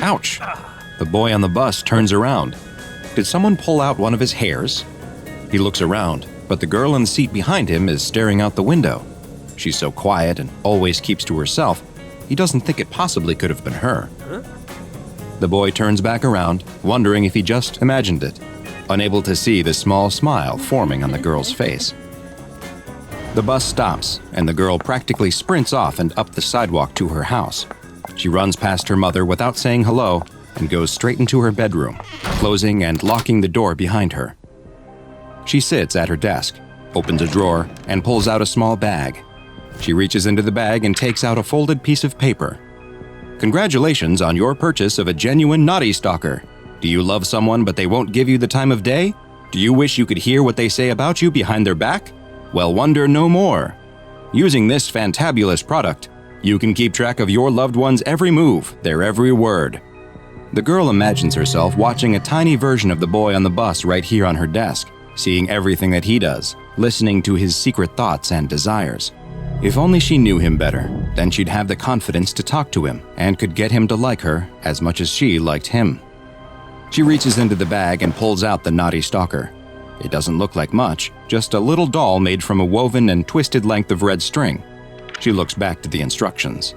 Ouch! The boy on the bus turns around. Did someone pull out one of his hairs? He looks around, but the girl in the seat behind him is staring out the window. She's so quiet and always keeps to herself, he doesn't think it possibly could have been her. The boy turns back around, wondering if he just imagined it, unable to see the small smile forming on the girl's face. The bus stops, and the girl practically sprints off and up the sidewalk to her house. She runs past her mother without saying hello and goes straight into her bedroom, closing and locking the door behind her. She sits at her desk, opens a drawer, and pulls out a small bag. She reaches into the bag and takes out a folded piece of paper. Congratulations on your purchase of a genuine Knotty Stalker. Do you love someone but they won't give you the time of day? Do you wish you could hear what they say about you behind their back? Well, wonder no more. Using this fantabulous product, you can keep track of your loved one's every move, their every word. The girl imagines herself watching a tiny version of the boy on the bus right here on her desk, seeing everything that he does, listening to his secret thoughts and desires. If only she knew him better, then she'd have the confidence to talk to him and could get him to like her as much as she liked him. She reaches into the bag and pulls out the Knotty Stalker. It doesn't look like much, just a little doll made from a woven and twisted length of red string. She looks back to the instructions.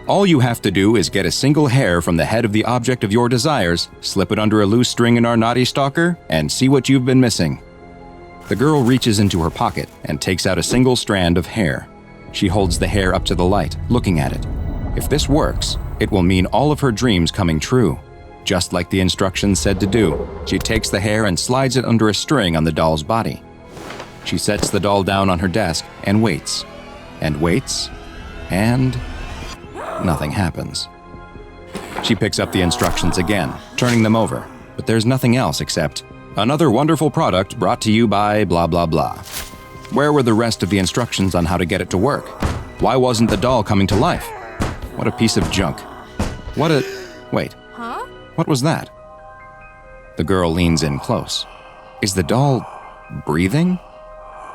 All you have to do is get a single hair from the head of the object of your desires, slip it under a loose string in our Knotty Stalker, and see what you've been missing. The girl reaches into her pocket and takes out a single strand of hair. She holds the hair up to the light, looking at it. If this works, it will mean all of her dreams coming true. Just like the instructions said to do, she takes the hair and slides it under a string on the doll's body. She sets the doll down on her desk and waits. And waits. And nothing happens. She picks up the instructions again, turning them over, but there's nothing else except another wonderful product brought to you by blah blah blah. Where were the rest of the instructions on how to get it to work? Why wasn't the doll coming to life? What a piece of junk. Wait. Huh? What was that? The girl leans in close. Is the doll breathing?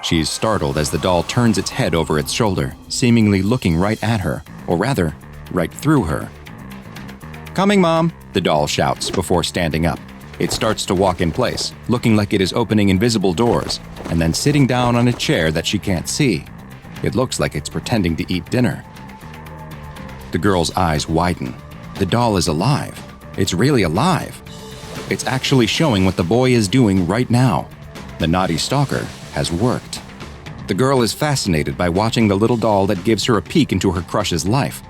She's startled as the doll turns its head over its shoulder, seemingly looking right at her, or rather, right through her. "Coming, Mom," the doll shouts before standing up. It starts to walk in place, looking like it is opening invisible doors, and then sitting down on a chair that she can't see. It looks like it's pretending to eat dinner. The girl's eyes widen. The doll is alive. It's really alive. It's actually showing what the boy is doing right now. The Knotty Stalker has worked. The girl is fascinated by watching the little doll that gives her a peek into her crush's life.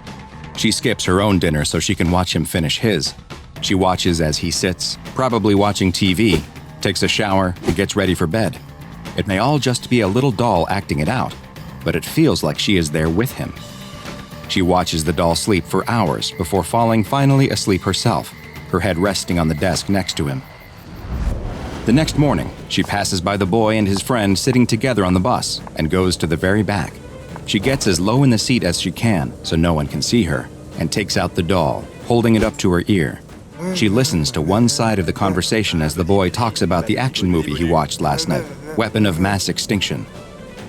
She skips her own dinner so she can watch him finish his. She watches as he sits, probably watching TV, takes a shower, and gets ready for bed. It may all just be a little doll acting it out, but it feels like she is there with him. She watches the doll sleep for hours before falling finally asleep herself, her head resting on the desk next to him. The next morning, she passes by the boy and his friend sitting together on the bus and goes to the very back. She gets as low in the seat as she can so no one can see her, and takes out the doll, holding it up to her ear. She listens to one side of the conversation as the boy talks about the action movie he watched last night, Weapon of Mass Extinction.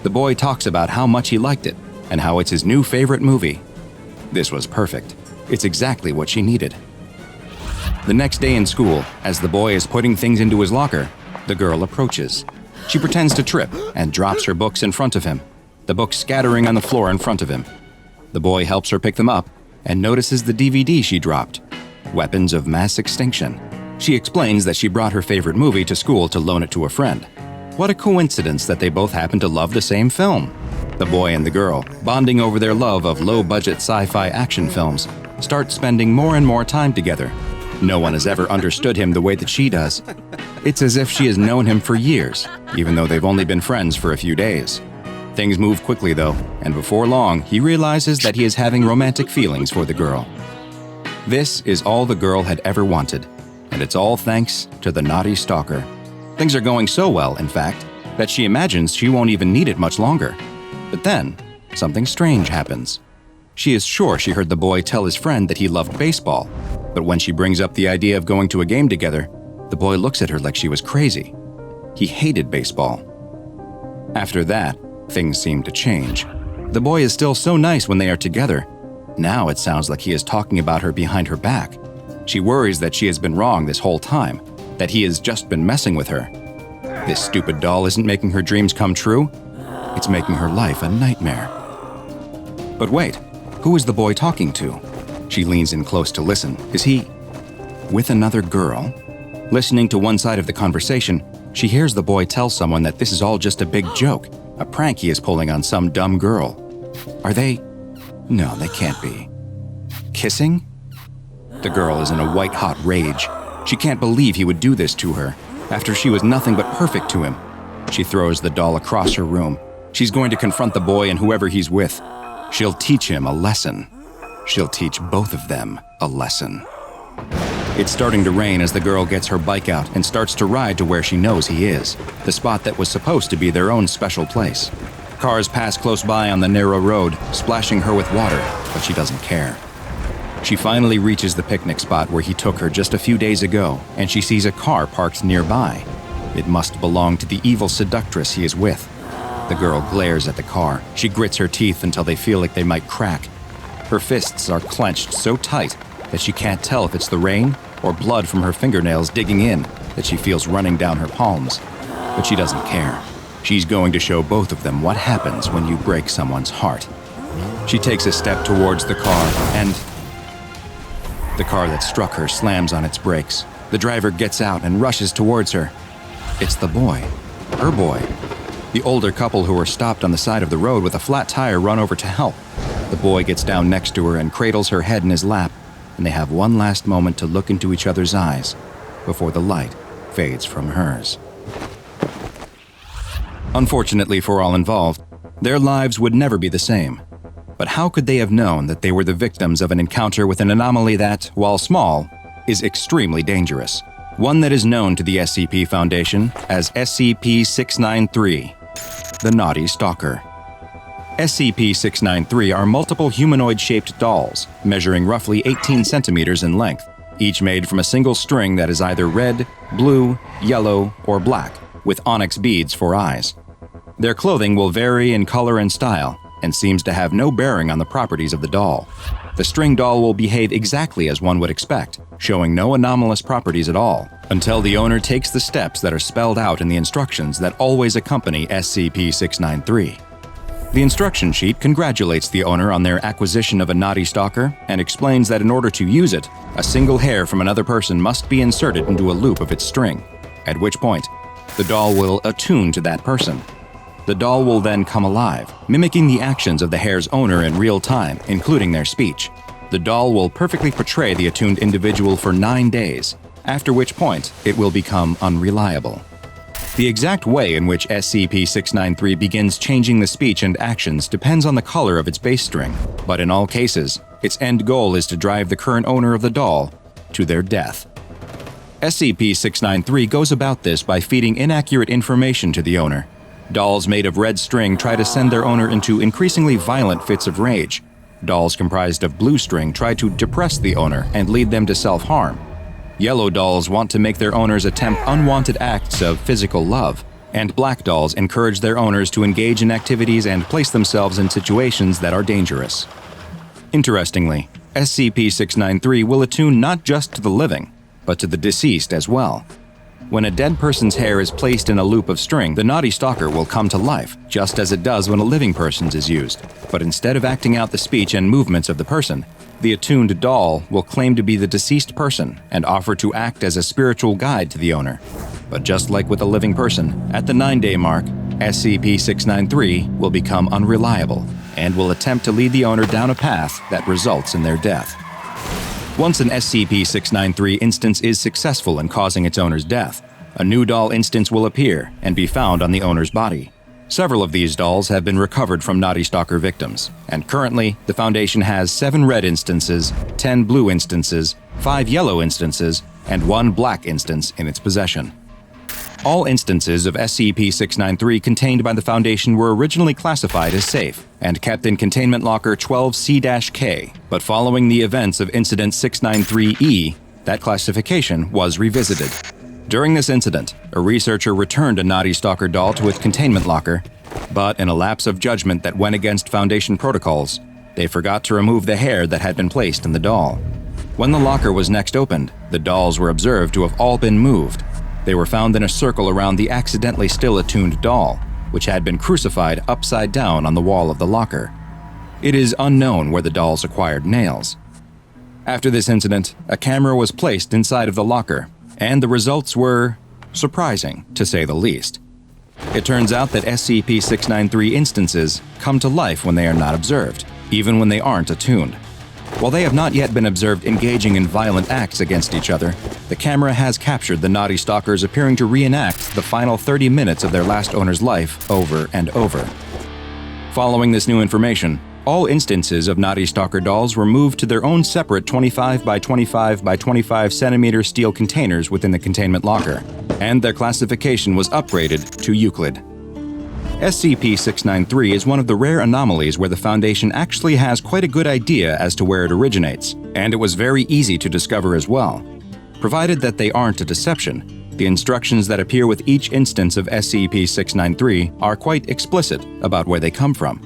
The boy talks about how much he liked it and how it's his new favorite movie. This was perfect. It's exactly what she needed. The next day in school, as the boy is putting things into his locker, the girl approaches. She pretends to trip and drops her books in front of him, the books scattering on the floor in front of him. The boy helps her pick them up and notices the DVD she dropped, Weapons of Mass Extinction. She explains that she brought her favorite movie to school to loan it to a friend. What a coincidence that they both happen to love the same film. The boy and the girl, bonding over their love of low-budget sci-fi action films, start spending more and more time together. No one has ever understood him the way that she does. It's as if she has known him for years, even though they've only been friends for a few days. Things move quickly though, and before long, he realizes that he is having romantic feelings for the girl. This is all the girl had ever wanted, and it's all thanks to the Knotty Stalker. Things are going so well, in fact, that she imagines she won't even need it much longer. But then, something strange happens. She is sure she heard the boy tell his friend that he loved baseball, but when she brings up the idea of going to a game together, the boy looks at her like she was crazy. He hated baseball. After that, things seem to change. The boy is still so nice when they are together. Now it sounds like he is talking about her behind her back. She worries that she has been wrong this whole time, that he has just been messing with her. This stupid doll isn't making her dreams come true. It's making her life a nightmare. But wait, who is the boy talking to? She leans in close to listen. Is he with another girl? Listening to one side of the conversation, she hears the boy tell someone that this is all just a big joke, a prank he is pulling on some dumb girl. Are they? No, they can't be. Kissing? The girl is in a white-hot rage. She can't believe he would do this to her, after she was nothing but perfect to him. She throws the doll across her room. She's going to confront the boy and whoever he's with. She'll teach him a lesson. She'll teach both of them a lesson. It's starting to rain as the girl gets her bike out and starts to ride to where she knows he is, the spot that was supposed to be their own special place. Cars pass close by on the narrow road, splashing her with water, but she doesn't care. She finally reaches the picnic spot where he took her just a few days ago, and she sees a car parked nearby. It must belong to the evil seductress he is with. The girl glares at the car. She grits her teeth until they feel like they might crack. Her fists are clenched so tight that she can't tell if it's the rain or blood from her fingernails digging in that she feels running down her palms. But she doesn't care. She's going to show both of them what happens when you break someone's heart. She takes a step towards the car, and the car that struck her slams on its brakes. The driver gets out and rushes towards her. It's the boy. Her boy. The older couple who were stopped on the side of the road with a flat tire run over to help. The boy gets down next to her and cradles her head in his lap, and they have one last moment to look into each other's eyes before the light fades from hers. Unfortunately for all involved, their lives would never be the same. But how could they have known that they were the victims of an encounter with an anomaly that, while small, is extremely dangerous? One that is known to the SCP Foundation as SCP-693, the Knotty Stalker. SCP-693 are multiple humanoid-shaped dolls, measuring roughly 18 centimeters in length, each made from a single string that is either red, blue, yellow, or black, with onyx beads for eyes. Their clothing will vary in color and style, and seems to have no bearing on the properties of the doll. The string doll will behave exactly as one would expect, showing no anomalous properties at all, until the owner takes the steps that are spelled out in the instructions that always accompany SCP-693. The instruction sheet congratulates the owner on their acquisition of a Knotty Stalker and explains that in order to use it, a single hair from another person must be inserted into a loop of its string, at which point, the doll will attune to that person. The doll will then come alive, mimicking the actions of the hair's owner in real time, including their speech. The doll will perfectly portray the attuned individual for 9 days, after which point it will become unreliable. The exact way in which SCP-693 begins changing the speech and actions depends on the color of its base string, but in all cases, its end goal is to drive the current owner of the doll to their death. SCP-693 goes about this by feeding inaccurate information to the owner. Dolls made of red string try to send their owner into increasingly violent fits of rage. Dolls comprised of blue string try to depress the owner and lead them to self-harm. Yellow dolls want to make their owners attempt unwanted acts of physical love, and black dolls encourage their owners to engage in activities and place themselves in situations that are dangerous. Interestingly, SCP-693 will attune not just to the living, but to the deceased as well. When a dead person's hair is placed in a loop of string, the Knotty Stalker will come to life, just as it does when a living person's is used. But instead of acting out the speech and movements of the person, the attuned doll will claim to be the deceased person and offer to act as a spiritual guide to the owner. But just like with a living person, at the 9-day mark, SCP-693 will become unreliable and will attempt to lead the owner down a path that results in their death. Once an SCP-693 instance is successful in causing its owner's death, a new doll instance will appear and be found on the owner's body. Several of these dolls have been recovered from Knotty Stalker victims, and currently, the Foundation has 7 red instances, 10 blue instances, 5 yellow instances, and 1 black instance in its possession. All instances of SCP-693 contained by the Foundation were originally classified as safe and kept in Containment Locker 12C-K, but following the events of Incident 693-E, that classification was revisited. During this incident, a researcher returned a Knotty Stalker doll to its containment locker, but in a lapse of judgment that went against Foundation protocols, they forgot to remove the hair that had been placed in the doll. When the locker was next opened, the dolls were observed to have all been moved. They were found in a circle around the accidentally still attuned doll, which had been crucified upside down on the wall of the locker. It is unknown where the dolls acquired nails. After this incident, a camera was placed inside of the locker, and the results were surprising, to say the least. It turns out that SCP-693 instances come to life when they are not observed, even when they aren't attuned. While they have not yet been observed engaging in violent acts against each other, the camera has captured the Knotty stalkers appearing to reenact the final 30 minutes of their last owner's life over and over. Following this new information, all instances of Knotty stalker dolls were moved to their own separate 25 by 25 by 25 centimeter steel containers within the containment locker, and their classification was upgraded to Euclid. SCP-693 is one of the rare anomalies where the Foundation actually has quite a good idea as to where it originates, and it was very easy to discover as well. Provided that they aren't a deception, the instructions that appear with each instance of SCP-693 are quite explicit about where they come from.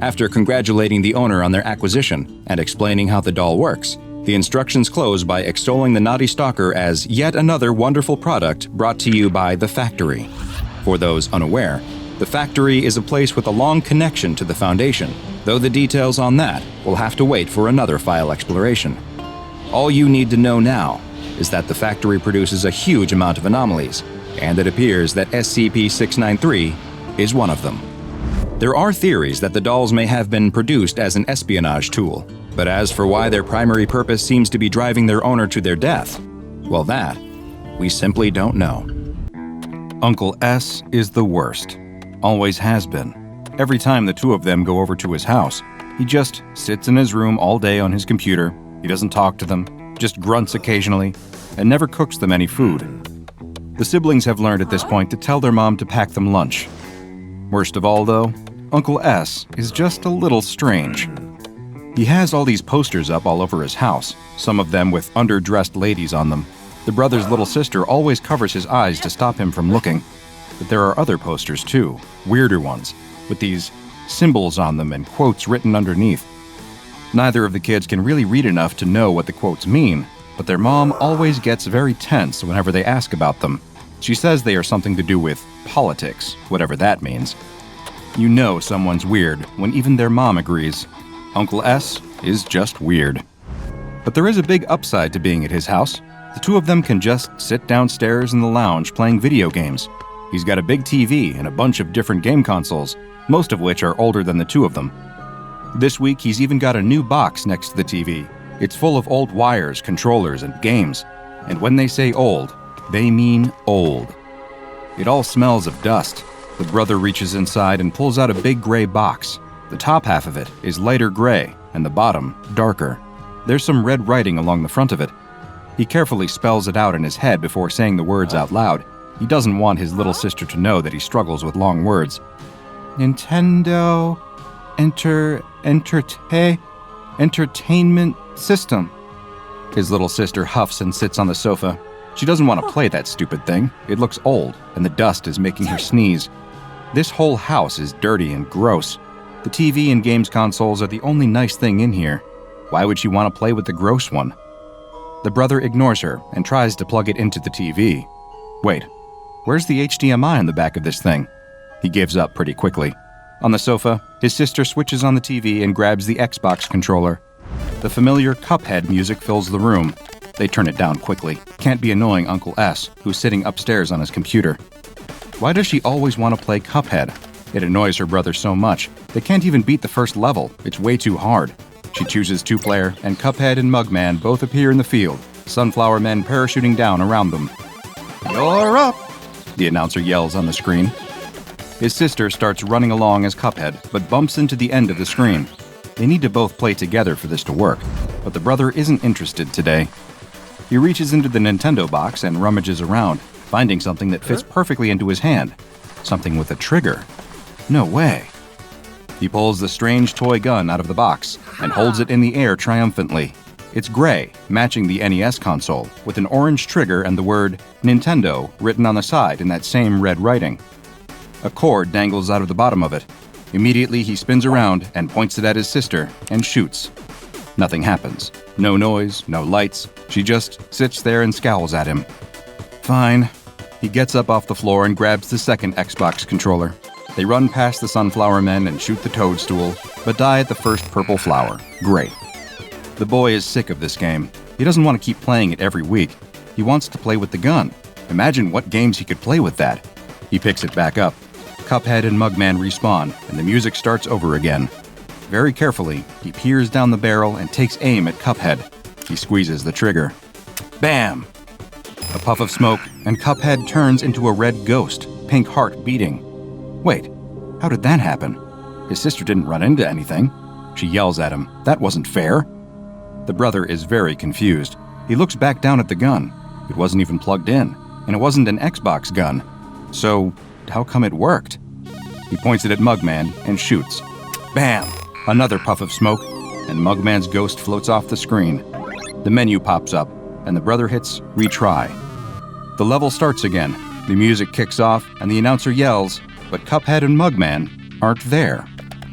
After congratulating the owner on their acquisition and explaining how the doll works, the instructions close by extolling the Knotty Stalker as yet another wonderful product brought to you by the Factory. For those unaware, the Factory is a place with a long connection to the Foundation, though the details on that will have to wait for another file exploration. All you need to know now is that the Factory produces a huge amount of anomalies, and it appears that SCP-693 is one of them. There are theories that the dolls may have been produced as an espionage tool, but as for why their primary purpose seems to be driving their owner to their death, well, that we simply don't know. Uncle S is the worst. Always has been. Every time the two of them go over to his house, he just sits in his room all day on his computer. He doesn't talk to them, just grunts occasionally, and never cooks them any food. The siblings have learned at this point to tell their mom to pack them lunch. Worst of all, though, Uncle S is just a little strange. He has all these posters up all over his house, some of them with underdressed ladies on them. The brother's little sister always covers his eyes to stop him from looking. But there are other posters too, weirder ones, with these symbols on them and quotes written underneath. Neither of the kids can really read enough to know what the quotes mean, but their mom always gets very tense whenever they ask about them. She says they are something to do with politics, whatever that means. You know someone's weird when even their mom agrees. Uncle S is just weird. But there is a big upside to being at his house. The two of them can just sit downstairs in the lounge playing video games. He's got a big TV and a bunch of different game consoles, most of which are older than the two of them. This week, he's even got a new box next to the TV. It's full of old wires, controllers, and games. And when they say old, they mean old. It all smells of dust. The brother reaches inside and pulls out a big gray box. The top half of it is lighter gray, and the bottom darker. There's some red writing along the front of it. He carefully spells it out in his head before saying the words out loud. He doesn't want his little sister to know that he struggles with long words. Nintendo Entertainment System. His little sister huffs and sits on the sofa. She doesn't want to play that stupid thing. It looks old, and the dust is making her sneeze. This whole house is dirty and gross. The TV and games consoles are the only nice thing in here. Why would she want to play with the gross one? The brother ignores her and tries to plug it into the TV. Wait. Where's the HDMI on the back of this thing? He gives up pretty quickly. On the sofa, his sister switches on the TV and grabs the Xbox controller. The familiar Cuphead music fills the room. They turn it down quickly. Can't be annoying Uncle S, who's sitting upstairs on his computer. Why does she always want to play Cuphead? It annoys her brother so much. They can't even beat the first level. It's way too hard. She chooses two-player, and Cuphead and Mugman both appear in the field, sunflower men parachuting down around them. "You're up!" the announcer yells on the screen. His sister starts running along as Cuphead, but bumps into the end of the screen. They need to both play together for this to work, but the brother isn't interested today. He reaches into the Nintendo box and rummages around, finding something that fits perfectly into his hand. Something with a trigger. No way. He pulls the strange toy gun out of the box and holds it in the air triumphantly. It's gray, matching the NES console, with an orange trigger and the word Nintendo written on the side in that same red writing. A cord dangles out of the bottom of it. Immediately, he spins around and points it at his sister and shoots. Nothing happens. No noise, no lights. She just sits there and scowls at him. Fine. He gets up off the floor and grabs the second Xbox controller. They run past the sunflower men and shoot the toadstool, but die at the first purple flower. Great. The boy is sick of this game. He doesn't want to keep playing it every week. He wants to play with the gun. Imagine what games he could play with that. He picks it back up. Cuphead and Mugman respawn, and the music starts over again. Very carefully, he peers down the barrel and takes aim at Cuphead. He squeezes the trigger. Bam! A puff of smoke, and Cuphead turns into a red ghost, pink heart beating. Wait, how did that happen? His sister didn't run into anything. She yells at him. That wasn't fair. The brother is very confused. He looks back down at the gun. It wasn't even plugged in, and it wasn't an Xbox gun. So, how come it worked? He points it at Mugman and shoots. Bam! Another puff of smoke, and Mugman's ghost floats off the screen. The menu pops up, and the brother hits retry. The level starts again. The music kicks off, and the announcer yells, but Cuphead and Mugman aren't there.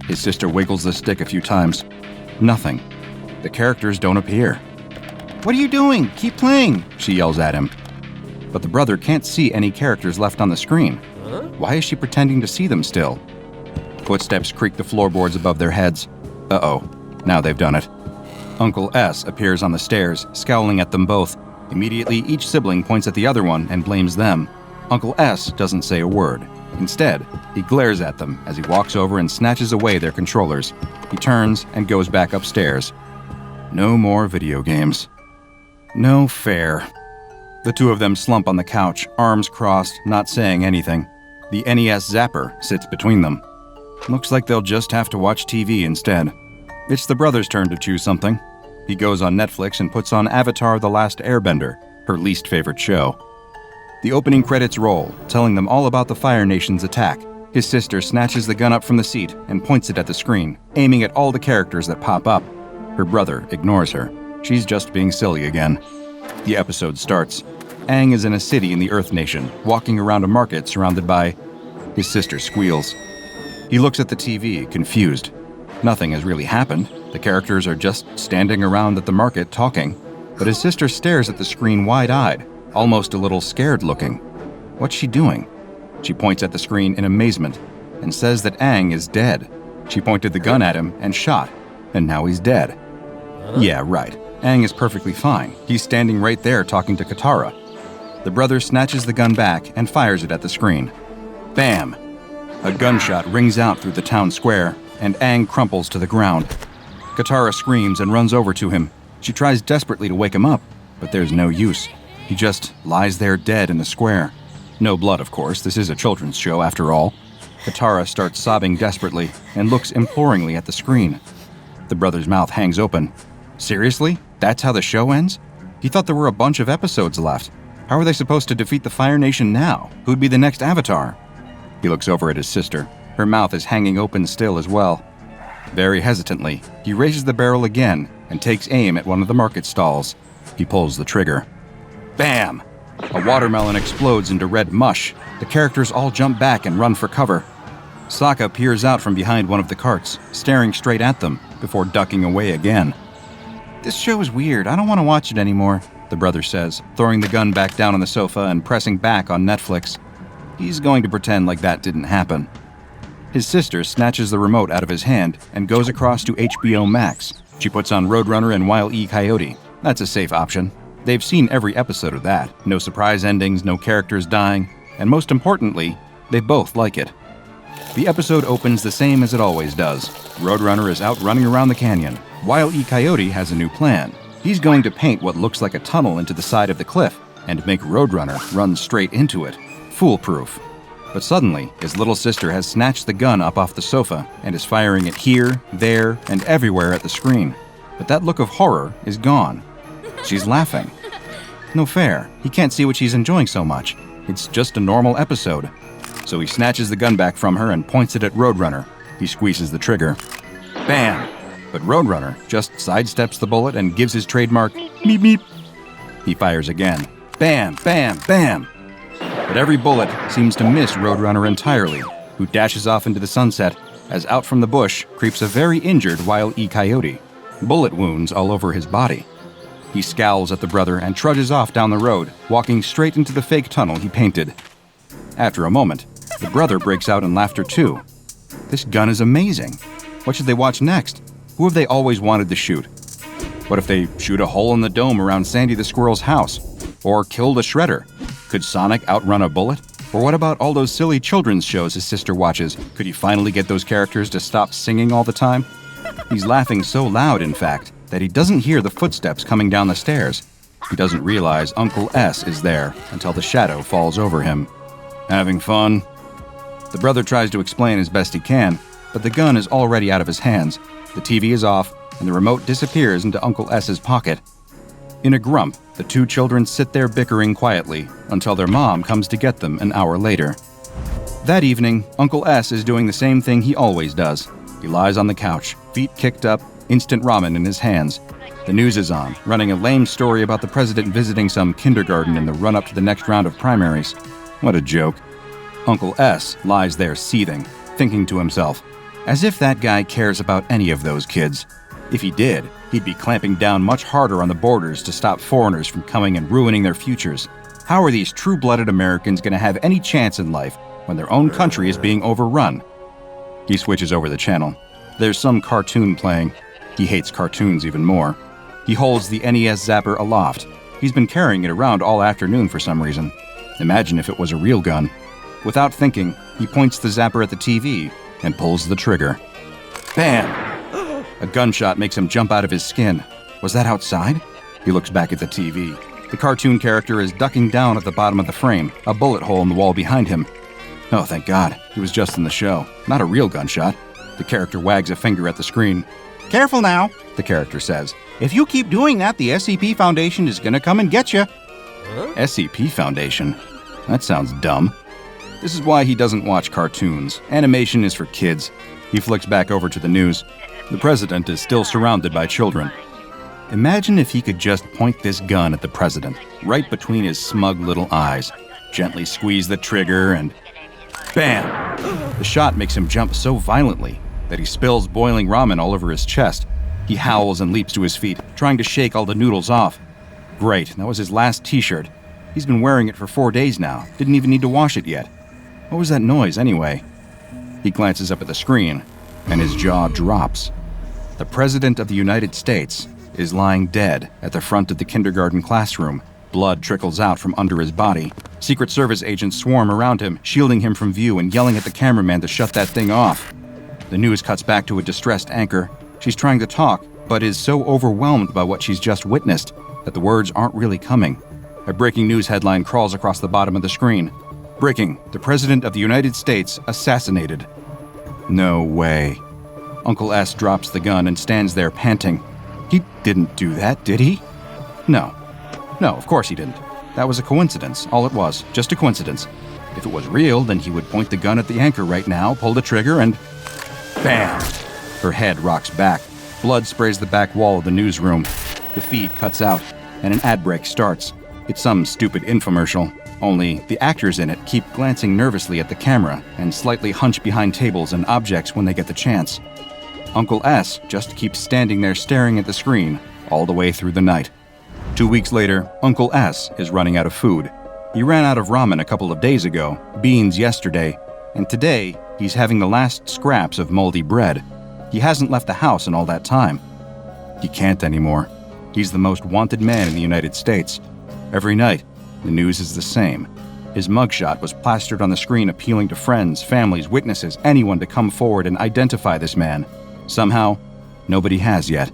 His sister wiggles the stick a few times. Nothing. The characters don't appear. What are you doing? Keep playing, she yells at him. But the brother can't see any characters left on the screen. Why is she pretending to see them still? Footsteps creak the floorboards above their heads. Uh-oh, now they've done it. Uncle S appears on the stairs, scowling at them both. Immediately, each sibling points at the other one and blames them. Uncle S doesn't say a word. Instead, he glares at them as he walks over and snatches away their controllers. He turns and goes back upstairs. No more video games. No fair. The two of them slump on the couch, arms crossed, not saying anything. The NES Zapper sits between them. Looks like they'll just have to watch TV instead. It's the brother's turn to choose something. He goes on Netflix and puts on Avatar: The Last Airbender, her least favorite show. The opening credits roll, telling them all about the Fire Nation's attack. His sister snatches the gun up from the seat and points it at the screen, aiming at all the characters that pop up. Her brother ignores her. She's just being silly again. The episode starts. Aang is in a city in the Earth Nation, walking around a market surrounded by... His sister squeals. He looks at the TV, confused. Nothing has really happened. The characters are just standing around at the market talking. But his sister stares at the screen wide-eyed, almost a little scared looking. What's she doing? She points at the screen in amazement and says that Aang is dead. She pointed the gun at him and shot, and now he's dead. Yeah, right. Aang is perfectly fine. He's standing right there talking to Katara. The brother snatches the gun back and fires it at the screen. Bam! A gunshot rings out through the town square, and Aang crumples to the ground. Katara screams and runs over to him. She tries desperately to wake him up, but there's no use. He just lies there dead in the square. No blood, of course. This is a children's show, after all. Katara starts sobbing desperately and looks imploringly at the screen. The brother's mouth hangs open. Seriously? That's how the show ends? He thought there were a bunch of episodes left. How are they supposed to defeat the Fire Nation now? Who'd be the next Avatar? He looks over at his sister. Her mouth is hanging open still as well. Very hesitantly, he raises the barrel again and takes aim at one of the market stalls. He pulls the trigger. Bam! A watermelon explodes into red mush. The characters all jump back and run for cover. Sokka peers out from behind one of the carts, staring straight at them, before ducking away again. This show is weird. I don't want to watch it anymore, the brother says, throwing the gun back down on the sofa and pressing back on Netflix. He's going to pretend like that didn't happen. His sister snatches the remote out of his hand and goes across to HBO Max. She puts on Roadrunner and Wile E. Coyote. That's a safe option. They've seen every episode of that. No surprise endings, no characters dying, and most importantly, they both like it. The episode opens the same as it always does. Roadrunner is out running around the canyon. Wile E. Coyote has a new plan. He's going to paint what looks like a tunnel into the side of the cliff and make Roadrunner run straight into it. Foolproof. But suddenly, his little sister has snatched the gun up off the sofa and is firing it here, there, and everywhere at the screen. But that look of horror is gone. She's laughing. No fair. He can't see what she's enjoying so much. It's just a normal episode. So he snatches the gun back from her and points it at Roadrunner. He squeezes the trigger. Bam! But Roadrunner just sidesteps the bullet and gives his trademark meep meep. He fires again. Bam! Bam! Bam! But every bullet seems to miss Roadrunner entirely, who dashes off into the sunset as out from the bush creeps a very injured Wile E. Coyote. Bullet wounds all over his body. He scowls at the brother and trudges off down the road, walking straight into the fake tunnel he painted. After a moment, the brother breaks out in laughter too. This gun is amazing. What should they watch next? Who have they always wanted to shoot? What if they shoot a hole in the dome around Sandy the Squirrel's house? Or killed a shredder? Could Sonic outrun a bullet? Or what about all those silly children's shows his sister watches? Could he finally get those characters to stop singing all the time? He's laughing so loud, in fact, that he doesn't hear the footsteps coming down the stairs. He doesn't realize Uncle S is there until the shadow falls over him. Having fun? The brother tries to explain as best he can, but the gun is already out of his hands. The TV is off, and the remote disappears into Uncle S's pocket. In a grump, the two children sit there bickering quietly until their mom comes to get them an hour later. That evening, Uncle S is doing the same thing he always does. He lies on the couch, feet kicked up, instant ramen in his hands. The news is on, running a lame story about the president visiting some kindergarten in the run-up to the next round of primaries. What a joke. Uncle S lies there seething, thinking to himself, as if that guy cares about any of those kids. If he did, he'd be clamping down much harder on the borders to stop foreigners from coming and ruining their futures. How are these true-blooded Americans going to have any chance in life when their own country is being overrun? He switches over the channel. There's some cartoon playing. He hates cartoons even more. He holds the NES zapper aloft. He's been carrying it around all afternoon for some reason. Imagine if it was a real gun. Without thinking, he points the zapper at the TV and pulls the trigger. Bam! A gunshot makes him jump out of his skin. Was that outside? He looks back at the TV. The cartoon character is ducking down at the bottom of the frame, a bullet hole in the wall behind him. Oh, thank God. He was just in the show. Not a real gunshot. The character wags a finger at the screen. Careful now, the character says. If you keep doing that, the SCP Foundation is gonna come and get you. SCP Foundation? That sounds dumb. This is why he doesn't watch cartoons. Animation is for kids. He flicks back over to the news. The president is still surrounded by children. Imagine if he could just point this gun at the president, right between his smug little eyes, gently squeeze the trigger, and bam! The shot makes him jump so violently that he spills boiling ramen all over his chest. He howls and leaps to his feet, trying to shake all the noodles off. Great, that was his last t-shirt. He's been wearing it for 4 days now, didn't even need to wash it yet. What was that noise anyway? He glances up at the screen, and his jaw drops. The President of the United States is lying dead at the front of the kindergarten classroom. Blood trickles out from under his body. Secret Service agents swarm around him, shielding him from view and yelling at the cameraman to shut that thing off. The news cuts back to a distressed anchor. She's trying to talk, but is so overwhelmed by what she's just witnessed that the words aren't really coming. A breaking news headline crawls across the bottom of the screen. Breaking, the President of the United States assassinated. No way. Uncle S drops the gun and stands there panting. He didn't do that, did he? No, of course he didn't. That was a coincidence, all it was, just a coincidence. If it was real, then he would point the gun at the anchor right now, pull the trigger, and bam! Her head rocks back. Blood sprays the back wall of the newsroom. The feed cuts out, and an ad break starts. It's some stupid infomercial, only the actors in it keep glancing nervously at the camera and slightly hunch behind tables and objects when they get the chance. Uncle S just keeps standing there staring at the screen all the way through the night. 2 weeks later, Uncle S is running out of food. He ran out of ramen a couple of days ago, beans yesterday, and today he's having the last scraps of moldy bread. He hasn't left the house in all that time. He can't anymore. He's the most wanted man in the United States. Every night, the news is the same. His mugshot was plastered on the screen appealing to friends, families, witnesses, anyone to come forward and identify this man. Somehow, nobody has yet.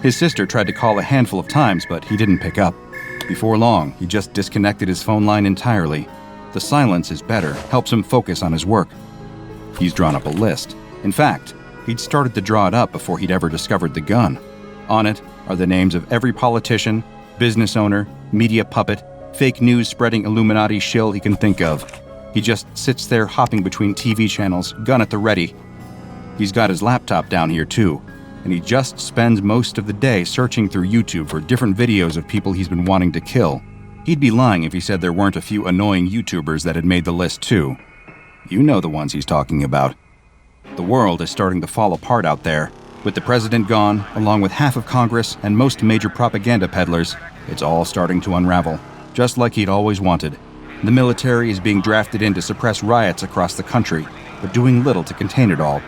His sister tried to call a handful of times, but he didn't pick up. Before long, he just disconnected his phone line entirely. The silence is better, helps him focus on his work. He's drawn up a list. In fact, he'd started to draw it up before he'd ever discovered the gun. On it are the names of every politician, business owner, media puppet, fake news spreading Illuminati shill he can think of. He just sits there hopping between TV channels, gun at the ready. He's got his laptop down here too, and he just spends most of the day searching through YouTube for different videos of people he's been wanting to kill. He'd be lying if he said there weren't a few annoying YouTubers that had made the list too. You know the ones he's talking about. The world is starting to fall apart out there, With the president gone, along with half of Congress and most major propaganda peddlers, it's all starting to unravel, just like he'd always wanted. The military is being drafted in to suppress riots across the country, but doing little to contain it all.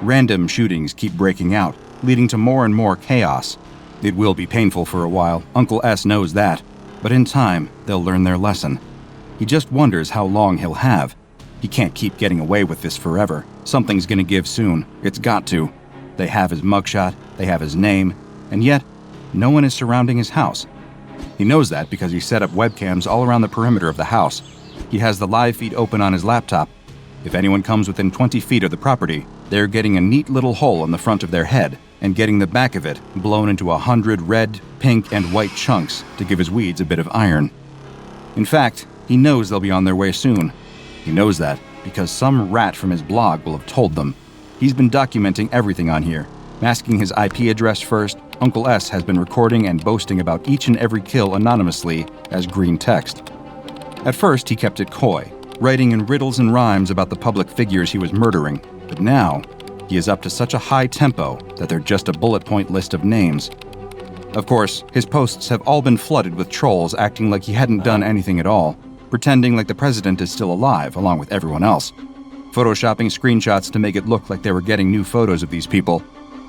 Random shootings keep breaking out, leading to more and more chaos. It will be painful for a while, Uncle S knows that, but in time, they'll learn their lesson. He just wonders how long he'll have. He can't keep getting away with this forever. Something's gonna give soon. It's got to. They have his mugshot, they have his name, and yet, no one is surrounding his house. He knows that because he set up webcams all around the perimeter of the house. He has the live feed open on his laptop. If anyone comes within 20 feet of the property, they're getting a neat little hole in the front of their head and getting the back of it blown into 100 red, pink, and white chunks to give his weeds a bit of iron. In fact, he knows they'll be on their way soon. He knows that because some rat from his blog will have told them. He's been documenting everything on here. Masking his IP address first, Uncle S has been recording and boasting about each and every kill anonymously as green text. At first, he kept it coy, writing in riddles and rhymes about the public figures he was murdering, but now, he is up to such a high tempo that they're just a bullet point list of names. Of course, his posts have all been flooded with trolls acting like he hadn't done anything at all, pretending like the president is still alive along with everyone else, photoshopping screenshots to make it look like they were getting new photos of these people.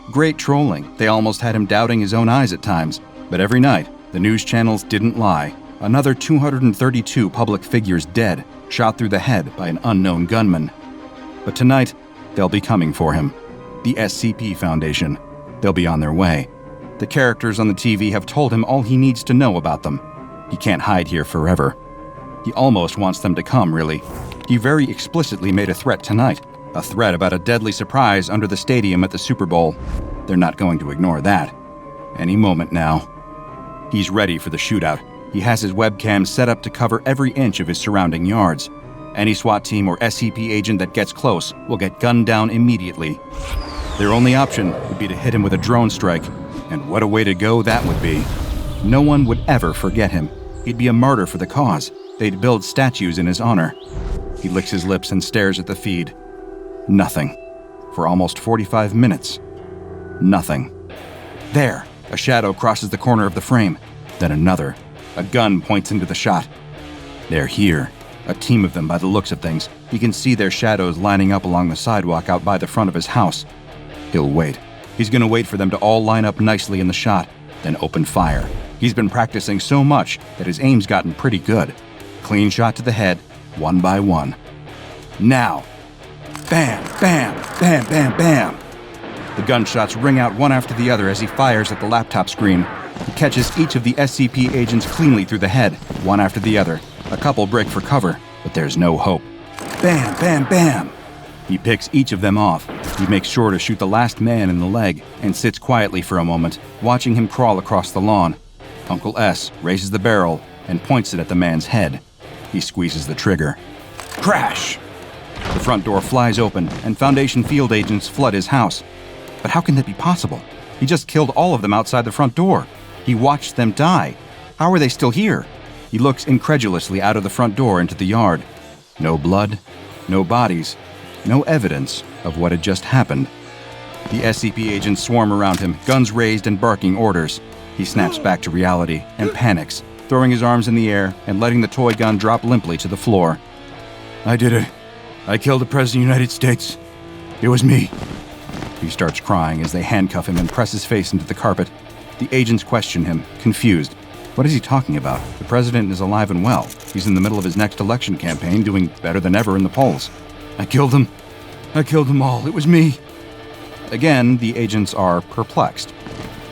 Great trolling. They almost had him doubting his own eyes at times, but every night, the news channels didn't lie. Another 232 public figures dead, shot through the head by an unknown gunman. But tonight, they'll be coming for him. The SCP Foundation. They'll be on their way. The characters on the TV have told him all he needs to know about them. He can't hide here forever. He almost wants them to come, really. He very explicitly made a threat tonight. A threat about a deadly surprise under the stadium at the Super Bowl. They're not going to ignore that. Any moment now. He's ready for the shootout. He has his webcam set up to cover every inch of his surrounding yards. Any SWAT team or SCP agent that gets close will get gunned down immediately. Their only option would be to hit him with a drone strike, and what a way to go that would be. No one would ever forget him. He'd be a martyr for the cause. They'd build statues in his honor. He licks his lips and stares at the feed. Nothing. For almost 45 minutes. Nothing. There, a shadow crosses the corner of the frame. Then another. A gun points into the shot. They're here. A team of them by the looks of things. He can see their shadows lining up along the sidewalk out by the front of his house. He'll wait. He's gonna wait for them to all line up nicely in the shot, then open fire. He's been practicing so much that his aim's gotten pretty good. Clean shot to the head, one by one. Now. Bam, bam, bam, bam, bam. The gunshots ring out one after the other as he fires at the laptop screen. He catches each of the SCP agents cleanly through the head, one after the other. A couple break for cover, but there's no hope. Bam, bam, bam. He picks each of them off. He makes sure to shoot the last man in the leg and sits quietly for a moment, watching him crawl across the lawn. Uncle S raises the barrel and points it at the man's head. He squeezes the trigger. Crash! The front door flies open, and Foundation field agents flood his house. But how can that be possible? He just killed all of them outside the front door. He watched them die. How are they still here? He looks incredulously out of the front door into the yard. No blood, no bodies, no evidence of what had just happened. The SCP agents swarm around him, guns raised and barking orders. He snaps back to reality and panics, throwing his arms in the air and letting the toy gun drop limply to the floor. I did it. I killed the President of the United States. It was me. He starts crying as they handcuff him and press his face into the carpet. The agents question him, confused. What is he talking about? The president is alive and well. He's in the middle of his next election campaign, doing better than ever in the polls. I killed them. I killed them all. It was me. Again, the agents are perplexed.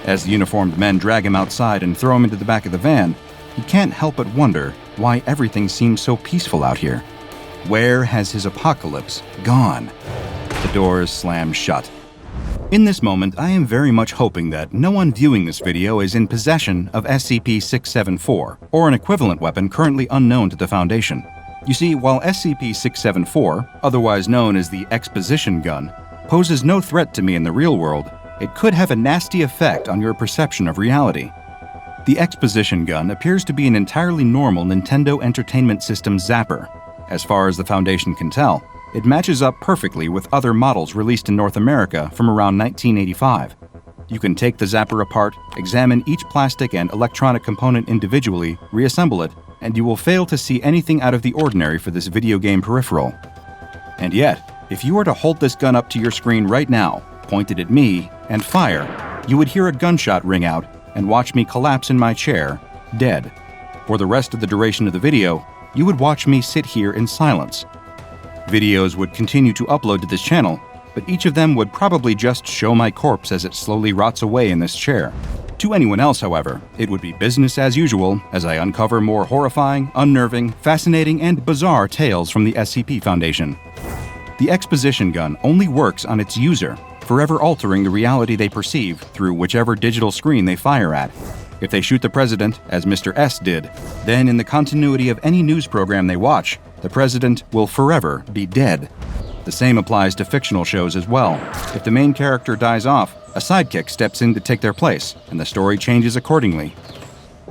As the uniformed men drag him outside and throw him into the back of the van, he can't help but wonder why everything seems so peaceful out here. Where has his apocalypse gone? The doors slam shut. In this moment, I am very much hoping that no one viewing this video is in possession of SCP-1440, or an equivalent weapon currently unknown to the Foundation. You see, while SCP-1440, otherwise known as the Exposition gun, poses no threat to me in the real world, it could have a nasty effect on your perception of reality. The Exposition gun appears to be an entirely normal Nintendo Entertainment System zapper. As far as the Foundation can tell, It matches up perfectly with other models released in North America from around 1985. You can take the zapper apart, examine each plastic and electronic component individually, reassemble it, and you will fail to see anything out of the ordinary for this video game peripheral. And yet, if you were to hold this gun up to your screen right now, point it at me, and fire, you would hear a gunshot ring out and watch me collapse in my chair, dead. For the rest of the duration of the video, you would watch me sit here in silence. Videos would continue to upload to this channel, but each of them would probably just show my corpse as it slowly rots away in this chair. To anyone else, however, it would be business as usual as I uncover more horrifying, unnerving, fascinating, and bizarre tales from the SCP Foundation. The Exposition gun only works on its user, forever altering the reality they perceive through whichever digital screen they fire at. If they shoot the president, as Mr. S did, then in the continuity of any news program they watch, the president will forever be dead. The same applies to fictional shows as well. If the main character dies off, a sidekick steps in to take their place, and the story changes accordingly.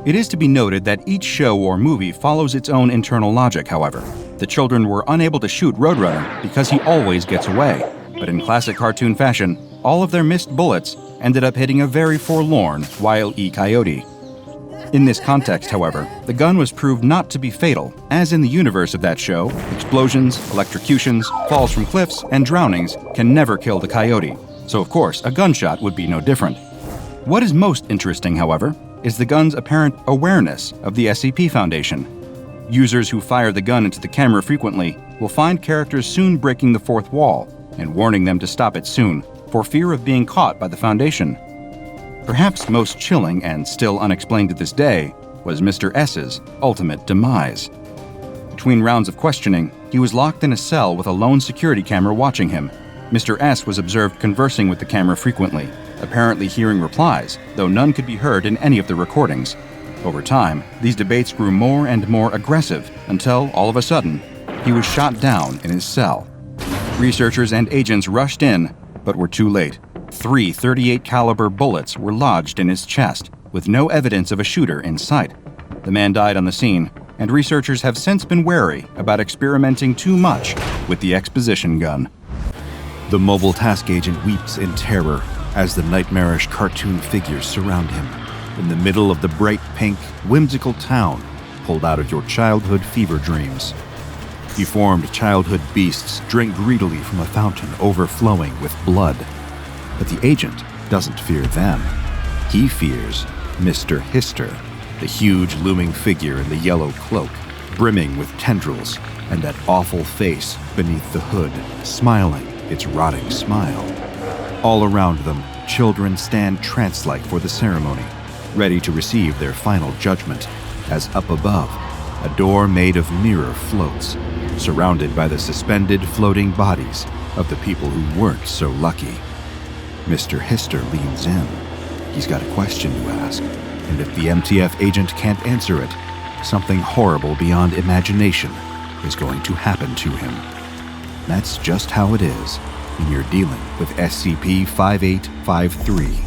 It is to be noted that each show or movie follows its own internal logic, however. The children were unable to shoot Roadrunner because he always gets away, but in classic cartoon fashion, all of their missed bullets ended up hitting a very forlorn Wile E. Coyote. In this context, however, the gun was proved not to be fatal, as in the universe of that show, explosions, electrocutions, falls from cliffs, and drownings can never kill the coyote, so of course a gunshot would be no different. What is most interesting, however, is the gun's apparent awareness of the SCP Foundation. Users who fire the gun into the camera frequently will find characters soon breaking the fourth wall and warning them to stop it soon, for fear of being caught by the Foundation. Perhaps most chilling and still unexplained to this day was Mr. S's ultimate demise. Between rounds of questioning, he was locked in a cell with a lone security camera watching him. Mr. S was observed conversing with the camera frequently, apparently hearing replies, though none could be heard in any of the recordings. Over time, these debates grew more and more aggressive until, all of a sudden, he was shot down in his cell. Researchers and agents rushed in, but were too late. 3 .38 caliber bullets were lodged in his chest, with no evidence of a shooter in sight. The man died on the scene, and researchers have since been wary about experimenting too much with the Exposition gun. The mobile task agent weeps in terror as the nightmarish cartoon figures surround him. In the middle of the bright pink, whimsical town, pulled out of your childhood fever dreams. Deformed childhood beasts drink greedily from a fountain overflowing with blood. But the agent doesn't fear them. He fears Mr. Hister, the huge looming figure in the yellow cloak, brimming with tendrils, and that awful face beneath the hood, smiling its rotting smile. All around them, children stand trance-like for the ceremony, ready to receive their final judgment, as up above, a door made of mirror floats, surrounded by the suspended floating bodies of the people who weren't so lucky. Mr. Hister leans in. He's got a question to ask, and if the MTF agent can't answer it, something horrible beyond imagination is going to happen to him. That's just how it is when you're dealing with SCP-1440.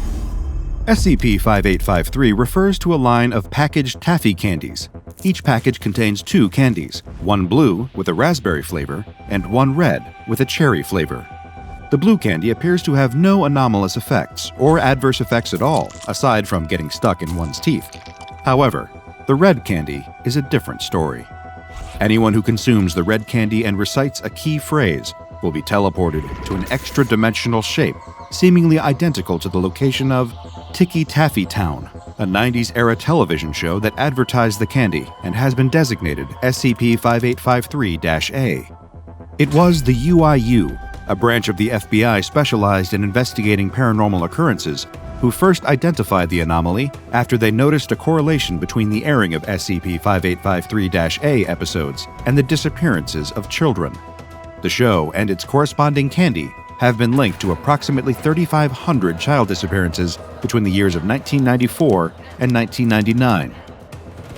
SCP-1440 refers to a line of packaged Taffy candies. Each package contains 2 candies, one blue with a raspberry flavor and one red with a cherry flavor. The blue candy appears to have no anomalous effects or adverse effects at all, aside from getting stuck in one's teeth. However, the red candy is a different story. Anyone who consumes the red candy and recites a key phrase will be teleported to an extra-dimensional shape, seemingly identical to the location of Ticky Taffy Town, a 90s-era television show that advertised the candy and has been designated SCP-1453-A. It was the UIU, a branch of the FBI specialized in investigating paranormal occurrences, who first identified the anomaly after they noticed a correlation between the airing of SCP-1453-A episodes and the disappearances of children. The show and its corresponding candy have been linked to approximately 3,500 child disappearances between the years of 1994 and 1999.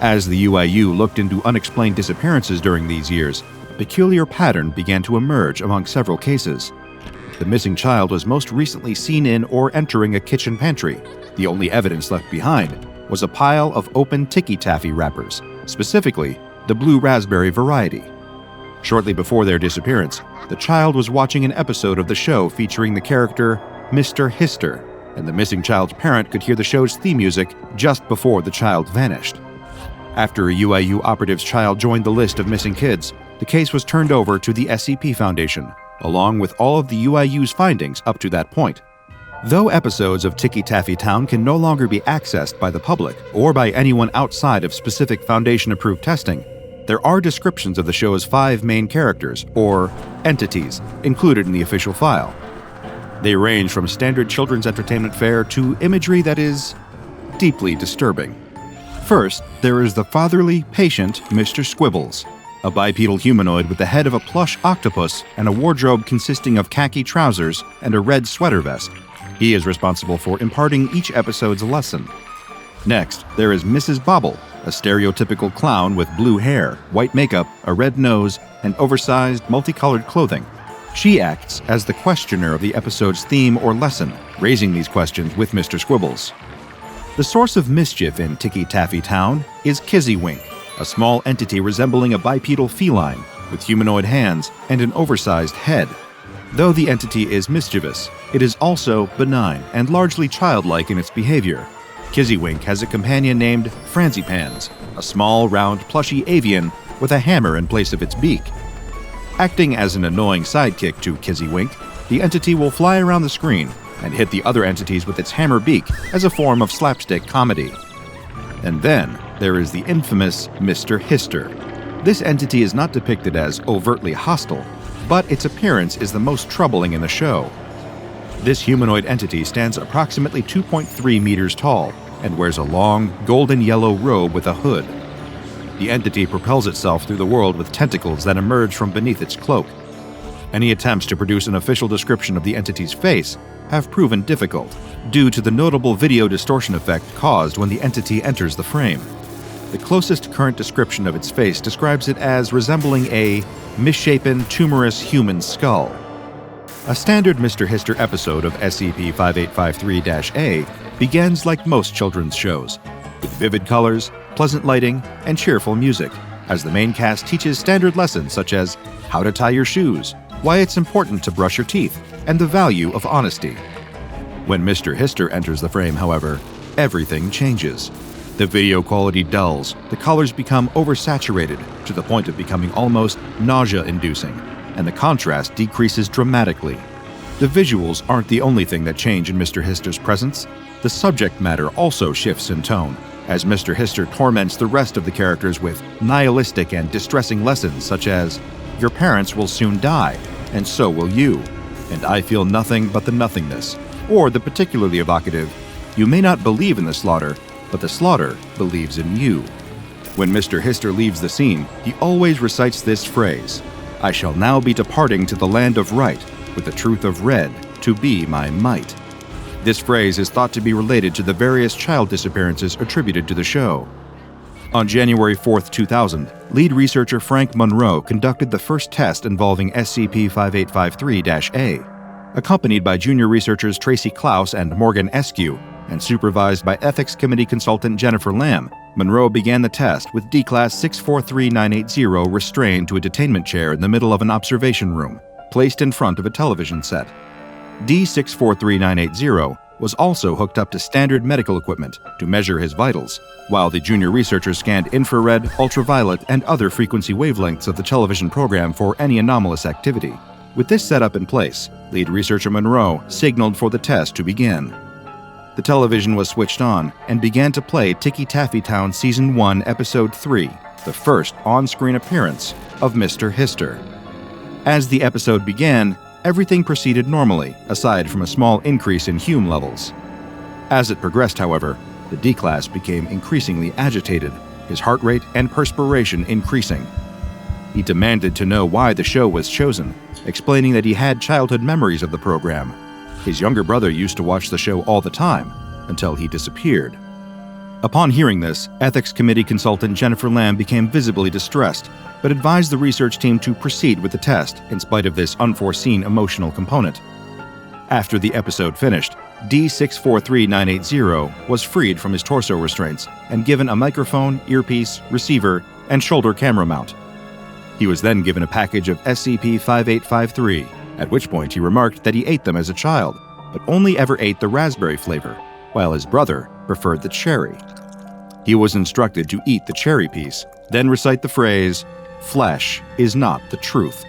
As the UIU looked into unexplained disappearances during these years, a peculiar pattern began to emerge among several cases. The missing child was most recently seen in or entering a kitchen pantry. The only evidence left behind was a pile of open Ticky Taffy wrappers, specifically the blue raspberry variety. Shortly before their disappearance, the child was watching an episode of the show featuring the character Mr. Hister, and the missing child's parent could hear the show's theme music just before the child vanished. After a UIU operative's child joined the list of missing kids, the case was turned over to the SCP Foundation, along with all of the UIU's findings up to that point. Though episodes of Ticky Taffy Town can no longer be accessed by the public or by anyone outside of specific Foundation-approved testing, there are descriptions of the show's 5 main characters, or entities, included in the official file. They range from standard children's entertainment fare to imagery that is deeply disturbing. First, there is the fatherly, patient Mr. Squibbles, a bipedal humanoid with the head of a plush octopus and a wardrobe consisting of khaki trousers and a red sweater vest. He is responsible for imparting each episode's lesson. Next, there is Mrs. Bobble, a stereotypical clown with blue hair, white makeup, a red nose, and oversized, multicolored clothing. She acts as the questioner of the episode's theme or lesson, raising these questions with Mr. Squibbles. The source of mischief in Ticky Taffy Town is Kizzywink, a small entity resembling a bipedal feline with humanoid hands and an oversized head. Though the entity is mischievous, it is also benign and largely childlike in its behavior. Kizzywink has a companion named Franzipans, a small, round, plushy avian with a hammer in place of its beak. Acting as an annoying sidekick to Kizzywink, the entity will fly around the screen and hit the other entities with its hammer beak as a form of slapstick comedy. And then there is the infamous Mr. Hister. This entity is not depicted as overtly hostile, but its appearance is the most troubling in the show. This humanoid entity stands approximately 2.3 meters tall and wears a long, golden-yellow robe with a hood. The entity propels itself through the world with tentacles that emerge from beneath its cloak. Any attempts to produce an official description of the entity's face have proven difficult, due to the notable video distortion effect caused when the entity enters the frame. The closest current description of its face describes it as resembling a misshapen, tumorous human skull. A standard Mr. Hister episode of SCP-1440-A begins like most children's shows, with vivid colors, pleasant lighting, and cheerful music, as the main cast teaches standard lessons such as how to tie your shoes, why it's important to brush your teeth, and the value of honesty. When Mr. Hister enters the frame, however, everything changes. The video quality dulls, the colors become oversaturated to the point of becoming almost nausea-inducing, and the contrast decreases dramatically. The visuals aren't the only thing that change in Mr. Hister's presence. The subject matter also shifts in tone, as Mr. Hister torments the rest of the characters with nihilistic and distressing lessons such as, "Your parents will soon die, and so will you," and "I feel nothing but the nothingness," or the particularly evocative, "You may not believe in the slaughter, but the slaughter believes in you." When Mr. Hister leaves the scene, he always recites this phrase, "I shall now be departing to the land of right, with the truth of red to be my might." This phrase is thought to be related to the various child disappearances attributed to the show. On January 4, 2000, lead researcher Frank Monroe conducted the first test involving SCP-5853-A. Accompanied by junior researchers Tracy Klaus and Morgan Eskew, and supervised by Ethics Committee consultant Jennifer Lamb, Monroe began the test with D-Class 643980 restrained to a detainment chair in the middle of an observation room, placed in front of a television set. D-643980 was also hooked up to standard medical equipment to measure his vitals, while the junior researchers scanned infrared, ultraviolet, and other frequency wavelengths of the television program for any anomalous activity. With this setup in place, lead researcher Monroe signaled for the test to begin. The television was switched on and began to play Ticky Taffy Town Season 1, Episode 3, the first on-screen appearance of Mr. Hister. As the episode began, everything proceeded normally, aside from a small increase in Hume levels. As it progressed, however, the D-Class became increasingly agitated, his heart rate and perspiration increasing. He demanded to know why the show was chosen, explaining that he had childhood memories of the program. His younger brother used to watch the show all the time, until he disappeared. Upon hearing this, Ethics Committee consultant Jennifer Lamb became visibly distressed, but advised the research team to proceed with the test in spite of this unforeseen emotional component. After the episode finished, D-643980 was freed from his torso restraints and given a microphone, earpiece, receiver, and shoulder camera mount. He was then given a package of SCP-1440, at which point he remarked that he ate them as a child, but only ever ate the raspberry flavor, while his brother preferred the cherry. He was instructed to eat the cherry piece, then recite the phrase, "Flesh is not the truth."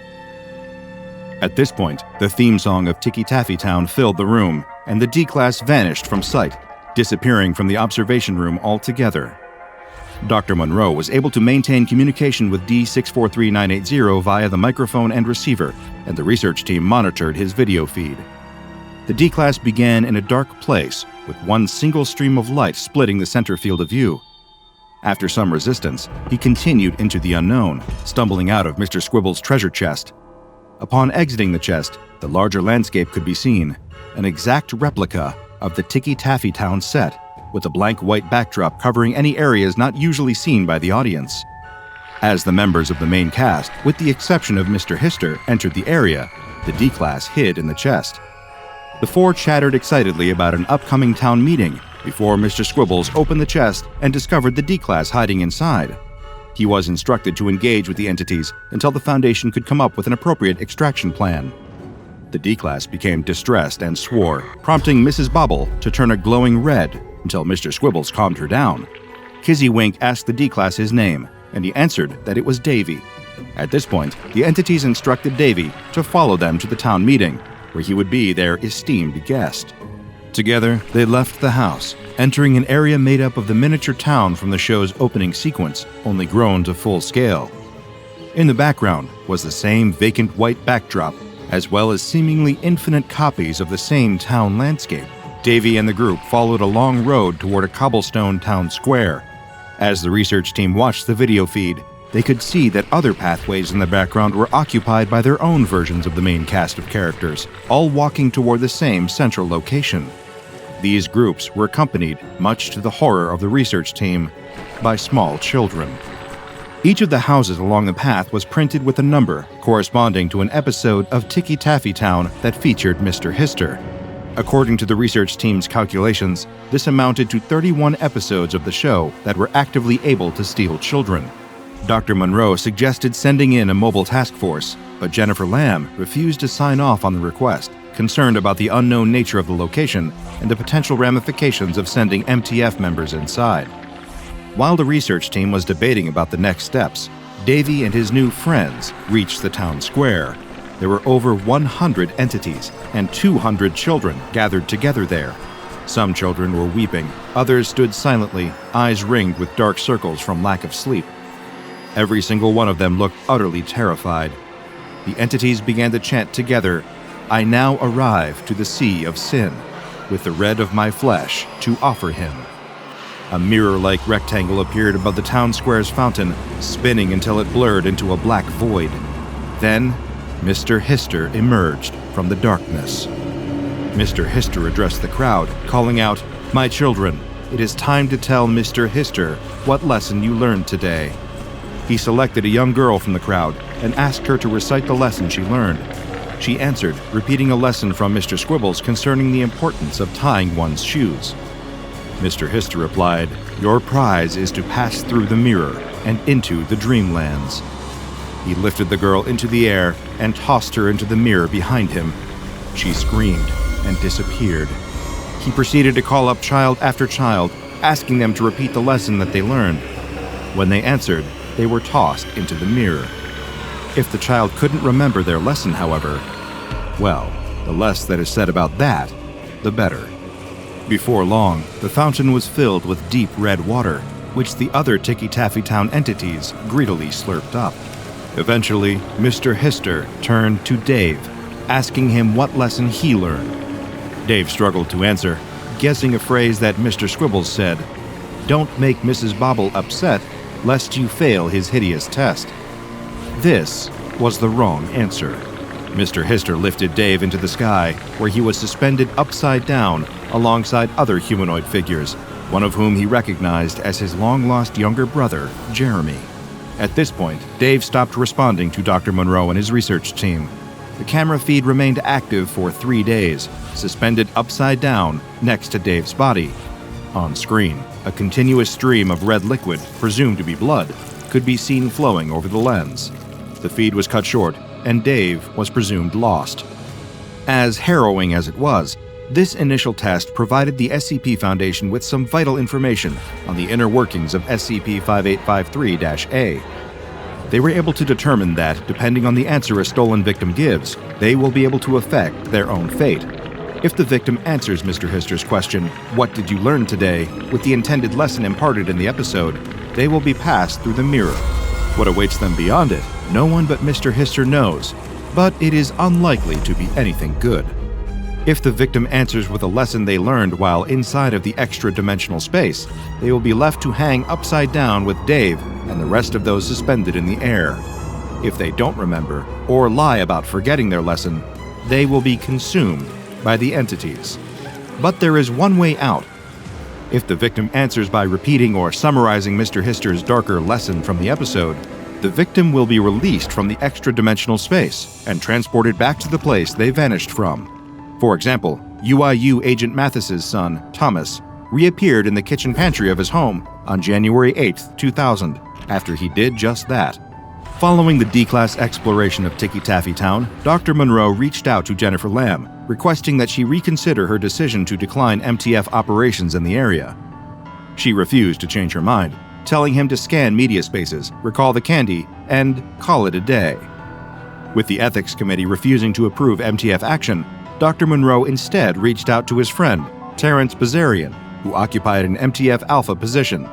At this point, the theme song of Ticky Taffy Town filled the room, and the D-Class vanished from sight, disappearing from the observation room altogether. Dr. Monroe was able to maintain communication with D-643980 via the microphone and receiver, and the research team monitored his video feed. The D-Class began in a dark place, with one single stream of light splitting the center field of view. After some resistance, he continued into the unknown, stumbling out of Mr. Squibble's treasure chest. Upon exiting the chest, the larger landscape could be seen, an exact replica of the Ticky Taffy Town set, with a blank white backdrop covering any areas not usually seen by the audience. As the members of the main cast, with the exception of Mr. Hister, entered the area, the D-Class hid in the chest. The four chattered excitedly about an upcoming town meeting before Mr. Squibbles opened the chest and discovered the D-Class hiding inside. He was instructed to engage with the entities until the Foundation could come up with an appropriate extraction plan. The D-Class became distressed and swore, prompting Mrs. Bobble to turn a glowing red until Mr. Squibbles calmed her down. Kizzy Wink asked the D-Class his name, and he answered that it was Davy. At this point, the entities instructed Davy to follow them to the town meeting, where he would be their esteemed guest. Together, they left the house, entering an area made up of the miniature town from the show's opening sequence, only grown to full scale. In the background was the same vacant white backdrop, as well as seemingly infinite copies of the same town landscape. Davy and the group followed a long road toward a cobblestone town square. As the research team watched the video feed, they could see that other pathways in the background were occupied by their own versions of the main cast of characters, all walking toward the same central location. These groups were accompanied, much to the horror of the research team, by small children. Each of the houses along the path was printed with a number corresponding to an episode of Ticky Taffy Town that featured Mr. Hister. According to the research team's calculations, this amounted to 31 episodes of the show that were actively able to steal children. Dr. Monroe suggested sending in a mobile task force, but Jennifer Lamb refused to sign off on the request, concerned about the unknown nature of the location and the potential ramifications of sending MTF members inside. While the research team was debating about the next steps, Davy and his new friends reached the town square. There were over 100 entities and 200 children gathered together there. Some children were weeping, others stood silently, eyes ringed with dark circles from lack of sleep. Every single one of them looked utterly terrified. The entities began to chant together, "I now arrive to the sea of sin, with the red of my flesh to offer him." A mirror-like rectangle appeared above the town square's fountain, spinning until it blurred into a black void. Then, Mr. Hister emerged from the darkness. Mr. Hister addressed the crowd, calling out, "My children, it is time to tell Mr. Hister what lesson you learned today." He selected a young girl from the crowd and asked her to recite the lesson she learned. She answered, repeating a lesson from Mr. Squibbles concerning the importance of tying one's shoes. Mr. Hister replied, "Your prize is to pass through the mirror and into the dreamlands." He lifted the girl into the air and tossed her into the mirror behind him. She screamed and disappeared. He proceeded to call up child after child, asking them to repeat the lesson that they learned. When they answered, they were tossed into the mirror. If the child couldn't remember their lesson, however, well, the less that is said about that, the better. Before long, the fountain was filled with deep red water, which the other Ticky Taffy Town entities greedily slurped up. Eventually, Mr. Hister turned to Dave, asking him what lesson he learned. Dave struggled to answer, guessing a phrase that Mr. Squibbles said, "Don't make Mrs. Bobble upset, lest you fail his hideous test." This was the wrong answer. Mr. Hister lifted Dave into the sky, where he was suspended upside down alongside other humanoid figures, one of whom he recognized as his long-lost younger brother, Jeremy. At this point, Dave stopped responding to Dr. Monroe and his research team. The camera feed remained active for 3 days, suspended upside down next to Dave's body. On screen, a continuous stream of red liquid, presumed to be blood, could be seen flowing over the lens. The feed was cut short, and Dave was presumed lost. As harrowing as it was, this initial test provided the SCP Foundation with some vital information on the inner workings of SCP-1440-A. They were able to determine that, depending on the answer a stolen victim gives, they will be able to affect their own fate. If the victim answers Mr. Hister's question, "What did you learn today?" with the intended lesson imparted in the episode, they will be passed through the mirror. What awaits them beyond it, no one but Mr. Hister knows, but it is unlikely to be anything good. If the victim answers with a lesson they learned while inside of the extra-dimensional space, they will be left to hang upside down with Dave and the rest of those suspended in the air. If they don't remember, or lie about forgetting their lesson, they will be consumed by the entities. But there is one way out. If the victim answers by repeating or summarizing Mr. Hister's darker lesson from the episode, the victim will be released from the extra-dimensional space and transported back to the place they vanished from. For example, UIU Agent Mathis's son, Thomas, reappeared in the kitchen pantry of his home on January 8, 2000, after he did just that. Following the D-Class exploration of Ticky Taffy Town, Dr. Monroe reached out to Jennifer Lamb, requesting that she reconsider her decision to decline MTF operations in the area. She refused to change her mind, telling him to scan media spaces, recall the candy, and call it a day. With the Ethics Committee refusing to approve MTF action, Dr. Monroe instead reached out to his friend, Terrence Bazarian, who occupied an MTF Alpha position.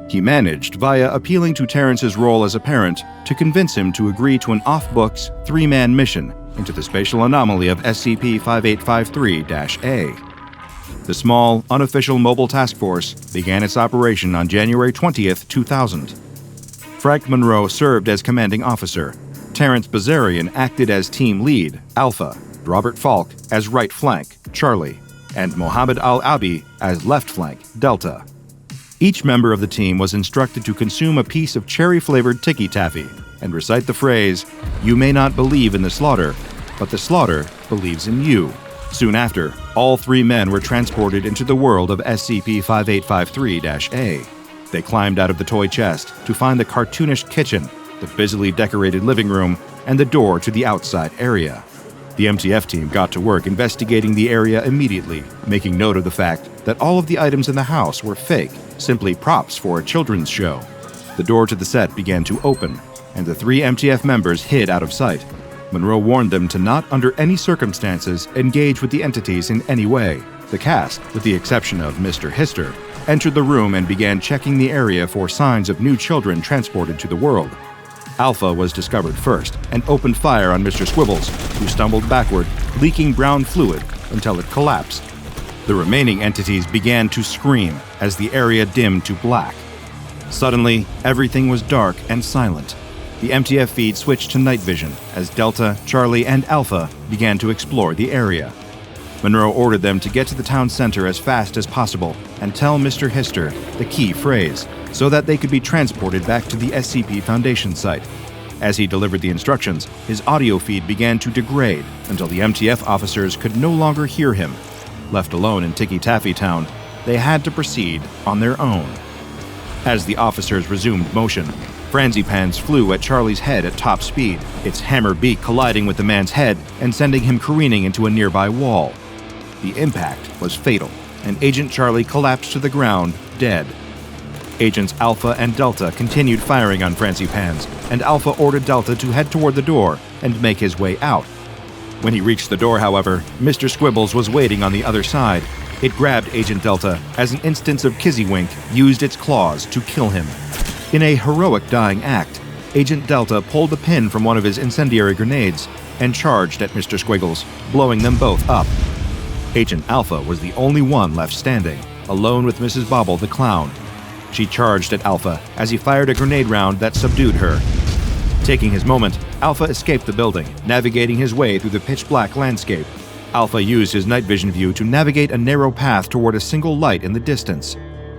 He managed, via appealing to Terrence's role as a parent, to convince him to agree to an off-books, three-man mission into the spatial anomaly of SCP-1440-A. The small, unofficial mobile task force began its operation on January 20, 2000. Frank Monroe served as commanding officer. Terrence Bazarian acted as team lead, Alpha, Robert Falk as right flank, Charlie, and Mohammed Al-Abi as left flank, Delta. Each member of the team was instructed to consume a piece of cherry-flavored Ticky Taffy and recite the phrase, "You may not believe in the slaughter, but the slaughter believes in you." Soon after, all three men were transported into the world of SCP-1440-A. They climbed out of the toy chest to find the cartoonish kitchen, the busily decorated living room, and the door to the outside area. The MTF team got to work investigating the area immediately, making note of the fact that all of the items in the house were fake, simply props for a children's show. The door to the set began to open, and the three MTF members hid out of sight. Monroe warned them to not, under any circumstances, engage with the entities in any way. The cast, with the exception of Mr. Hister, entered the room and began checking the area for signs of new children transported to the world. Alpha was discovered first and opened fire on Mr. Squibbles, who stumbled backward, leaking brown fluid until it collapsed. The remaining entities began to scream as the area dimmed to black. Suddenly, everything was dark and silent. The MTF feed switched to night vision as Delta, Charlie, and Alpha began to explore the area. Monroe ordered them to get to the town center as fast as possible and tell Mr. Hister the key phrase, so that they could be transported back to the SCP Foundation site. As he delivered the instructions, his audio feed began to degrade until the MTF officers could no longer hear him. Left alone in Ticky Taffy Town, they had to proceed on their own. As the officers resumed motion, Franzipans flew at Charlie's head at top speed, its hammer beak colliding with the man's head and sending him careening into a nearby wall. The impact was fatal, and Agent Charlie collapsed to the ground, dead. Agents Alpha and Delta continued firing on Franzipans, and Alpha ordered Delta to head toward the door and make his way out. When he reached the door, however, Mr. Squibbles was waiting on the other side. It grabbed Agent Delta as an instance of Kizzywink used its claws to kill him. In a heroic dying act, Agent Delta pulled the pin from one of his incendiary grenades and charged at Mr. Squiggles, blowing them both up. Agent Alpha was the only one left standing, alone with Mrs. Bobble the clown. She charged at Alpha as he fired a grenade round that subdued her. Taking his moment, Alpha escaped the building, navigating his way through the pitch-black landscape. Alpha used his night vision view to navigate a narrow path toward a single light in the distance.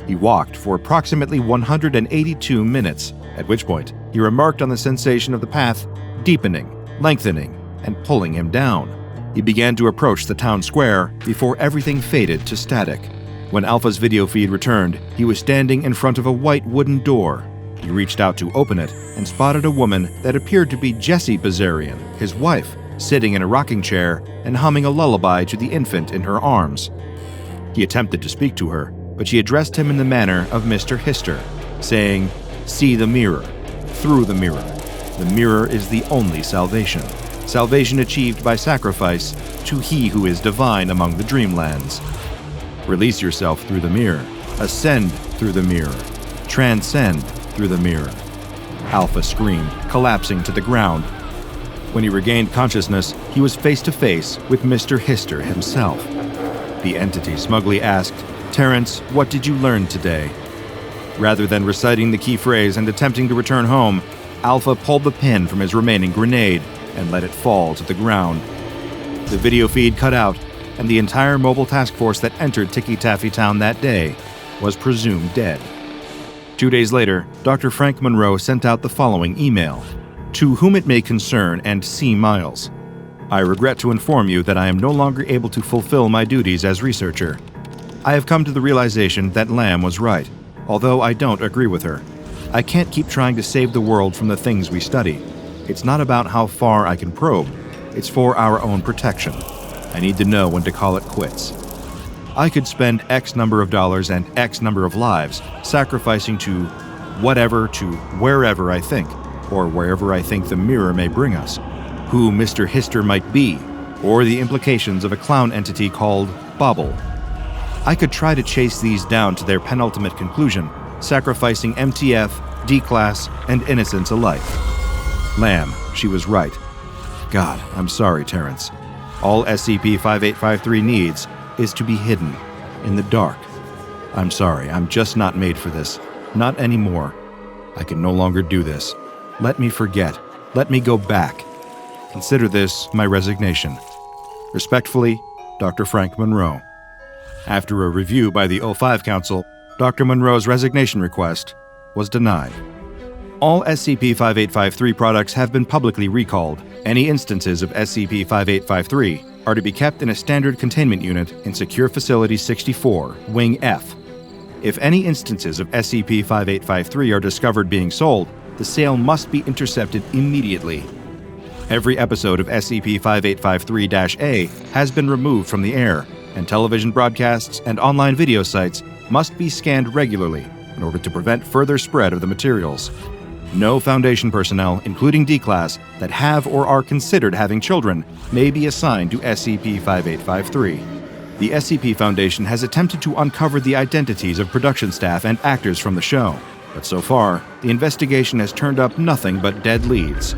He walked for approximately 182 minutes, at which point he remarked on the sensation of the path deepening, lengthening, and pulling him down. He began to approach the town square before everything faded to static. When Alpha's video feed returned, he was standing in front of a white wooden door. He He reached out to open it and spotted a woman that appeared to be Jessie Bazarian, his wife, sitting in a rocking chair and humming a lullaby to the infant in her arms. He attempted to speak to her, but she addressed him in the manner of Mr. Hister, saying, "See the mirror, through the mirror. The mirror is the only salvation. Salvation achieved by sacrifice to he who is divine among the dreamlands. Release yourself through the mirror. Ascend through the mirror. Transcend through the mirror." Alpha screamed, collapsing to the ground. When he regained consciousness, he was face to face with Mr. Hister himself. The entity smugly asked, "Terrence, what did you learn today?" Rather than reciting the key phrase and attempting to return home, Alpha pulled the pin from his remaining grenade and let it fall to the ground. The video feed cut out, and the entire mobile task force that entered Ticky Taffy Town that day was presumed dead. 2 days later, Dr. Frank Monroe sent out the following email: "To whom it may concern and C. Miles, I regret to inform you that I am no longer able to fulfill my duties as researcher. I have come to the realization that Lamb was right, although I don't agree with her. I can't keep trying to save the world from the things we study. It's not about how far I can probe. It's for our own protection. I need to know when to call it quits. I could spend X number of dollars and X number of lives sacrificing to whatever to wherever I think, or wherever I think the mirror may bring us, who Mr. Hister might be, or the implications of a clown entity called Bobble. I could try to chase these down to their penultimate conclusion, sacrificing MTF, D-Class, and innocence alike. Lamb, she was right. God, I'm sorry, Terrence. All SCP-5853 needs is to be hidden, in the dark. I'm sorry, I'm just not made for this. Not anymore. I can no longer do this. Let me forget. Let me go back. Consider this my resignation. Respectfully, Dr. Frank Monroe." After a review by the O5 Council, Dr. Monroe's resignation request was denied. All SCP-5853 products have been publicly recalled. Any instances of SCP-5853 are to be kept in a standard containment unit in Secure Facility 64, Wing F. If any instances of SCP-5853 are discovered being sold, the sale must be intercepted immediately. Every episode of SCP-5853-A has been removed from the air, and television broadcasts and online video sites must be scanned regularly in order to prevent further spread of the materials. No Foundation personnel, including D-Class, that have or are considered having children may be assigned to SCP-5853. The SCP Foundation has attempted to uncover the identities of production staff and actors from the show, but so far, the investigation has turned up nothing but dead leads.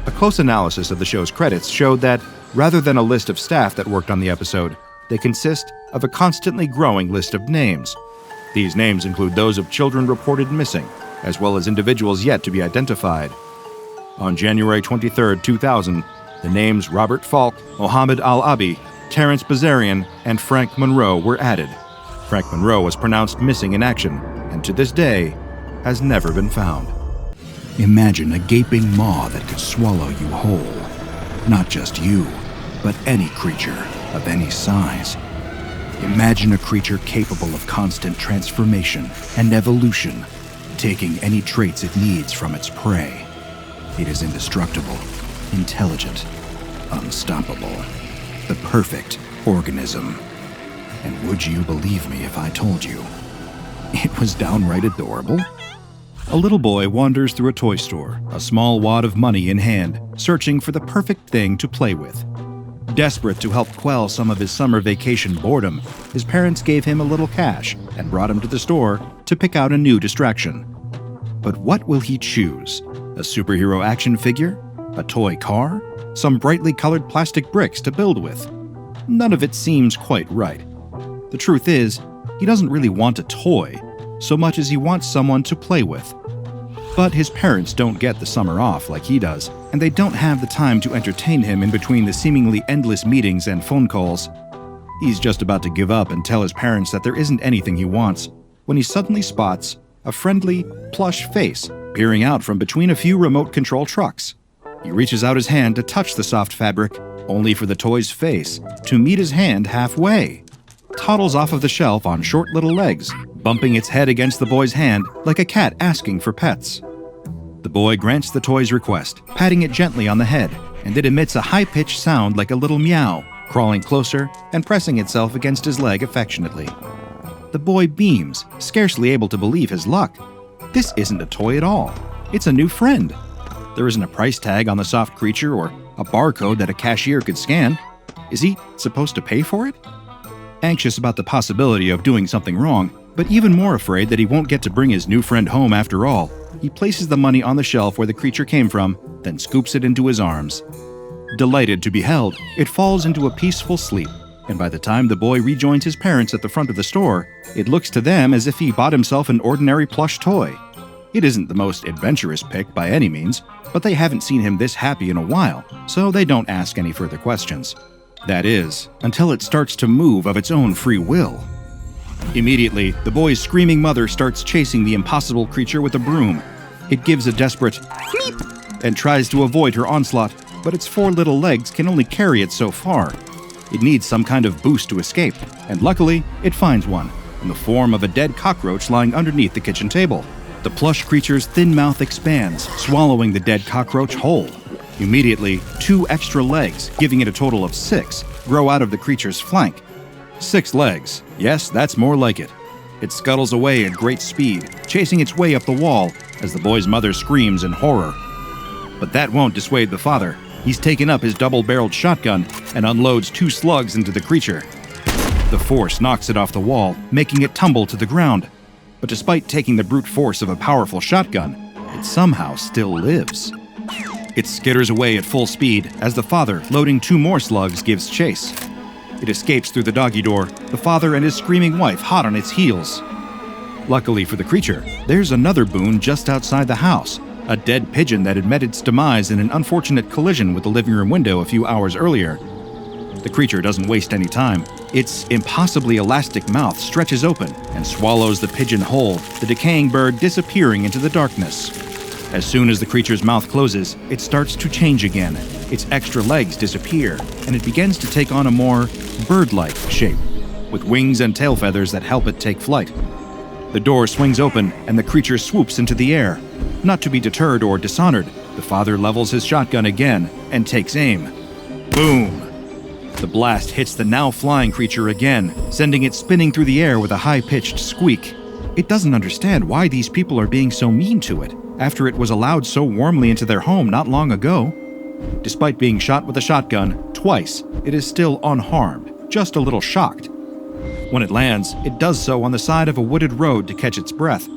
A close analysis of the show's credits showed that, rather than a list of staff that worked on the episode, they consist of a constantly growing list of names. These names include those of children reported missing, as well as individuals yet to be identified. On January 23, 2000, the names Robert Falk, Mohammed Al-Abi, Terrence Bazarian, and Frank Monroe were added. Frank Monroe was pronounced missing in action, and to this day, has never been found. Imagine a gaping maw that could swallow you whole. Not just you, but any creature of any size. Imagine a creature capable of constant transformation and evolution, taking any traits it needs from its prey. It is indestructible, intelligent, unstoppable. The perfect organism. And would you believe me if I told you it was downright adorable? A little boy wanders through a toy store, a small wad of money in hand, searching for the perfect thing to play with. Desperate to help quell some of his summer vacation boredom, his parents gave him a little cash and brought him to the store to pick out a new distraction. But what will he choose? A superhero action figure? A toy car? Some brightly colored plastic bricks to build with? None of it seems quite right. The truth is, he doesn't really want a toy, so much as he wants someone to play with. But his parents don't get the summer off like he does, and they don't have the time to entertain him in between the seemingly endless meetings and phone calls. He's just about to give up and tell his parents that there isn't anything he wants, when he suddenly spots a friendly, plush face peering out from between a few remote control trucks. He reaches out his hand to touch the soft fabric, only for the toy's face to meet his hand halfway. Toddles off of the shelf on short little legs, bumping its head against the boy's hand like a cat asking for pets. The boy grants the toy's request, patting it gently on the head, and it emits a high-pitched sound like a little meow, crawling closer and pressing itself against his leg affectionately. The boy beams, scarcely able to believe his luck. This isn't a toy at all. It's a new friend. There isn't a price tag on the soft creature or a barcode that a cashier could scan. Is he supposed to pay for it? Anxious about the possibility of doing something wrong, but even more afraid that he won't get to bring his new friend home after all, he places the money on the shelf where the creature came from, then scoops it into his arms. Delighted to be held, it falls into a peaceful sleep, and by the time the boy rejoins his parents at the front of the store, it looks to them as if he bought himself an ordinary plush toy. It isn't the most adventurous pick by any means, but they haven't seen him this happy in a while, so they don't ask any further questions. That is, until it starts to move of its own free will. Immediately, the boy's screaming mother starts chasing the impossible creature with a broom. It gives a desperate "meep" and tries to avoid her onslaught, but its 4 little legs can only carry it so far. It needs some kind of boost to escape, and luckily, it finds one, in the form of a dead cockroach lying underneath the kitchen table. The plush creature's thin mouth expands, swallowing the dead cockroach whole. Immediately, 2 extra legs, giving it a total of 6, grow out of the creature's flank. 6 legs. Yes, that's more like it. It scuttles away at great speed, chasing its way up the wall as the boy's mother screams in horror. But that won't dissuade the father. He's taken up his double-barreled shotgun and unloads 2 slugs into the creature. The force knocks it off the wall, making it tumble to the ground. But despite taking the brute force of a powerful shotgun, it somehow still lives. It skitters away at full speed as the father, loading 2 more slugs, gives chase. It escapes through the doggy door, the father and his screaming wife hot on its heels. Luckily for the creature, there's another boon just outside the house, a dead pigeon that had met its demise in an unfortunate collision with the living room window a few hours earlier. The creature doesn't waste any time. Its impossibly elastic mouth stretches open and swallows the pigeon whole, the decaying bird disappearing into the darkness. As soon as the creature's mouth closes, it starts to change again. Its extra legs disappear, and it begins to take on a more bird-like shape, with wings and tail feathers that help it take flight. The door swings open, and the creature swoops into the air. Not to be deterred or dishonored, the father levels his shotgun again and takes aim. Boom! The blast hits the now flying creature again, sending it spinning through the air with a high-pitched squeak. It doesn't understand why these people are being so mean to it, after it was allowed so warmly into their home not long ago. Despite being shot with a shotgun twice, it is still unharmed, just a little shocked. When it lands, it does so on the side of a wooded road to catch its breath.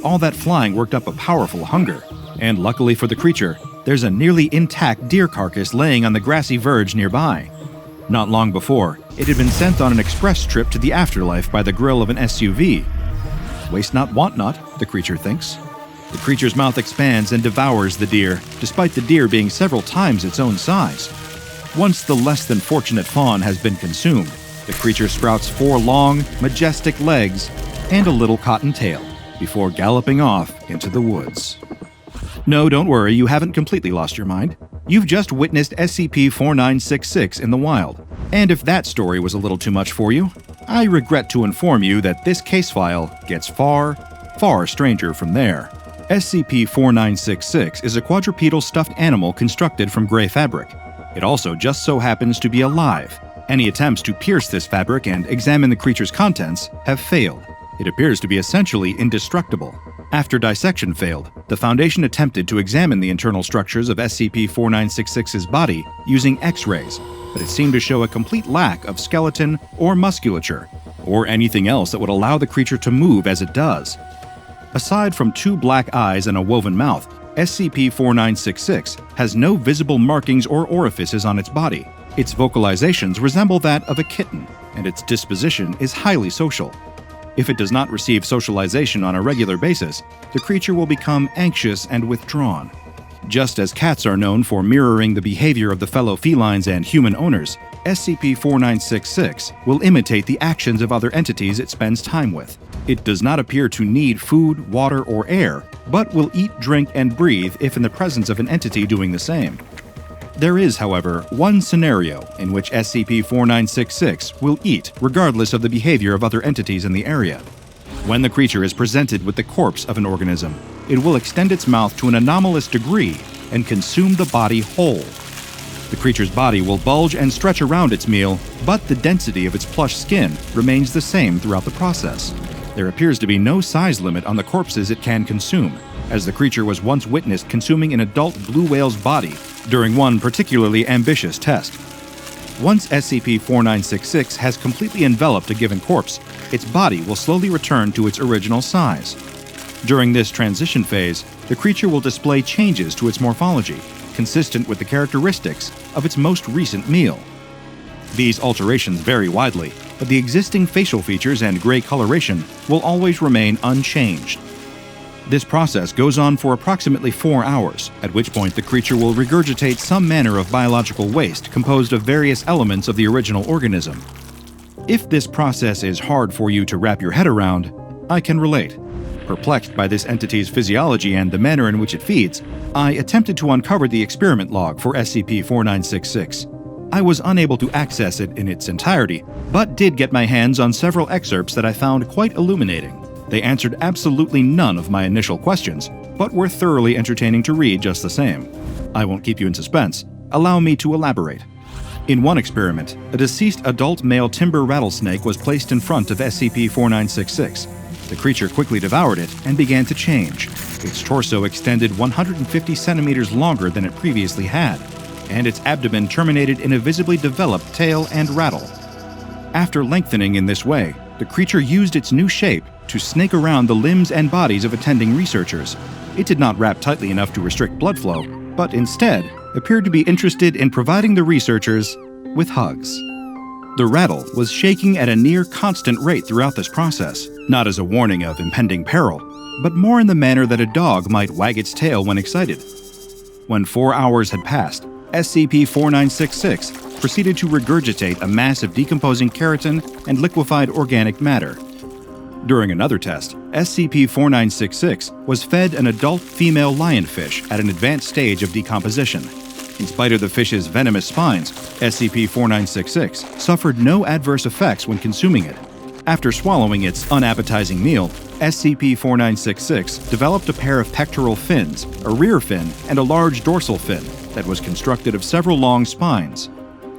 All that flying worked up a powerful hunger, and luckily for the creature, there's a nearly intact deer carcass laying on the grassy verge nearby. Not long before, it had been sent on an express trip to the afterlife by the grill of an SUV. Waste not, want not, the creature thinks. The creature's mouth expands and devours the deer, despite the deer being several times its own size. Once the less than fortunate fawn has been consumed, the creature sprouts 4 long, majestic legs and a little cotton tail, before galloping off into the woods. No, don't worry, you haven't completely lost your mind. You've just witnessed SCP-1440 in the wild. And if that story was a little too much for you, I regret to inform you that this case file gets far, far stranger from there. SCP-1440 is a quadrupedal stuffed animal constructed from gray fabric. It also just so happens to be alive. Any attempts to pierce this fabric and examine the creature's contents have failed. It appears to be essentially indestructible. After dissection failed, the Foundation attempted to examine the internal structures of SCP-1440's body using X-rays, but it seemed to show a complete lack of skeleton or musculature, or anything else that would allow the creature to move as it does. Aside from 2 black eyes and a woven mouth, SCP-1440 has no visible markings or orifices on its body. Its vocalizations resemble that of a kitten, and its disposition is highly social. If it does not receive socialization on a regular basis, the creature will become anxious and withdrawn. Just as cats are known for mirroring the behavior of the fellow felines and human owners, SCP-1440 will imitate the actions of other entities it spends time with. It does not appear to need food, water, or air, but will eat, drink, and breathe if in the presence of an entity doing the same. There is, however, one scenario in which SCP-1440 will eat regardless of the behavior of other entities in the area. When the creature is presented with the corpse of an organism, it will extend its mouth to an anomalous degree and consume the body whole. The creature's body will bulge and stretch around its meal, but the density of its plush skin remains the same throughout the process. There appears to be no size limit on the corpses it can consume, as the creature was once witnessed consuming an adult blue whale's body during one particularly ambitious test. Once SCP-1440 has completely enveloped a given corpse, its body will slowly return to its original size. During this transition phase, the creature will display changes to its morphology, consistent with the characteristics of its most recent meal. These alterations vary widely, but the existing facial features and gray coloration will always remain unchanged. This process goes on for approximately 4 hours, at which point the creature will regurgitate some manner of biological waste composed of various elements of the original organism. If this process is hard for you to wrap your head around, I can relate. Perplexed by this entity's physiology and the manner in which it feeds, I attempted to uncover the experiment log for SCP-1440. I was unable to access it in its entirety, but did get my hands on several excerpts that I found quite illuminating. They answered absolutely none of my initial questions, but were thoroughly entertaining to read just the same. I won't keep you in suspense. Allow me to elaborate. In one experiment, a deceased adult male timber rattlesnake was placed in front of SCP-1440. The creature quickly devoured it and began to change. Its torso extended 150 centimeters longer than it previously had, and its abdomen terminated in a visibly developed tail and rattle. After lengthening in this way, the creature used its new shape to snake around the limbs and bodies of attending researchers. It did not wrap tightly enough to restrict blood flow, but instead appeared to be interested in providing the researchers with hugs. The rattle was shaking at a near constant rate throughout this process, not as a warning of impending peril, but more in the manner that a dog might wag its tail when excited. When 4 hours had passed, SCP-1440 proceeded to regurgitate a mass of decomposing keratin and liquefied organic matter. During another test, SCP-1440 was fed an adult female lionfish at an advanced stage of decomposition. In spite of the fish's venomous spines, SCP-1440 suffered no adverse effects when consuming it. After swallowing its unappetizing meal, SCP-1440 developed a pair of pectoral fins, a rear fin, and a large dorsal fin that was constructed of several long spines.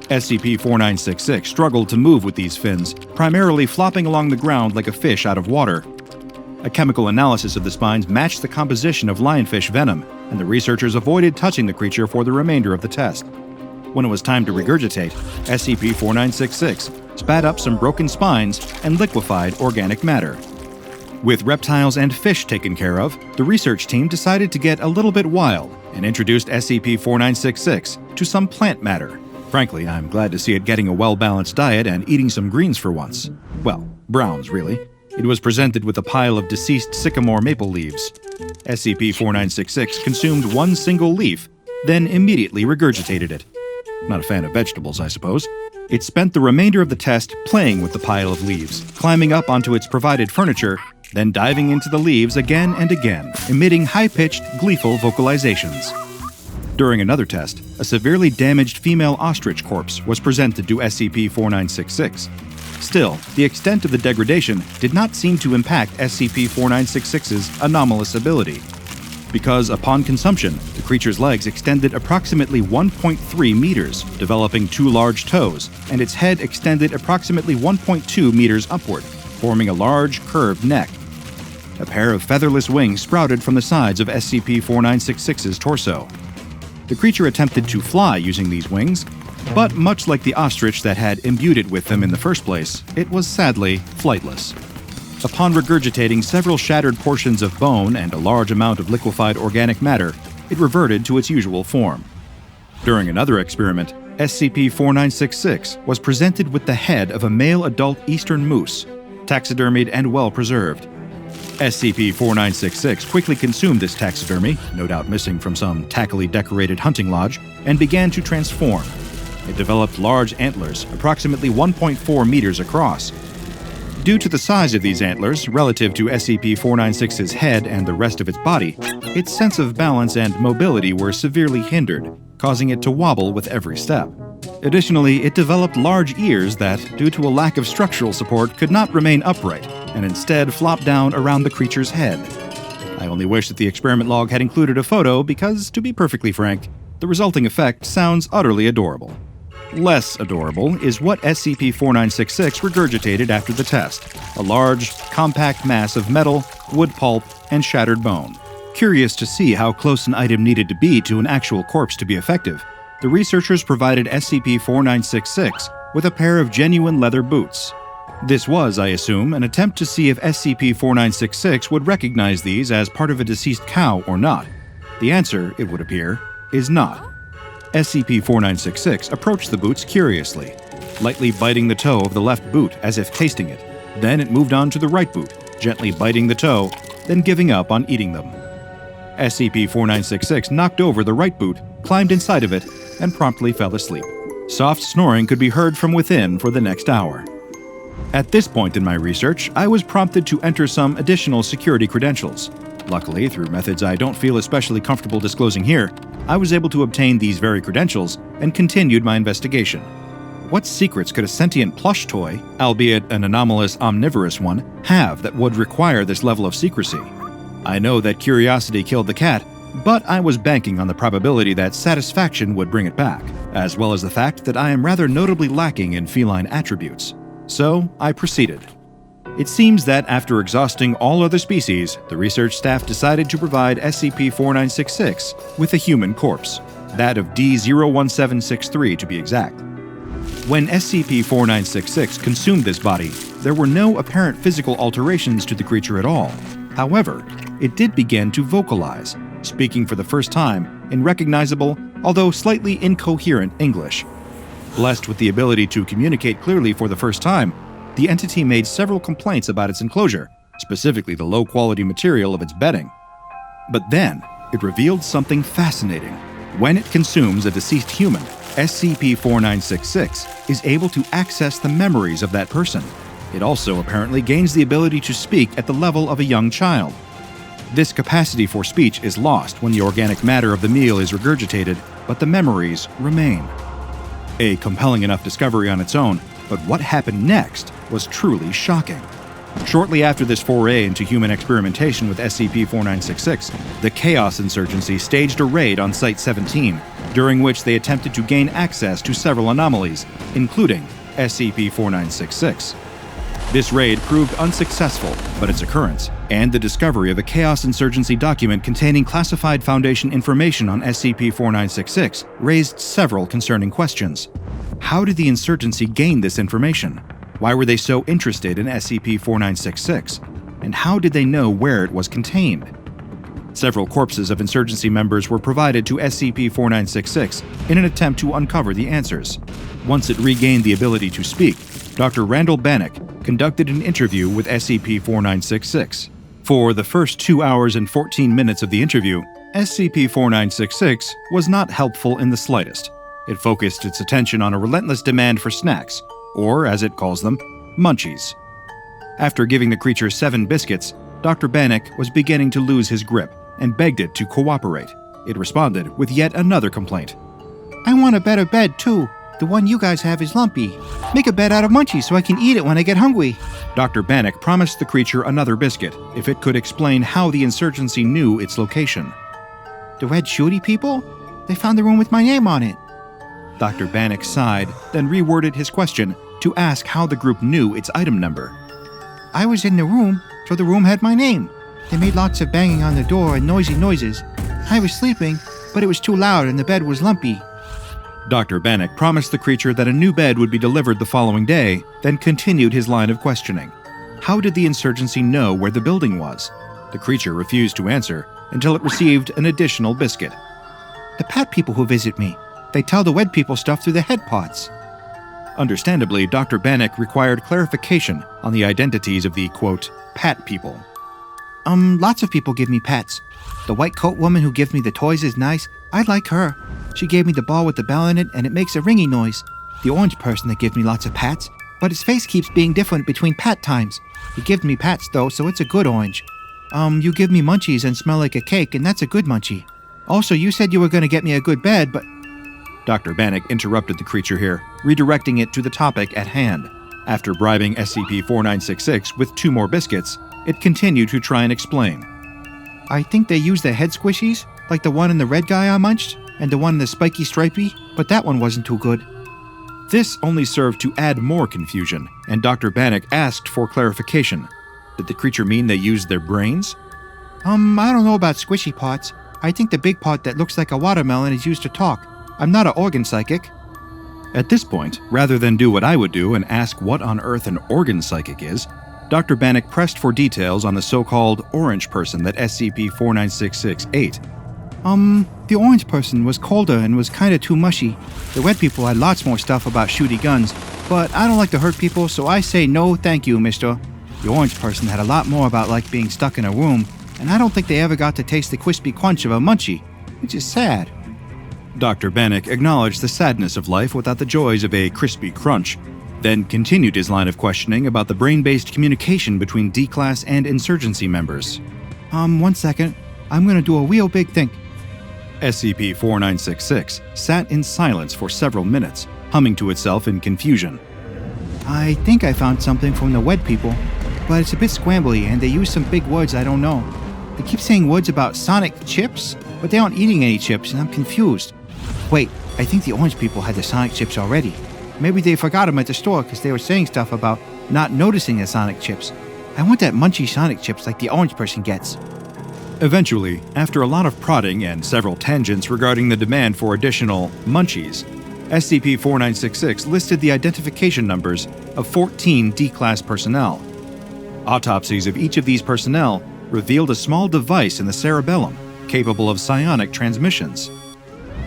SCP-1440 struggled to move with these fins, primarily flopping along the ground like a fish out of water. A chemical analysis of the spines matched the composition of lionfish venom, and the researchers avoided touching the creature for the remainder of the test. When it was time to regurgitate, SCP-1440 spat up some broken spines and liquefied organic matter. With reptiles and fish taken care of, the research team decided to get a little bit wild and introduced SCP-1440 to some plant matter. Frankly, I'm glad to see it getting a well-balanced diet and eating some greens for once. Well, browns, really. It was presented with a pile of deceased sycamore maple leaves. SCP-1440 consumed one single leaf, then immediately regurgitated it. Not a fan of vegetables, I suppose. It spent the remainder of the test playing with the pile of leaves, climbing up onto its provided furniture, then diving into the leaves again and again, emitting high-pitched, gleeful vocalizations. During another test, a severely damaged female ostrich corpse was presented to SCP-1440. Still, the extent of the degradation did not seem to impact SCP-1440's anomalous ability. Because upon consumption, the creature's legs extended approximately 1.3 meters, developing 2 large toes, and its head extended approximately 1.2 meters upward, forming a large, curved neck. A pair of featherless wings sprouted from the sides of SCP-1440's torso. The creature attempted to fly using these wings, but much like the ostrich that had imbued it with them in the first place, it was sadly flightless. Upon regurgitating several shattered portions of bone and a large amount of liquefied organic matter, it reverted to its usual form. During another experiment, SCP-1440 was presented with the head of a male adult eastern moose, taxidermied and well preserved. SCP-1440 quickly consumed this taxidermy, no doubt missing from some tackily decorated hunting lodge, and began to transform. It developed large antlers, approximately 1.4 meters across. Due to the size of these antlers relative to SCP-1440's head and the rest of its body, its sense of balance and mobility were severely hindered, causing it to wobble with every step. Additionally, it developed large ears that, due to a lack of structural support, could not remain upright, and instead flop down around the creature's head. I only wish that the experiment log had included a photo because, to be perfectly frank, the resulting effect sounds utterly adorable. Less adorable is what SCP-4966 regurgitated after the test, a large, compact mass of metal, wood pulp, and shattered bone. Curious to see how close an item needed to be to an actual corpse to be effective, the researchers provided SCP-4966 with a pair of genuine leather boots. This was, I assume, an attempt to see if SCP-4966 would recognize these as part of a deceased cow or not. The answer, it would appear, is not. SCP-4966 approached the boots curiously, lightly biting the toe of the left boot as if tasting it. Then it moved on to the right boot, gently biting the toe, then giving up on eating them. SCP-4966 knocked over the right boot, climbed inside of it, and promptly fell asleep. Soft snoring could be heard from within for the next hour. At this point in my research, I was prompted to enter some additional security credentials. Luckily, through methods I don't feel especially comfortable disclosing here, I was able to obtain these very credentials and continued my investigation. What secrets could a sentient plush toy, albeit an anomalous omnivorous one, have that would require this level of secrecy? I know that curiosity killed the cat, but I was banking on the probability that satisfaction would bring it back, as well as the fact that I am rather notably lacking in feline attributes. So I proceeded. It seems that after exhausting all other species, the research staff decided to provide SCP-4966 with a human corpse, that of D-01763 to be exact. When SCP-4966 consumed this body, there were no apparent physical alterations to the creature at all. However, it did begin to vocalize, speaking for the first time in recognizable, although slightly incoherent English. Blessed with the ability to communicate clearly for the first time, the entity made several complaints about its enclosure, specifically the low-quality material of its bedding. But then, it revealed something fascinating. When it consumes a deceased human, SCP-4966 is able to access the memories of that person. It also apparently gains the ability to speak at the level of a young child. This capacity for speech is lost when the organic matter of the meal is regurgitated, but the memories remain. A compelling enough discovery on its own, but what happened next was truly shocking. Shortly after this foray into human experimentation with SCP-4966, the Chaos Insurgency staged a raid on Site-17, during which they attempted to gain access to several anomalies, including SCP-4966. This raid proved unsuccessful, but its occurrence, and the discovery of a Chaos Insurgency document containing classified Foundation information on SCP-4966, raised several concerning questions. How did the Insurgency gain this information? Why were they so interested in SCP-4966? And how did they know where it was contained? Several corpses of Insurgency members were provided to SCP-4966 in an attempt to uncover the answers. Once it regained the ability to speak, Dr. Randall Bannock conducted an interview with SCP-4966. For the first 2 hours and 14 minutes of the interview, SCP-4966 was not helpful in the slightest. It focused its attention on a relentless demand for snacks, or, as it calls them, Munchies. After giving the creature 7 biscuits, Dr. Bannock was beginning to lose his grip and begged it to cooperate. It responded with yet another complaint. I want a better bed, too. The one you guys have is lumpy. Make a bed out of Munchies so I can eat it when I get hungry. Dr. Bannock promised the creature another biscuit if it could explain how the Insurgency knew its location. The red shooty people? They found the room with my name on it. Dr. Bannock sighed, then reworded his question to ask how the group knew its item number. I was in the room, so the room had my name. They made lots of banging on the door and noisy noises. I was sleeping, but it was too loud and the bed was lumpy. Dr. Bannock promised the creature that a new bed would be delivered the following day, then continued his line of questioning. How did the Insurgency know where the building was? The creature refused to answer until it received an additional biscuit. The Pat people who visit me. They tell the Wed people stuff through the head pots. Understandably, Dr. Bannock required clarification on the identities of the, quote, Pat people. Lots of people give me pets. The white coat woman who gives me the toys is nice. I like her. She gave me the ball with the bell in it, and it makes a ringy noise. The orange person that gives me lots of pats, but his face keeps being different between pat times. He gives me pats, though, so it's a good orange. You give me munchies and smell like a cake, and that's a good munchie. Also, you said you were going to get me a good bed, but... Dr. Bannock interrupted the creature here, redirecting it to the topic at hand. After bribing SCP-4966 with 2 more biscuits, it continued to try and explain. I think they use the head squishies, like the one in the red guy I munched, and the one in the spiky stripey, but that one wasn't too good. This only served to add more confusion, and Dr. Bannock asked for clarification. Did the creature mean they used their brains? I don't know about squishy parts. I think the big part that looks like a watermelon is used to talk. I'm not an organ psychic. At this point, rather than do what I would do and ask what on earth an organ psychic is, Dr. Bannock pressed for details on the so-called orange person that SCP-4966 ate. The orange person was colder and was kinda too mushy. The red people had lots more stuff about shooty guns, but I don't like to hurt people, so I say no thank you, mister. The orange person had a lot more about like being stuck in a room, and I don't think they ever got to taste the crispy crunch of a munchie, which is sad. Dr. Bannock acknowledged the sadness of life without the joys of a crispy crunch, then continued his line of questioning about the brain-based communication between D-Class and Insurgency members. 1 second. I'm gonna do a real big think. SCP-4966 sat in silence for several minutes, humming to itself in confusion. I think I found something from the wed people, but it's a bit scrambly and they use some big words I don't know. They keep saying words about sonic chips, but they aren't eating any chips and I'm confused. Wait, I think the orange people had the sonic chips already. Maybe they forgot them at the store because they were saying stuff about not noticing the sonic chips. I want that munchy sonic chips like the orange person gets. Eventually, after a lot of prodding and several tangents regarding the demand for additional Munchies, SCP-4966 listed the identification numbers of 14 D-Class personnel. Autopsies of each of these personnel revealed a small device in the cerebellum capable of psionic transmissions.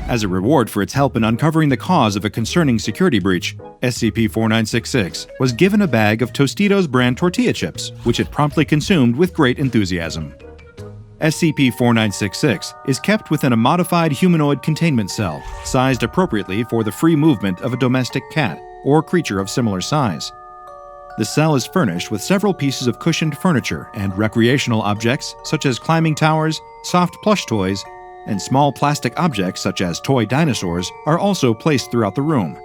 As a reward for its help in uncovering the cause of a concerning security breach, SCP-4966 was given a bag of Tostitos brand tortilla chips, which it promptly consumed with great enthusiasm. SCP-4966 is kept within a modified humanoid containment cell, sized appropriately for the free movement of a domestic cat or creature of similar size. The cell is furnished with several pieces of cushioned furniture and recreational objects such as climbing towers, soft plush toys, and small plastic objects such as toy dinosaurs are also placed throughout the room.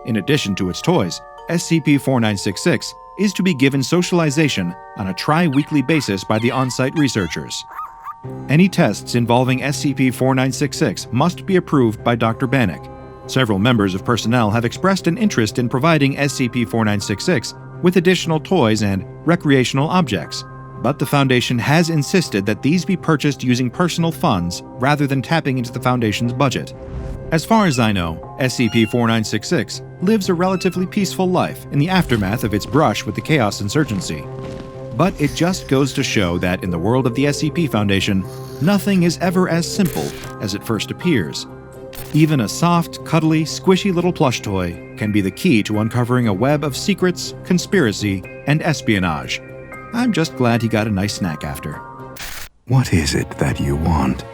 In addition to its toys, SCP-4966 is to be given socialization on a tri-weekly basis by the on-site researchers. Any tests involving SCP-4966 must be approved by Dr. Bannock. Several members of personnel have expressed an interest in providing SCP-4966 with additional toys and recreational objects, but the Foundation has insisted that these be purchased using personal funds rather than tapping into the Foundation's budget. As far as I know, SCP-4966 lives a relatively peaceful life in the aftermath of its brush with the Chaos Insurgency. But it just goes to show that in the world of the SCP Foundation, nothing is ever as simple as it first appears. Even a soft, cuddly, squishy little plush toy can be the key to uncovering a web of secrets, conspiracy, and espionage. I'm just glad he got a nice snack after. What is it that you want?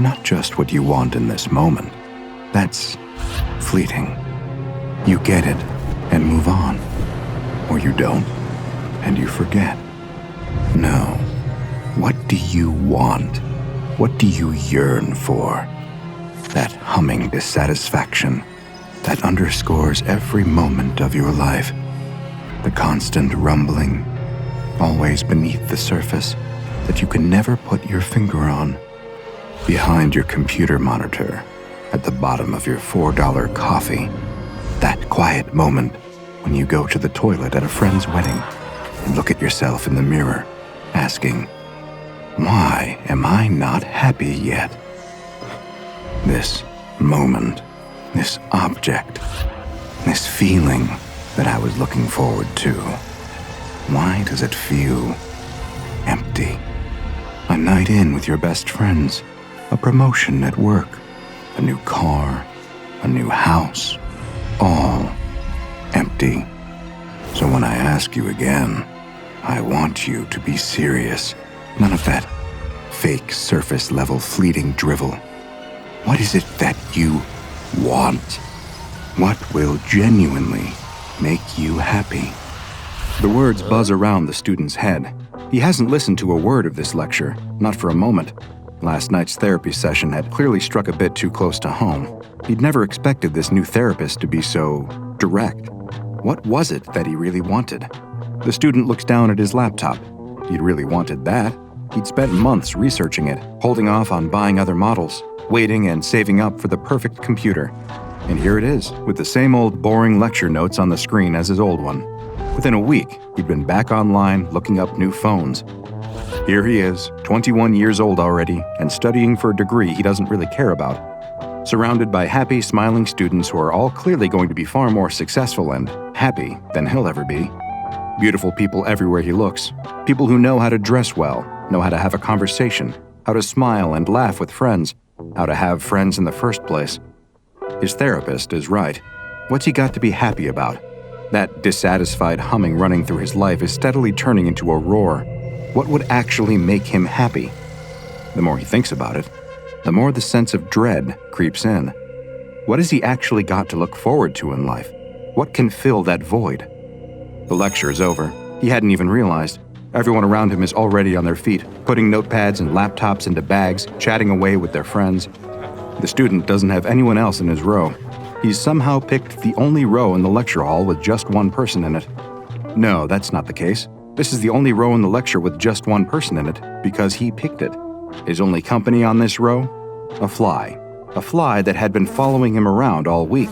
Not just what you want in this moment. That's fleeting. You get it and move on. Or you don't, and you forget. No. What do you want? What do you yearn for? That humming dissatisfaction that underscores every moment of your life. The constant rumbling, always beneath the surface, that you can never put your finger on. Behind your computer monitor, at the bottom of your $4 coffee. That quiet moment when you go to the toilet at a friend's wedding and look at yourself in the mirror, asking, why am I not happy yet? This moment, this object, this feeling that I was looking forward to. Why does it feel empty? A night in with your best friends, a promotion at work, a new car, a new house, all empty. So when I ask you again, I want you to be serious. None of that fake surface-level fleeting drivel. What is it that you want? What will genuinely make you happy? The words buzz around the student's head. He hasn't listened to a word of this lecture, not for a moment. Last night's therapy session had clearly struck a bit too close to home. He'd never expected this new therapist to be so direct. What was it that he really wanted? The student looks down at his laptop. He'd really wanted that. He'd spent months researching it, holding off on buying other models, waiting and saving up for the perfect computer. And here it is, with the same old boring lecture notes on the screen as his old one. Within a week, he'd been back online looking up new phones. Here he is, 21 years old already, and studying for a degree he doesn't really care about. Surrounded by happy, smiling students who are all clearly going to be far more successful and happy than he'll ever be. Beautiful people everywhere he looks. People who know how to dress well, know how to have a conversation, how to smile and laugh with friends, how to have friends in the first place. His therapist is right. What's he got to be happy about? That dissatisfied humming running through his life is steadily turning into a roar. What would actually make him happy? The more he thinks about it, the more the sense of dread creeps in. What has he actually got to look forward to in life? What can fill that void? The lecture is over. He hadn't even realized. Everyone around him is already on their feet, putting notepads and laptops into bags, chatting away with their friends. The student doesn't have anyone else in his row. He's somehow picked the only row in the lecture hall with just one person in it. No, that's not the case. This is the only row in the lecture with just one person in it, because he picked it. His only company on this row? A fly. A fly that had been following him around all week.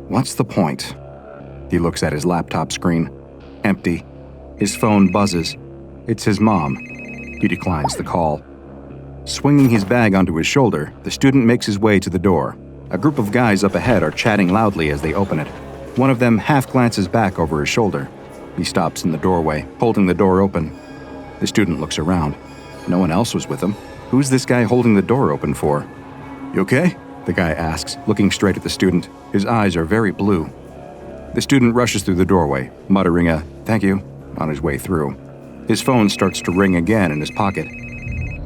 What's the point? He looks at his laptop screen. Empty. His phone buzzes. It's his mom. He declines the call. Swinging his bag onto his shoulder, the student makes his way to the door. A group of guys up ahead are chatting loudly as they open it. One of them half glances back over his shoulder. He stops in the doorway, holding the door open. The student looks around. No one else was with him. Who's this guy holding the door open for? "You okay?" the guy asks, looking straight at the student. His eyes are very blue. The student rushes through the doorway, muttering a "thank you" on his way through. His phone starts to ring again in his pocket.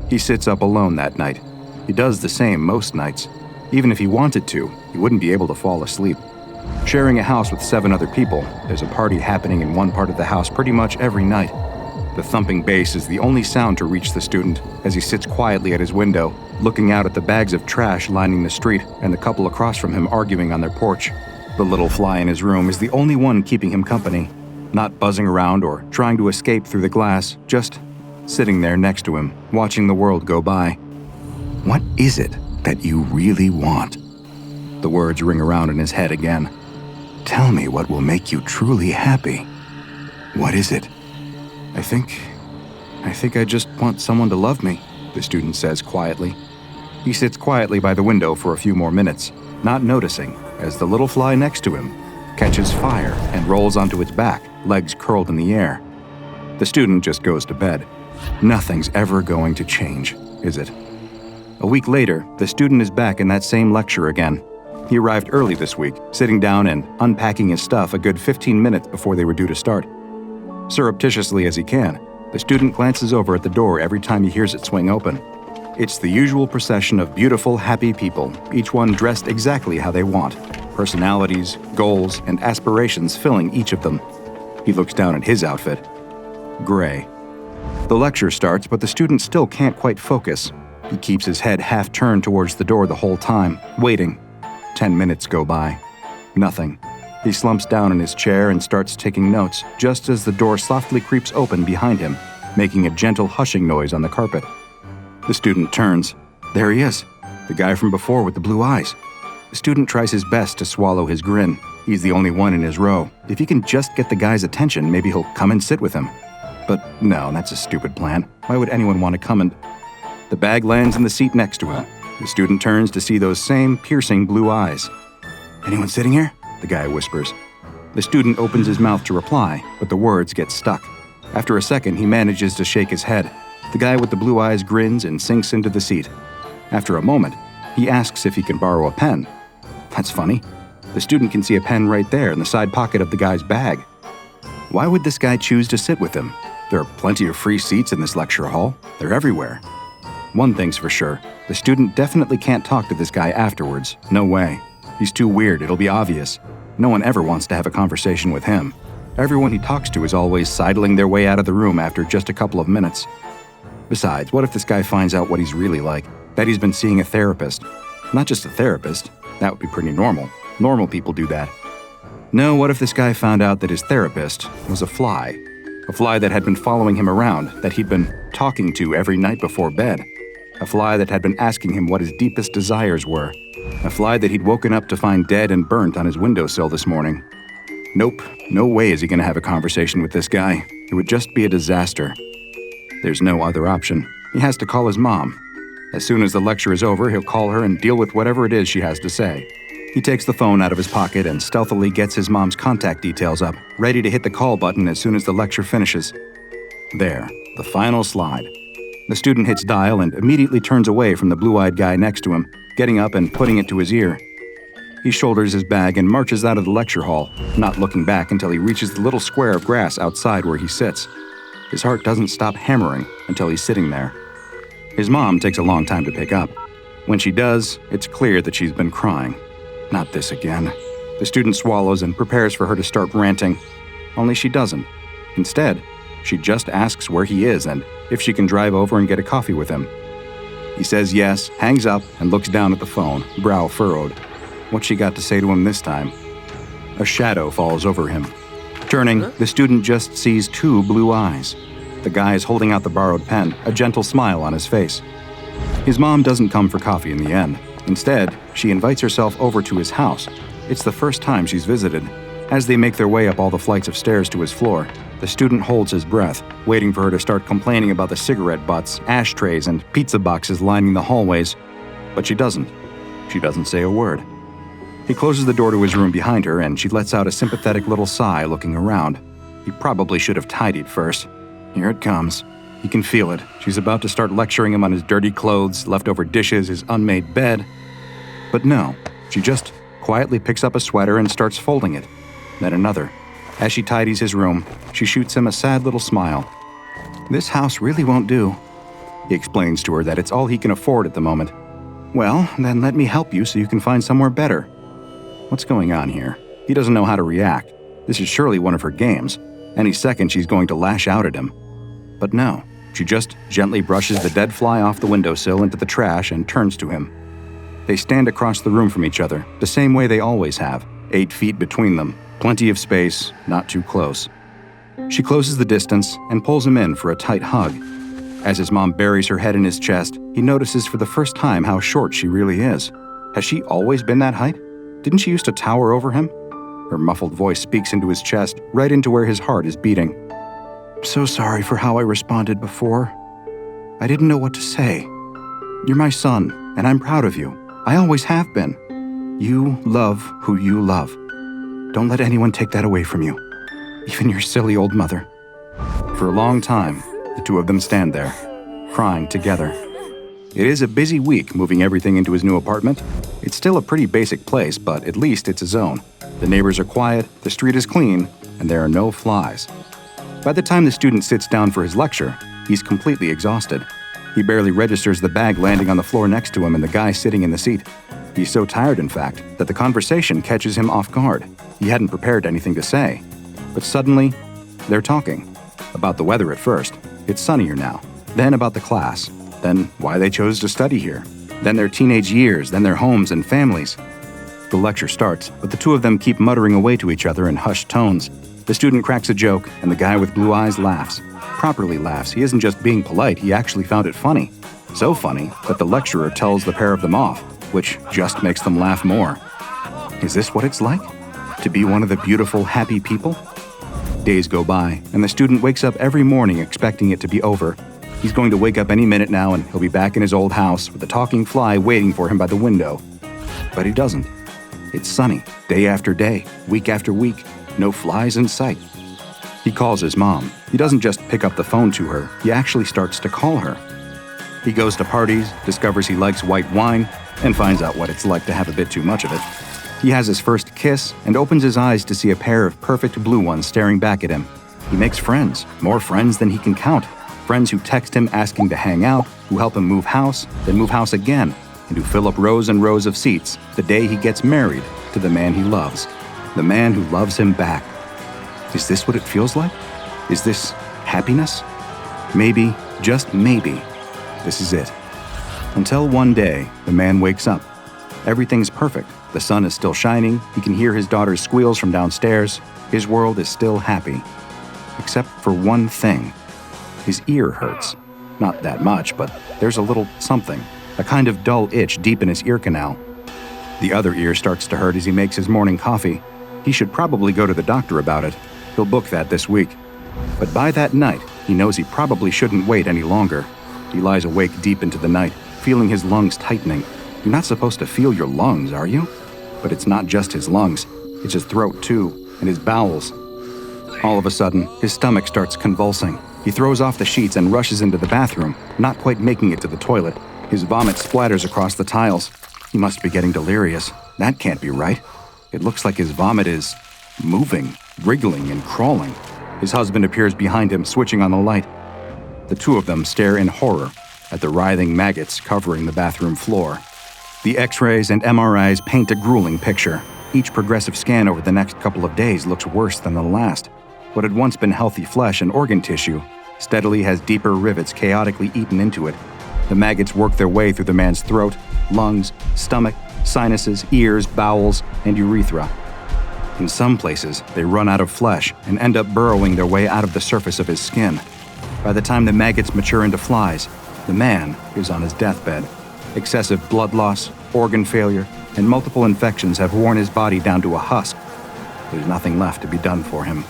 He sits up alone that night. He does the same most nights. Even if he wanted to, he wouldn't be able to fall asleep. Sharing a house with 7 other people, there's a party happening in one part of the house pretty much every night. The thumping bass is the only sound to reach the student as he sits quietly at his window, looking out at the bags of trash lining the street and the couple across from him arguing on their porch. The little fly in his room is the only one keeping him company, not buzzing around or trying to escape through the glass, just sitting there next to him, watching the world go by. What is it that you really want? The words ring around in his head again. Tell me what will make you truly happy. What is it? I think I just want someone to love me, the student says quietly. He sits quietly by the window for a few more minutes, not noticing as the little fly next to him catches fire and rolls onto its back, legs curled in the air. The student just goes to bed. Nothing's ever going to change, is it? A week later, the student is back in that same lecture again. He arrived early this week, sitting down and unpacking his stuff a good 15 minutes before they were due to start. Surreptitiously as he can, the student glances over at the door every time he hears it swing open. It's the usual procession of beautiful, happy people, each one dressed exactly how they want. Personalities, goals, and aspirations filling each of them. He looks down at his outfit. Gray. The lecture starts, but the student still can't quite focus. He keeps his head half turned towards the door the whole time, waiting. 10 minutes go by. Nothing. He slumps down in his chair and starts taking notes, just as the door softly creeps open behind him, making a gentle hushing noise on the carpet. The student turns. There he is, the guy from before with the blue eyes. The student tries his best to swallow his grin. He's the only one in his row. If he can just get the guy's attention, maybe he'll come and sit with him. But no, that's a stupid plan. Why would anyone want to come and... The bag lands in the seat next to him. The student turns to see those same piercing blue eyes. "Anyone sitting here?" the guy whispers. The student opens his mouth to reply, but the words get stuck. After a second, he manages to shake his head. The guy with the blue eyes grins and sinks into the seat. After a moment, he asks if he can borrow a pen. That's funny. The student can see a pen right there in the side pocket of the guy's bag. Why would this guy choose to sit with him? There are plenty of free seats in this lecture hall. They're everywhere. One thing's for sure, the student definitely can't talk to this guy afterwards. No way. He's too weird, it'll be obvious. No one ever wants to have a conversation with him. Everyone he talks to is always sidling their way out of the room after just a couple of minutes. Besides, what if this guy finds out what he's really like? That he's been seeing a therapist. Not just a therapist. That would be pretty normal. Normal people do that. No, what if this guy found out that his therapist was a fly? A fly that had been following him around, that he'd been talking to every night before bed. A fly that had been asking him what his deepest desires were. A fly that he'd woken up to find dead and burnt on his windowsill this morning. Nope, no way is he going to have a conversation with this guy. It would just be a disaster. There's no other option. He has to call his mom. As soon as the lecture is over, he'll call her and deal with whatever it is she has to say. He takes the phone out of his pocket and stealthily gets his mom's contact details up, ready to hit the call button as soon as the lecture finishes. There, the final slide. The student hits dial and immediately turns away from the blue-eyed guy next to him, getting up and putting it to his ear. He shoulders his bag and marches out of the lecture hall, not looking back until he reaches the little square of grass outside where he sits. His heart doesn't stop hammering until he's sitting there. His mom takes a long time to pick up. When she does, it's clear that she's been crying. Not this again. The student swallows and prepares for her to start ranting. Only she doesn't. Instead, she just asks where he is and if she can drive over and get a coffee with him. He says yes, hangs up, and looks down at the phone, brow furrowed. What's she got to say to him this time? A shadow falls over him. Turning, the student just sees two blue eyes. The guy is holding out the borrowed pen, a gentle smile on his face. His mom doesn't come for coffee in the end. Instead, she invites herself over to his house. It's the first time she's visited. As they make their way up all the flights of stairs to his floor, the student holds his breath, waiting for her to start complaining about the cigarette butts, ashtrays, and pizza boxes lining the hallways. But she doesn't. She doesn't say a word. He closes the door to his room behind her, and she lets out a sympathetic little sigh looking around. He probably should have tidied first. Here it comes. He can feel it. She's about to start lecturing him on his dirty clothes, leftover dishes, his unmade bed. But no, she just quietly picks up a sweater and starts folding it. Then another. As she tidies his room, she shoots him a sad little smile. This house really won't do. He explains to her that it's all he can afford at the moment. Well, then let me help you so you can find somewhere better. What's going on here? He doesn't know how to react. This is surely one of her games. Any second she's going to lash out at him. But no, she just gently brushes the dead fly off the windowsill into the trash and turns to him. They stand across the room from each other, the same way they always have, 8 feet between them, plenty of space, not too close. She closes the distance and pulls him in for a tight hug. As his mom buries her head in his chest, he notices for the first time how short she really is. Has she always been that height? Didn't she used to tower over him? Her muffled voice speaks into his chest, right into where his heart is beating. I'm so sorry for how I responded before. I didn't know what to say. You're my son, and I'm proud of you. I always have been. You love who you love. Don't let anyone take that away from you. Even your silly old mother. For a long time, the two of them stand there, crying together. It is a busy week moving everything into his new apartment. It's still a pretty basic place, but at least it's his own. The neighbors are quiet, the street is clean, and there are no flies. By the time the student sits down for his lecture, he's completely exhausted. He barely registers the bag landing on the floor next to him and the guy sitting in the seat. He's so tired, in fact, that the conversation catches him off guard. He hadn't prepared anything to say. But suddenly, they're talking. About the weather at first. It's sunnier now. Then about the class. Then why they chose to study here. Then their teenage years. Then their homes and families. The lecture starts, but the two of them keep muttering away to each other in hushed tones. The student cracks a joke, and the guy with blue eyes laughs. Properly laughs. He isn't just being polite, he actually found it funny. So funny that the lecturer tells the pair of them off, which just makes them laugh more. Is this what it's like? To be one of the beautiful, happy people? Days go by, and the student wakes up every morning expecting it to be over. He's going to wake up any minute now, and he'll be back in his old house with a talking fly waiting for him by the window. But he doesn't. It's sunny, day after day, week after week. No flies in sight. He calls his mom. He doesn't just pick up the phone to her, he actually starts to call her. He goes to parties, discovers he likes white wine, and finds out what it's like to have a bit too much of it. He has his first kiss and opens his eyes to see a pair of perfect blue ones staring back at him. He makes friends, more friends than he can count. Friends who text him asking to hang out, who help him move house, then move house again, and who fill up rows and rows of seats the day he gets married to the man he loves. The man who loves him back. Is this what it feels like? Is this happiness? Maybe, just maybe, this is it. Until one day, the man wakes up. Everything's perfect. The sun is still shining. He can hear his daughter's squeals from downstairs. His world is still happy. Except for one thing. His ear hurts. Not that much, but there's a little something. A kind of dull itch deep in his ear canal. The other ear starts to hurt as he makes his morning coffee. He should probably go to the doctor about it. He'll book that this week. But by that night, he knows he probably shouldn't wait any longer. He lies awake deep into the night, feeling his lungs tightening. You're not supposed to feel your lungs, are you? But it's not just his lungs. It's his throat, too, and his bowels. All of a sudden, his stomach starts convulsing. He throws off the sheets and rushes into the bathroom, not quite making it to the toilet. His vomit splatters across the tiles. He must be getting delirious. That can't be right. It looks like his vomit is moving, wriggling, and crawling. His husband appears behind him, switching on the light. The two of them stare in horror at the writhing maggots covering the bathroom floor. The X-rays and MRIs paint a grueling picture. Each progressive scan over the next couple of days looks worse than the last. What had once been healthy flesh and organ tissue steadily has deeper rivets chaotically eaten into it. The maggots work their way through the man's throat, lungs, stomach, sinuses, ears, bowels, and urethra. In some places, they run out of flesh and end up burrowing their way out of the surface of his skin. By the time the maggots mature into flies, the man is on his deathbed. Excessive blood loss, organ failure, and multiple infections have worn his body down to a husk. There's nothing left to be done for him.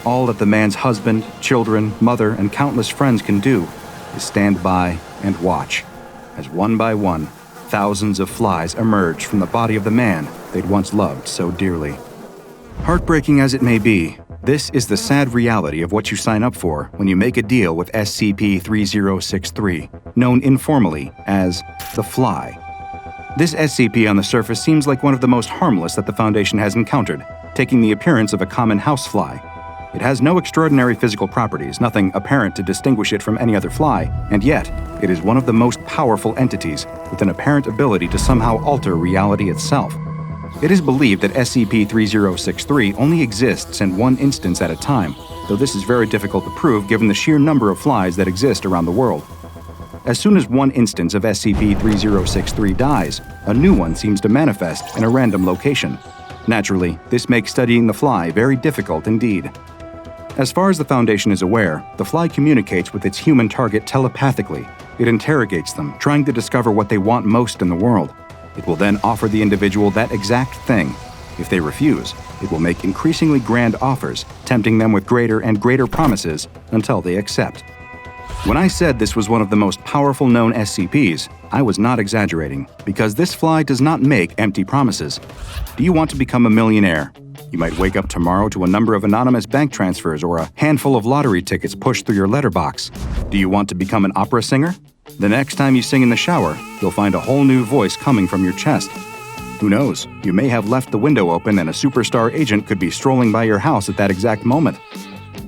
All that the man's husband, children, mother, and countless friends can do is stand by and watch, as one by one, thousands of flies emerge from the body of the man they'd once loved so dearly. Heartbreaking as it may be, this is the sad reality of what you sign up for when you make a deal with SCP-3063, known informally as the Fly. This SCP on the surface seems like one of the most harmless that the Foundation has encountered, taking the appearance of a common housefly. It has no extraordinary physical properties, nothing apparent to distinguish it from any other fly, and yet, it is one of the most powerful entities with an apparent ability to somehow alter reality itself. It is believed that SCP-3063 only exists in one instance at a time, though this is very difficult to prove given the sheer number of flies that exist around the world. As soon as one instance of SCP-3063 dies, a new one seems to manifest in a random location. Naturally, this makes studying the fly very difficult indeed. As far as the Foundation is aware, the fly communicates with its human target telepathically. It interrogates them, trying to discover what they want most in the world. It will then offer the individual that exact thing. If they refuse, it will make increasingly grand offers, tempting them with greater and greater promises until they accept. When I said this was one of the most powerful known SCPs, I was not exaggerating, because this fly does not make empty promises. Do you want to become a millionaire? You might wake up tomorrow to a number of anonymous bank transfers or a handful of lottery tickets pushed through your letterbox. Do you want to become an opera singer? The next time you sing in the shower, you'll find a whole new voice coming from your chest. Who knows, you may have left the window open and a superstar agent could be strolling by your house at that exact moment.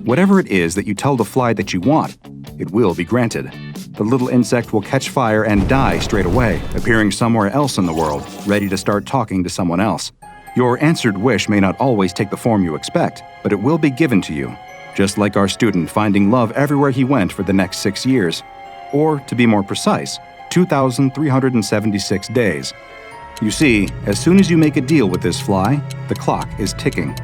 Whatever it is that you tell the fly that you want, it will be granted. The little insect will catch fire and die straight away, appearing somewhere else in the world, ready to start talking to someone else. Your answered wish may not always take the form you expect, but it will be given to you, just like our student finding love everywhere he went for the next 6 years. Or, to be more precise, 2,376 days. You see, as soon as you make a deal with this fly, the clock is ticking.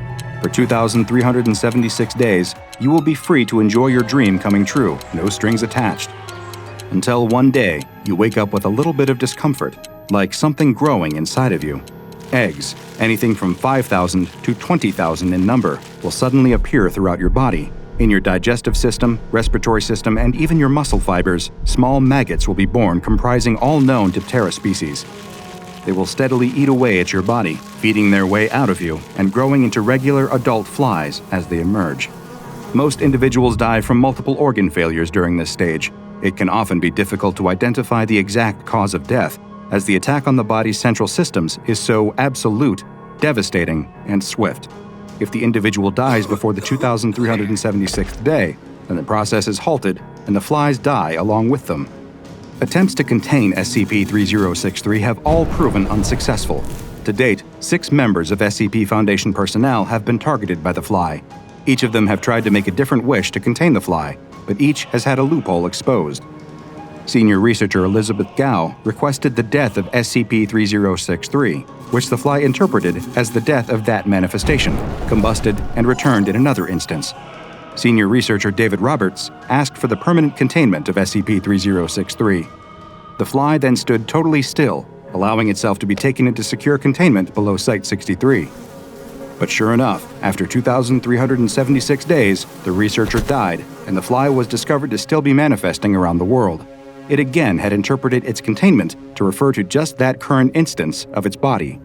For 2,376 days, you will be free to enjoy your dream coming true, no strings attached. Until one day, you wake up with a little bit of discomfort, like something growing inside of you. Eggs, anything from 5,000 to 20,000 in number, will suddenly appear throughout your body. In your digestive system, respiratory system, and even your muscle fibers, small maggots will be born comprising all known Diptera species. They will steadily eat away at your body, feeding their way out of you and growing into regular adult flies as they emerge. Most individuals die from multiple organ failures during this stage. It can often be difficult to identify the exact cause of death, as the attack on the body's central systems is so absolute, devastating, and swift. If the individual dies before the 2,376th day, then the process is halted and the flies die along with them. Attempts to contain SCP-3063 have all proven unsuccessful. To date, 6 members of SCP Foundation personnel have been targeted by the fly. Each of them have tried to make a different wish to contain the fly, but each has had a loophole exposed. Senior researcher Elizabeth Gao requested the death of SCP-3063, which the fly interpreted as the death of that manifestation, combusted, and returned in another instance. Senior researcher David Roberts asked for the permanent containment of SCP-3063. The fly then stood totally still, allowing itself to be taken into secure containment below Site-63. But sure enough, after 2,376 days, the researcher died, and the fly was discovered to still be manifesting around the world. It again had interpreted its containment to refer to just that current instance of its body.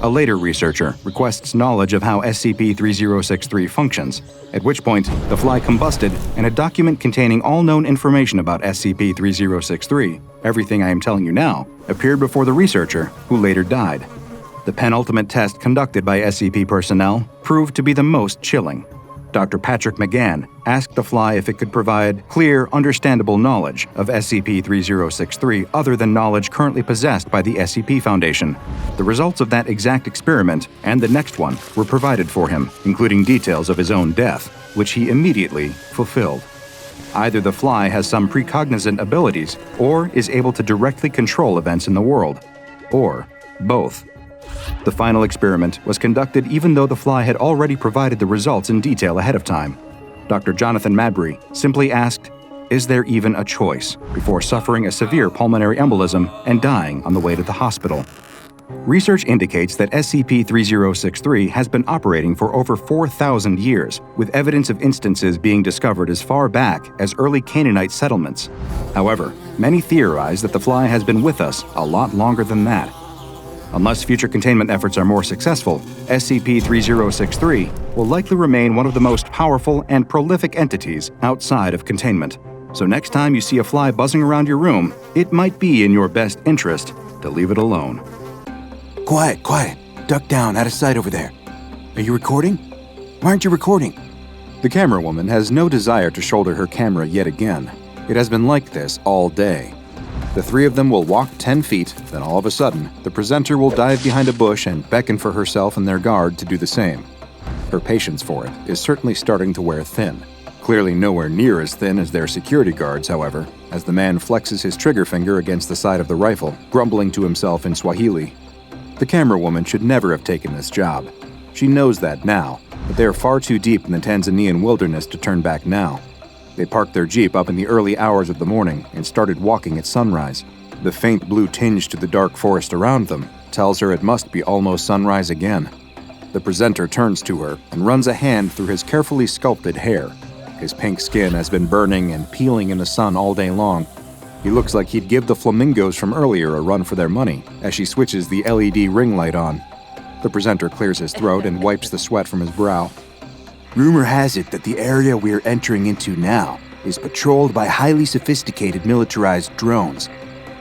A later researcher requests knowledge of how SCP-3063 functions, at which point the fly combusted and a document containing all known information about SCP-3063, everything I am telling you now, appeared before the researcher, who later died. The penultimate test conducted by SCP personnel proved to be the most chilling. Dr. Patrick McGann asked the fly if it could provide clear, understandable knowledge of SCP-3063 other than knowledge currently possessed by the SCP Foundation. The results of that exact experiment and the next one were provided for him, including details of his own death, which he immediately fulfilled. Either the fly has some precognizant abilities or is able to directly control events in the world, or both. The final experiment was conducted even though the fly had already provided the results in detail ahead of time. Dr. Jonathan Mabry simply asked, "Is there even a choice?" before suffering a severe pulmonary embolism and dying on the way to the hospital. Research indicates that SCP-3063 has been operating for over 4,000 years, with evidence of instances being discovered as far back as early Canaanite settlements. However, many theorize that the fly has been with us a lot longer than that. Unless future containment efforts are more successful, SCP-3063 will likely remain one of the most powerful and prolific entities outside of containment. So next time you see a fly buzzing around your room, it might be in your best interest to leave it alone. Quiet, quiet. Duck down, out of sight over there. Are you recording? Why aren't you recording? The camera woman has no desire to shoulder her camera yet again. It has been like this all day. The three of them will walk 10 feet, then all of a sudden, the presenter will dive behind a bush and beckon for herself and their guard to do the same. Her patience for it is certainly starting to wear thin. Clearly nowhere near as thin as their security guards, however, as the man flexes his trigger finger against the side of the rifle, grumbling to himself in Swahili. The camera woman should never have taken this job. She knows that now, but they are far too deep in the Tanzanian wilderness to turn back now. They parked their Jeep up in the early hours of the morning and started walking at sunrise. The faint blue tinge to the dark forest around them tells her it must be almost sunrise again. The presenter turns to her and runs a hand through his carefully sculpted hair. His pink skin has been burning and peeling in the sun all day long. He looks like he'd give the flamingos from earlier a run for their money as she switches the LED ring light on. The presenter clears his throat and wipes the sweat from his brow. Rumor has it that the area we're entering into now is patrolled by highly sophisticated militarized drones.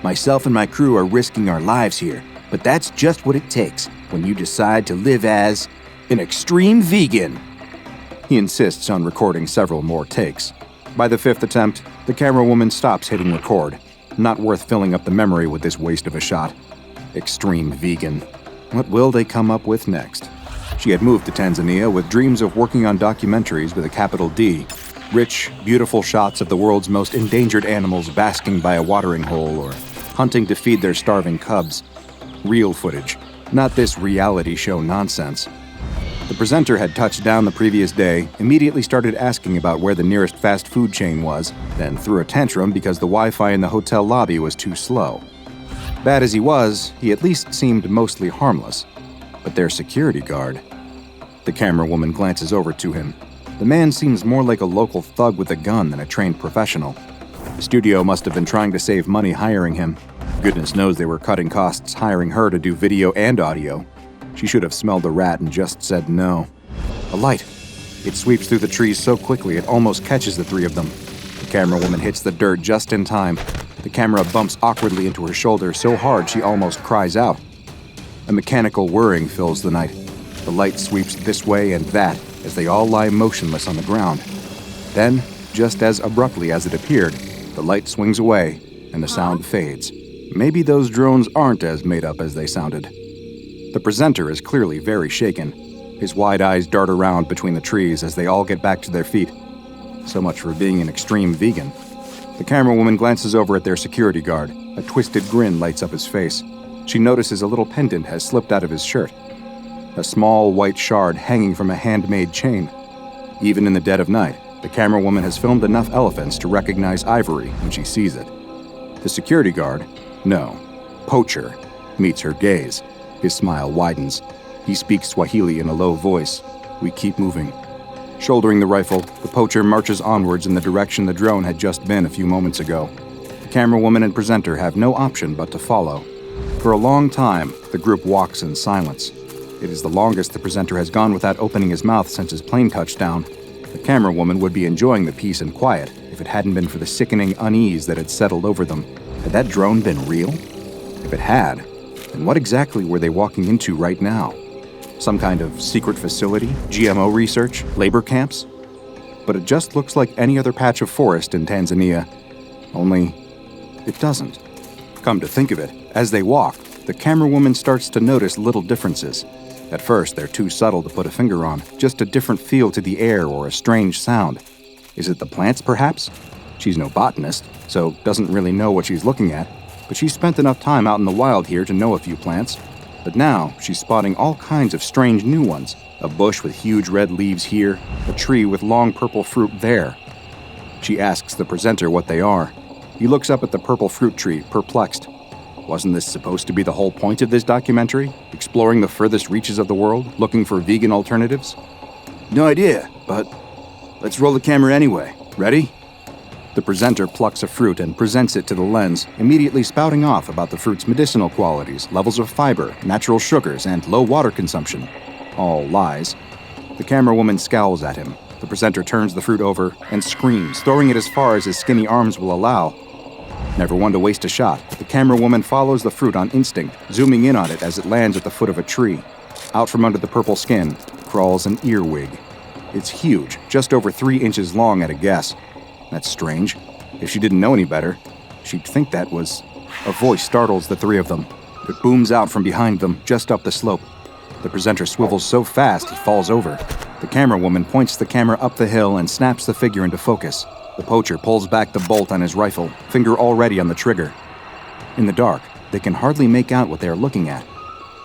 Myself and my crew are risking our lives here, but that's just what it takes when you decide to live as an extreme vegan. He insists on recording several more takes. By the fifth attempt, the camera woman stops hitting record. Not worth filling up the memory with this waste of a shot. Extreme vegan. What will they come up with next? She had moved to Tanzania with dreams of working on documentaries with a capital D. Rich, beautiful shots of the world's most endangered animals basking by a watering hole or hunting to feed their starving cubs. Real footage, not this reality show nonsense. The presenter had touched down the previous day, immediately started asking about where the nearest fast food chain was, then threw a tantrum because the Wi-Fi in the hotel lobby was too slow. Bad as he was, he at least seemed mostly harmless. But their security guard. The camera woman glances over to him. The man seems more like a local thug with a gun than a trained professional. The studio must have been trying to save money hiring him. Goodness knows they were cutting costs hiring her to do video and audio. She should have smelled a rat and just said no. A light. It sweeps through the trees so quickly it almost catches the three of them. The camera woman hits the dirt just in time. The camera bumps awkwardly into her shoulder so hard she almost cries out. A mechanical whirring fills the night. The light sweeps this way and that as they all lie motionless on the ground. Then, just as abruptly as it appeared, the light swings away and the sound fades. Maybe those drones aren't as made up as they sounded. The presenter is clearly very shaken. His wide eyes dart around between the trees as they all get back to their feet. So much for being an extreme vegan. The camerawoman glances over at their security guard. A twisted grin lights up his face. She notices a little pendant has slipped out of his shirt. A small white shard hanging from a handmade chain. Even in the dead of night, the camerawoman has filmed enough elephants to recognize ivory when she sees it. The security guard, no, poacher, meets her gaze. His smile widens. He speaks Swahili in a low voice. We keep moving. Shouldering the rifle, the poacher marches onwards in the direction the drone had just been a few moments ago. The camerawoman and presenter have no option but to follow. For a long time, the group walks in silence. It is the longest the presenter has gone without opening his mouth since his plane touched down. The camerawoman would be enjoying the peace and quiet if it hadn't been for the sickening unease that had settled over them. Had that drone been real? If it had, then what exactly were they walking into right now? Some kind of secret facility, GMO research, labor camps? But it just looks like any other patch of forest in Tanzania. Only, it doesn't. Come to think of it, as they walk, the camerawoman starts to notice little differences. At first, they're too subtle to put a finger on, just a different feel to the air or a strange sound. Is it the plants, perhaps? She's no botanist, so doesn't really know what she's looking at, but she's spent enough time out in the wild here to know a few plants. But now, she's spotting all kinds of strange new ones. A bush with huge red leaves here, a tree with long purple fruit there. She asks the presenter what they are. He looks up at the purple fruit tree, perplexed. Wasn't this supposed to be the whole point of this documentary? Exploring the furthest reaches of the world, looking for vegan alternatives? No idea, but let's roll the camera anyway. Ready? The presenter plucks a fruit and presents it to the lens, immediately spouting off about the fruit's medicinal qualities, levels of fiber, natural sugars, and low water consumption. All lies. The camerawoman scowls at him. The presenter turns the fruit over and screams, throwing it as far as his skinny arms will allow. Never one to waste a shot, the camerawoman follows the fruit on instinct, zooming in on it as it lands at the foot of a tree. Out from under the purple skin crawls an earwig. It's huge, just over 3 inches long at a guess. That's strange. If she didn't know any better, she'd think that was... A voice startles the three of them. It booms out from behind them, just up the slope. The presenter swivels so fast he falls over. The camerawoman points the camera up the hill and snaps the figure into focus. The poacher pulls back the bolt on his rifle, finger already on the trigger. In the dark, they can hardly make out what they are looking at.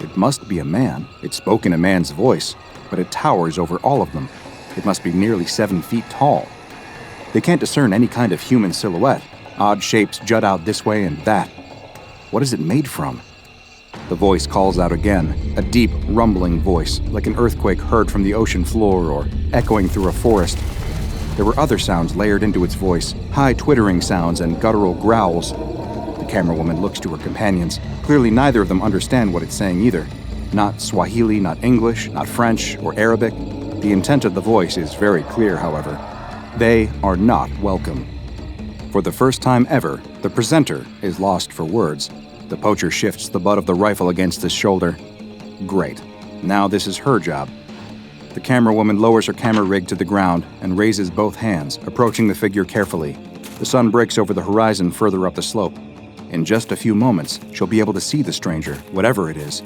It must be a man. It spoke in a man's voice, but it towers over all of them. It must be nearly 7 feet tall. They can't discern any kind of human silhouette. Odd shapes jut out this way and that. What is it made from? The voice calls out again, a deep, rumbling voice, like an earthquake heard from the ocean floor or echoing through a forest. There were other sounds layered into its voice, high twittering sounds and guttural growls. The camerawoman looks to her companions. Clearly neither of them understand what it's saying either. Not Swahili, not English, not French or Arabic. The intent of the voice is very clear, however. They are not welcome. For the first time ever, the presenter is lost for words. The poacher shifts the butt of the rifle against his shoulder. Great. Now this is her job. The camerawoman lowers her camera rig to the ground and raises both hands, approaching the figure carefully. The sun breaks over the horizon further up the slope. In just a few moments, she'll be able to see the stranger, whatever it is.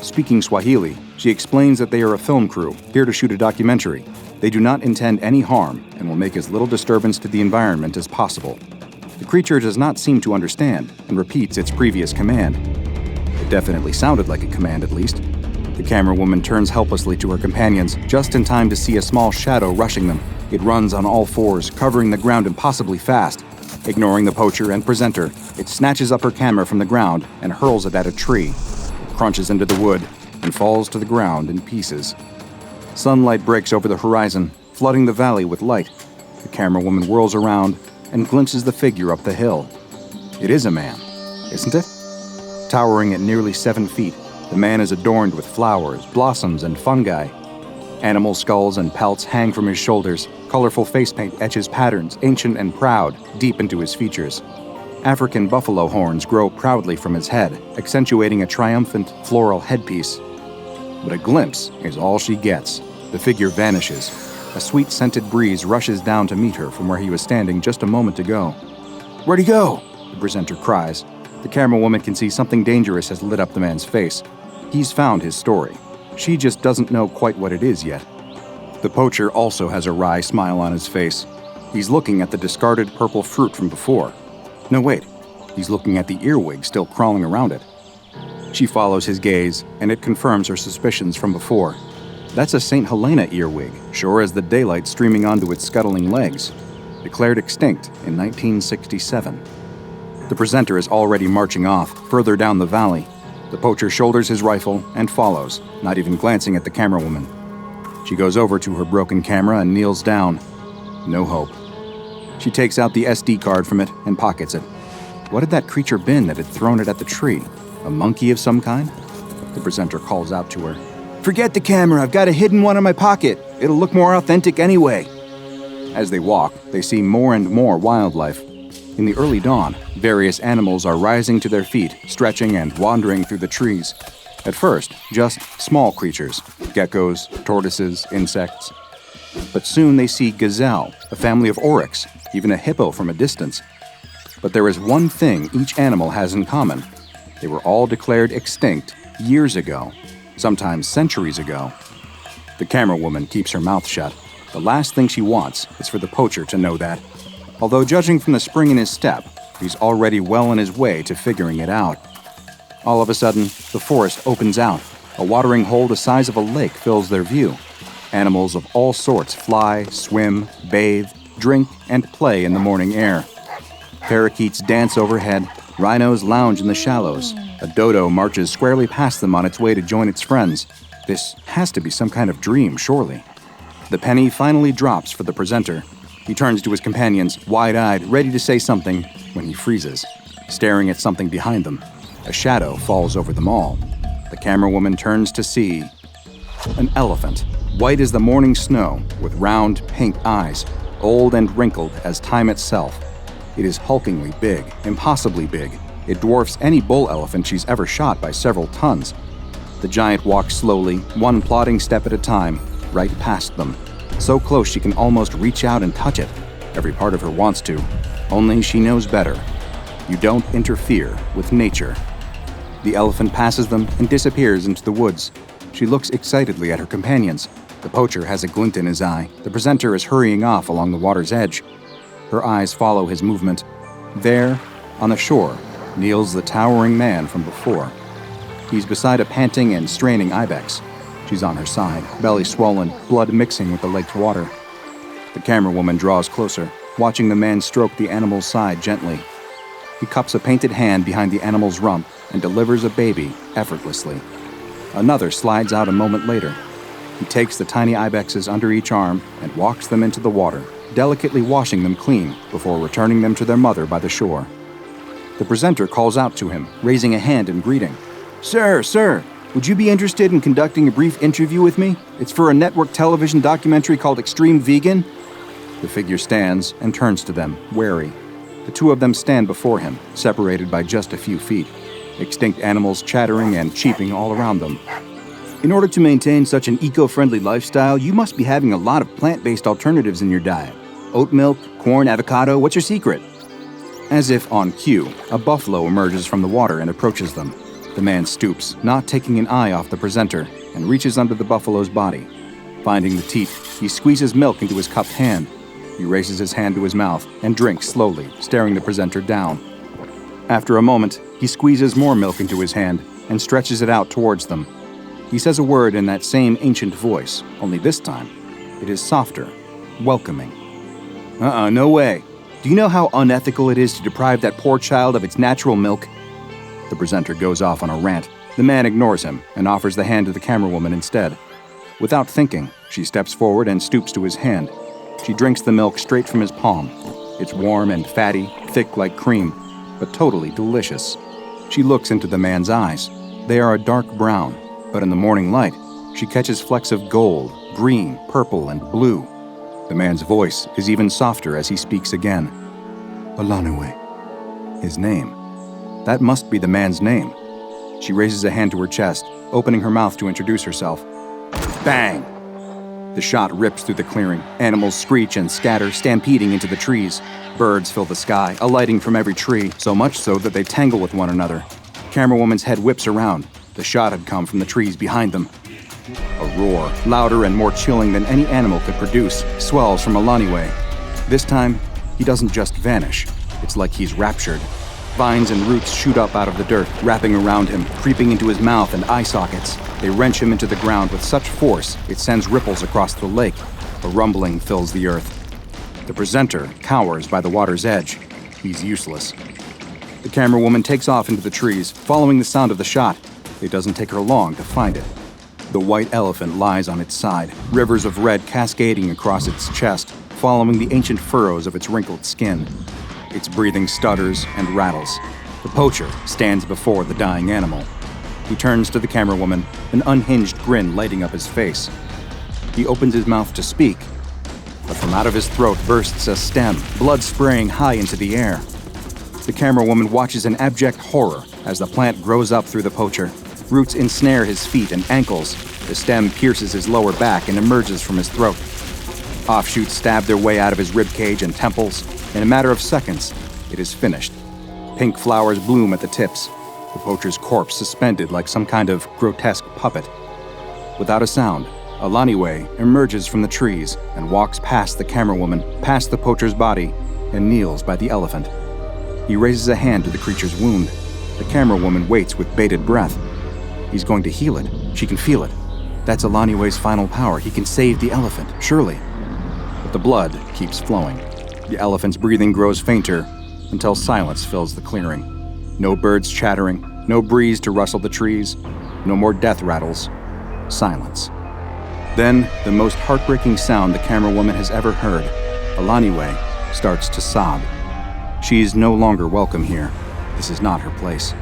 Speaking Swahili, she explains that they are a film crew, here to shoot a documentary. They do not intend any harm and will make as little disturbance to the environment as possible. The creature does not seem to understand and repeats its previous command. It definitely sounded like a command, at least. The camerawoman turns helplessly to her companions, just in time to see a small shadow rushing them. It runs on all fours, covering the ground impossibly fast. Ignoring the poacher and presenter, it snatches up her camera from the ground and hurls it at a tree. It crunches into the wood and falls to the ground in pieces. Sunlight breaks over the horizon, flooding the valley with light. The camerawoman whirls around and glimpses the figure up the hill. It is a man, isn't it? Towering at nearly 7 feet, the man is adorned with flowers, blossoms, and fungi. Animal skulls and pelts hang from his shoulders. Colorful face paint etches patterns, ancient and proud, deep into his features. African buffalo horns grow proudly from his head, accentuating a triumphant floral headpiece. But a glimpse is all she gets. The figure vanishes. A sweet-scented breeze rushes down to meet her from where he was standing just a moment ago. "Where'd he go?" the presenter cries. The camerawoman can see something dangerous has lit up the man's face. He's found his story. She just doesn't know quite what it is yet. The poacher also has a wry smile on his face. He's looking at the discarded purple fruit from before. No, wait. He's looking at the earwig still crawling around it. She follows his gaze, and it confirms her suspicions from before. That's a St. Helena earwig, sure as the daylight streaming onto its scuttling legs. Declared extinct in 1967. The presenter is already marching off, further down the valley. The poacher shoulders his rifle and follows, not even glancing at the camerawoman. She goes over to her broken camera and kneels down. No hope. She takes out the SD card from it and pockets it. What had that creature been that had thrown it at the tree? A monkey of some kind? The presenter calls out to her. Forget the camera, I've got a hidden one in my pocket. It'll look more authentic anyway. As they walk, they see more and more wildlife. In the early dawn, various animals are rising to their feet, stretching and wandering through the trees. At first, just small creatures, geckos, tortoises, insects. But soon they see gazelle, a family of oryx, even a hippo from a distance. But there is one thing each animal has in common. They were all declared extinct years ago, sometimes centuries ago. The camerawoman keeps her mouth shut. The last thing she wants is for the poacher to know that. Although judging from the spring in his step, he's already well on his way to figuring it out. All of a sudden, the forest opens out. A watering hole the size of a lake fills their view. Animals of all sorts fly, swim, bathe, drink, and play in the morning air. Parakeets dance overhead, rhinos lounge in the shallows. A dodo marches squarely past them on its way to join its friends. This has to be some kind of dream, surely. The penny finally drops for the presenter. He turns to his companions, wide-eyed, ready to say something, when he freezes, staring at something behind them. A shadow falls over them all. The camerawoman turns to see an elephant, white as the morning snow, with round, pink eyes, old and wrinkled as time itself. It is hulkingly big, impossibly big. It dwarfs any bull elephant she's ever shot by several tons. The giant walks slowly, one plodding step at a time, right past them. So close she can almost reach out and touch it. Every part of her wants to. Only she knows better. You don't interfere with nature. The elephant passes them and disappears into the woods. She looks excitedly at her companions. The poacher has a glint in his eye. The presenter is hurrying off along the water's edge. Her eyes follow his movement. There, on the shore, kneels the towering man from before. He's beside a panting and straining ibex. She's on her side, belly swollen, blood mixing with the lake's water. The camerawoman draws closer, watching the man stroke the animal's side gently. He cups a painted hand behind the animal's rump and delivers a baby effortlessly. Another slides out a moment later. He takes the tiny ibexes under each arm and walks them into the water, delicately washing them clean before returning them to their mother by the shore. The presenter calls out to him, raising a hand in greeting. Sir, would you be interested in conducting a brief interview with me? It's for a network television documentary called Extreme Vegan. The figure stands and turns to them, wary. The two of them stand before him, separated by just a few feet, extinct animals chattering and cheeping all around them. In order to maintain such an eco-friendly lifestyle, you must be having a lot of plant-based alternatives in your diet. Oat milk, corn, avocado, what's your secret? As if on cue, a buffalo emerges from the water and approaches them. The man stoops, not taking an eye off the presenter, and reaches under the buffalo's body. Finding the teat, he squeezes milk into his cupped hand. He raises his hand to his mouth and drinks slowly, staring the presenter down. After a moment, he squeezes more milk into his hand and stretches it out towards them. He says a word in that same ancient voice, only this time, it is softer, welcoming. No way. Do you know how unethical it is to deprive that poor child of its natural milk? The presenter goes off on a rant. The man ignores him and offers the hand to the camerawoman instead. Without thinking, she steps forward and stoops to his hand. She drinks the milk straight from his palm. It's warm and fatty, thick like cream, but totally delicious. She looks into the man's eyes. They are a dark brown, but in the morning light, she catches flecks of gold, green, purple, and blue. The man's voice is even softer as he speaks again. Alaaniwe. His name. That must be the man's name. She raises a hand to her chest, opening her mouth to introduce herself. Bang! The shot rips through the clearing. Animals screech and scatter, stampeding into the trees. Birds fill the sky, alighting from every tree, so much so that they tangle with one another. Camerawoman's head whips around. The shot had come from the trees behind them. A roar, louder and more chilling than any animal could produce, swells from Alaaniwe. This time, he doesn't just vanish. It's like he's raptured. Vines and roots shoot up out of the dirt, wrapping around him, creeping into his mouth and eye sockets. They wrench him into the ground with such force, it sends ripples across the lake. A rumbling fills the earth. The presenter cowers by the water's edge. He's useless. The camera woman takes off into the trees, following the sound of the shot. It doesn't take her long to find it. The white elephant lies on its side, rivers of red cascading across its chest, following the ancient furrows of its wrinkled skin. Its breathing stutters and rattles. The poacher stands before the dying animal. He turns to the camera woman, an unhinged grin lighting up his face. He opens his mouth to speak, but from out of his throat bursts a stem, blood spraying high into the air. The camera woman watches in abject horror as the plant grows up through the poacher. Roots ensnare his feet and ankles. The stem pierces his lower back and emerges from his throat. Offshoots stab their way out of his ribcage and temples. In a matter of seconds, it is finished. Pink flowers bloom at the tips, the poacher's corpse suspended like some kind of grotesque puppet. Without a sound, Alaaniwe emerges from the trees and walks past the camera woman, past the poacher's body, and kneels by the elephant. He raises a hand to the creature's wound. The camera woman waits with bated breath. He's going to heal it. She can feel it. That's Alaaniwe's final power. He can save the elephant, surely. But the blood keeps flowing. The elephant's breathing grows fainter until silence fills the clearing. No birds chattering, no breeze to rustle the trees, no more death rattles. Silence. Then, the most heartbreaking sound the camera woman has ever heard. Alaaniwe starts to sob. She's no longer welcome here. This is not her place.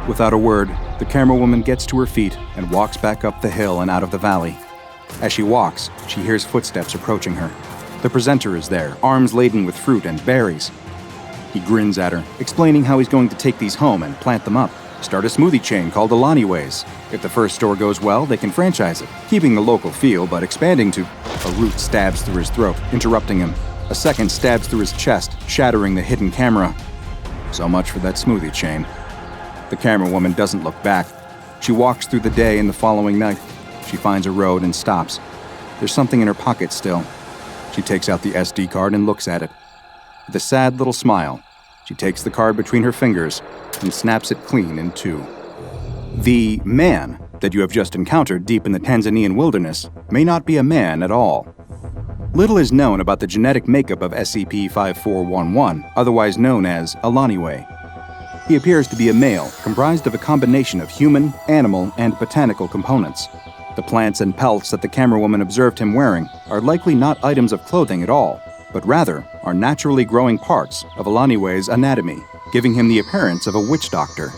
Without a word, the camera woman gets to her feet and walks back up the hill and out of the valley. As she walks, she hears footsteps approaching her. The presenter is there, arms laden with fruit and berries. He grins at her, explaining how he's going to take these home and plant them up. Start a smoothie chain called Alaaniwe's. If the first store goes well, they can franchise it, keeping the local feel but expanding to... A root stabs through his throat, interrupting him. A second stabs through his chest, shattering the hidden camera. So much for that smoothie chain. The camera woman doesn't look back. She walks through the day and the following night. She finds a road and stops. There's something in her pocket still. She takes out the SD card and looks at it. With a sad little smile, she takes the card between her fingers and snaps it clean in two. The man that you have just encountered deep in the Tanzanian wilderness may not be a man at all. Little is known about the genetic makeup of SCP-1440, otherwise known as Alaaniwe. He appears to be a male, comprised of a combination of human, animal, and botanical components. The plants and pelts that the camera woman observed him wearing are likely not items of clothing at all, but rather are naturally growing parts of Alaaniwe's anatomy, giving him the appearance of a witch doctor.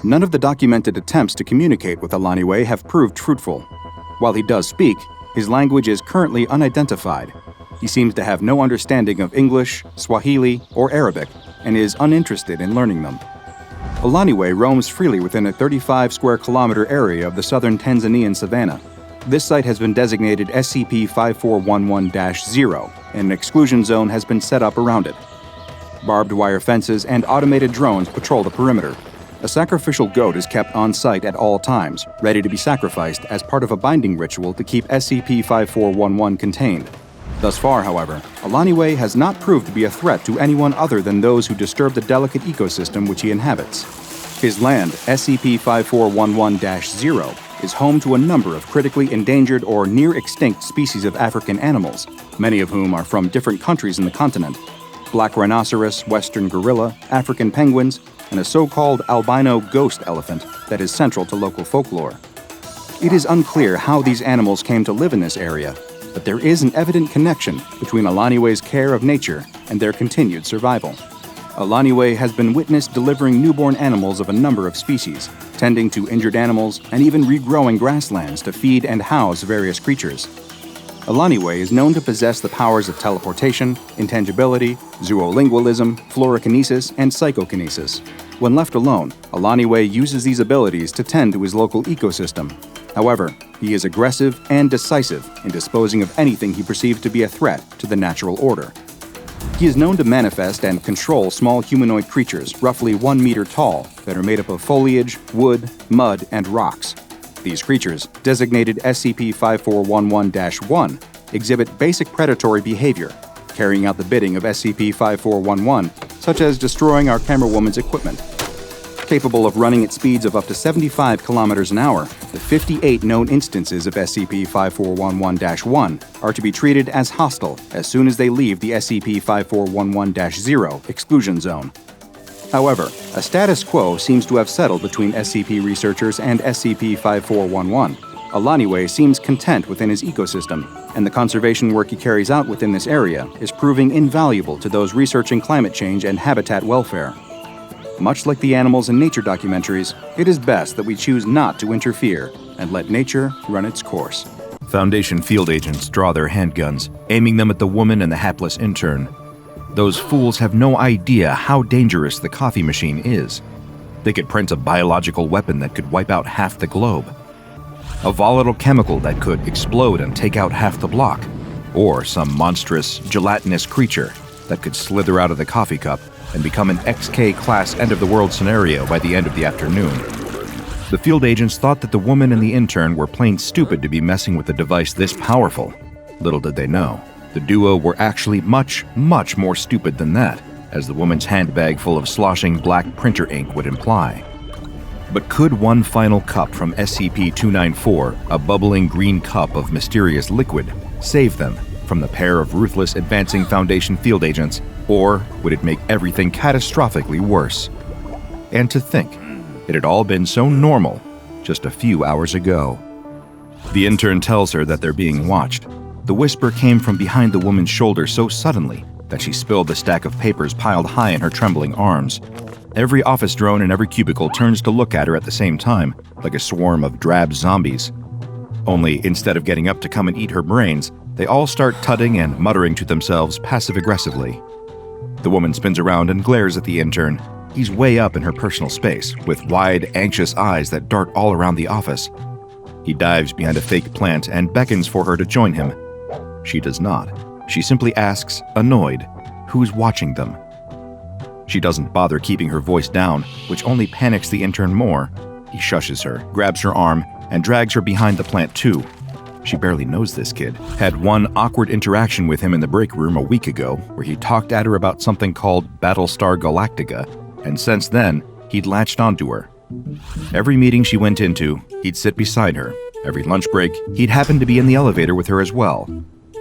None of the documented attempts to communicate with Alaaniwe have proved fruitful. While he does speak, his language is currently unidentified. He seems to have no understanding of English, Swahili, or Arabic, and is uninterested in learning them. Alaaniwe roams freely within a 35-square-kilometer area of the southern Tanzanian savanna. This site has been designated SCP-5411-0, and an exclusion zone has been set up around it. Barbed wire fences and automated drones patrol the perimeter. A sacrificial goat is kept on site at all times, ready to be sacrificed as part of a binding ritual to keep SCP-5411 contained. Thus far, however, Alaaniwe has not proved to be a threat to anyone other than those who disturb the delicate ecosystem which he inhabits. His land, SCP-5411-0, is home to a number of critically endangered or near-extinct species of African animals, many of whom are from different countries in the continent. Black rhinoceros, western gorilla, African penguins, and a so-called albino ghost elephant that is central to local folklore. It is unclear how these animals came to live in this area, but there is an evident connection between Alaaniwe's care of nature and their continued survival. Alaaniwe has been witnessed delivering newborn animals of a number of species, tending to injured animals, and even regrowing grasslands to feed and house various creatures. Alaaniwe is known to possess the powers of teleportation, intangibility, zoolingualism, fluorokinesis, and psychokinesis. When left alone, Alaaniwe uses these abilities to tend to his local ecosystem. However, he is aggressive and decisive in disposing of anything he perceives to be a threat to the natural order. He is known to manifest and control small humanoid creatures roughly 1 meter tall that are made up of foliage, wood, mud, and rocks. These creatures, designated SCP-5411-1, exhibit basic predatory behavior. carrying out the bidding of SCP-1411, such as destroying our camerawoman's equipment. Capable of running at speeds of up to 75 kilometers an hour, the 58 known instances of SCP-5411-1 are to be treated as hostile as soon as they leave the SCP-5411-0 exclusion zone. However, a status quo seems to have settled between SCP researchers and SCP-5411. Alaaniwe seems content within his ecosystem, and the conservation work he carries out within this area is proving invaluable to those researching climate change and habitat welfare. Much like the animals in nature documentaries, it is best that we choose not to interfere and let nature run its course. Foundation field agents draw their handguns, aiming them at the woman and the hapless intern. Those fools have no idea how dangerous the coffee machine is. They could print a biological weapon that could wipe out half the globe. A volatile chemical that could explode and take out half the block. Or some monstrous, gelatinous creature that could slither out of the coffee cup and become an XK-class end-of-the-world scenario by the end of the afternoon. The field agents thought that the woman and the intern were plain stupid to be messing with a device this powerful. Little did they know, the duo were actually much, much more stupid than that, as the woman's handbag full of sloshing black printer ink would imply. But could one final cup from SCP-294, a bubbling green cup of mysterious liquid, save them from the pair of ruthless advancing Foundation field agents, or would it make everything catastrophically worse? And to think, it had all been so normal just a few hours ago. The intern tells her that they're being watched. The whisper came from behind the woman's shoulder so suddenly that she spilled the stack of papers piled high in her trembling arms. Every office drone in every cubicle turns to look at her at the same time, like a swarm of drab zombies. Only instead of getting up to come and eat her brains, they all start tutting and muttering to themselves passive-aggressively. The woman spins around and glares at the intern. He's way up in her personal space, with wide, anxious eyes that dart all around the office. He dives behind a fake plant and beckons for her to join him. She does not. She simply asks, annoyed, who's watching them. She doesn't bother keeping her voice down, which only panics the intern more. He shushes her, grabs her arm, and drags her behind the plant too. She barely knows this kid. Had one awkward interaction with him in the break room a week ago, where he talked at her about something called Battlestar Galactica, and since then, he'd latched onto her. Every meeting she went into, he'd sit beside her. Every lunch break, he'd happen to be in the elevator with her as well.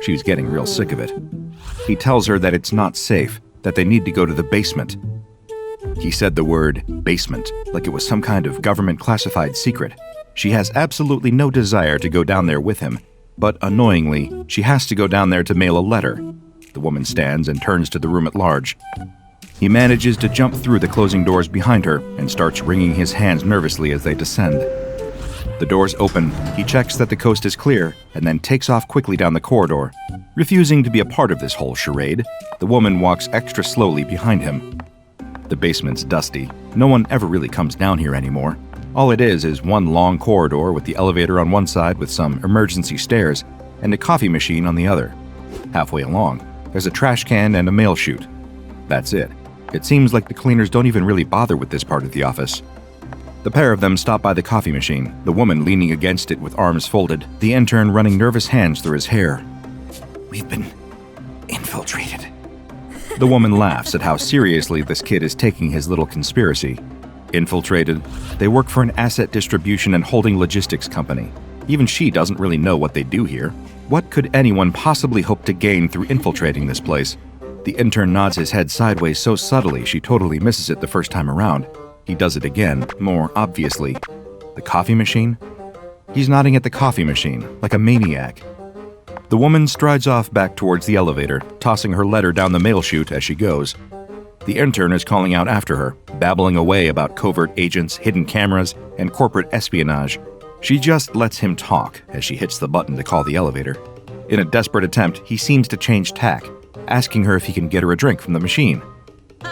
She was getting real sick of it. He tells her that it's not safe, that they need to go to the basement. He said the word basement like it was some kind of government classified secret. She has absolutely no desire to go down there with him, but annoyingly, she has to go down there to mail a letter. The woman stands and turns to the room at large. He manages to jump through the closing doors behind her and starts wringing his hands nervously as they descend. The doors open, he checks that the coast is clear, and then takes off quickly down the corridor. Refusing to be a part of this whole charade, the woman walks extra slowly behind him. The basement's dusty. No one ever really comes down here anymore. All it is one long corridor with the elevator on one side with some emergency stairs and a coffee machine on the other. Halfway along, there's a trash can and a mail chute. That's it. It seems like the cleaners don't even really bother with this part of the office. The pair of them stop by the coffee machine, the woman leaning against it with arms folded, the intern running nervous hands through his hair. We've been infiltrated. The woman laughs at how seriously this kid is taking his little conspiracy. Infiltrated. They work for an asset distribution and holding logistics company. Even she doesn't really know what they do here. What could anyone possibly hope to gain through infiltrating this place? The intern nods his head sideways so subtly she totally misses it the first time around. He does it again, more obviously. The coffee machine? He's nodding at the coffee machine, like a maniac. The woman strides off back towards the elevator, tossing her letter down the mail chute as she goes. The intern is calling out after her, babbling away about covert agents, hidden cameras, and corporate espionage. She just lets him talk as she hits the button to call the elevator. In a desperate attempt, he seems to change tack, asking her if he can get her a drink from the machine.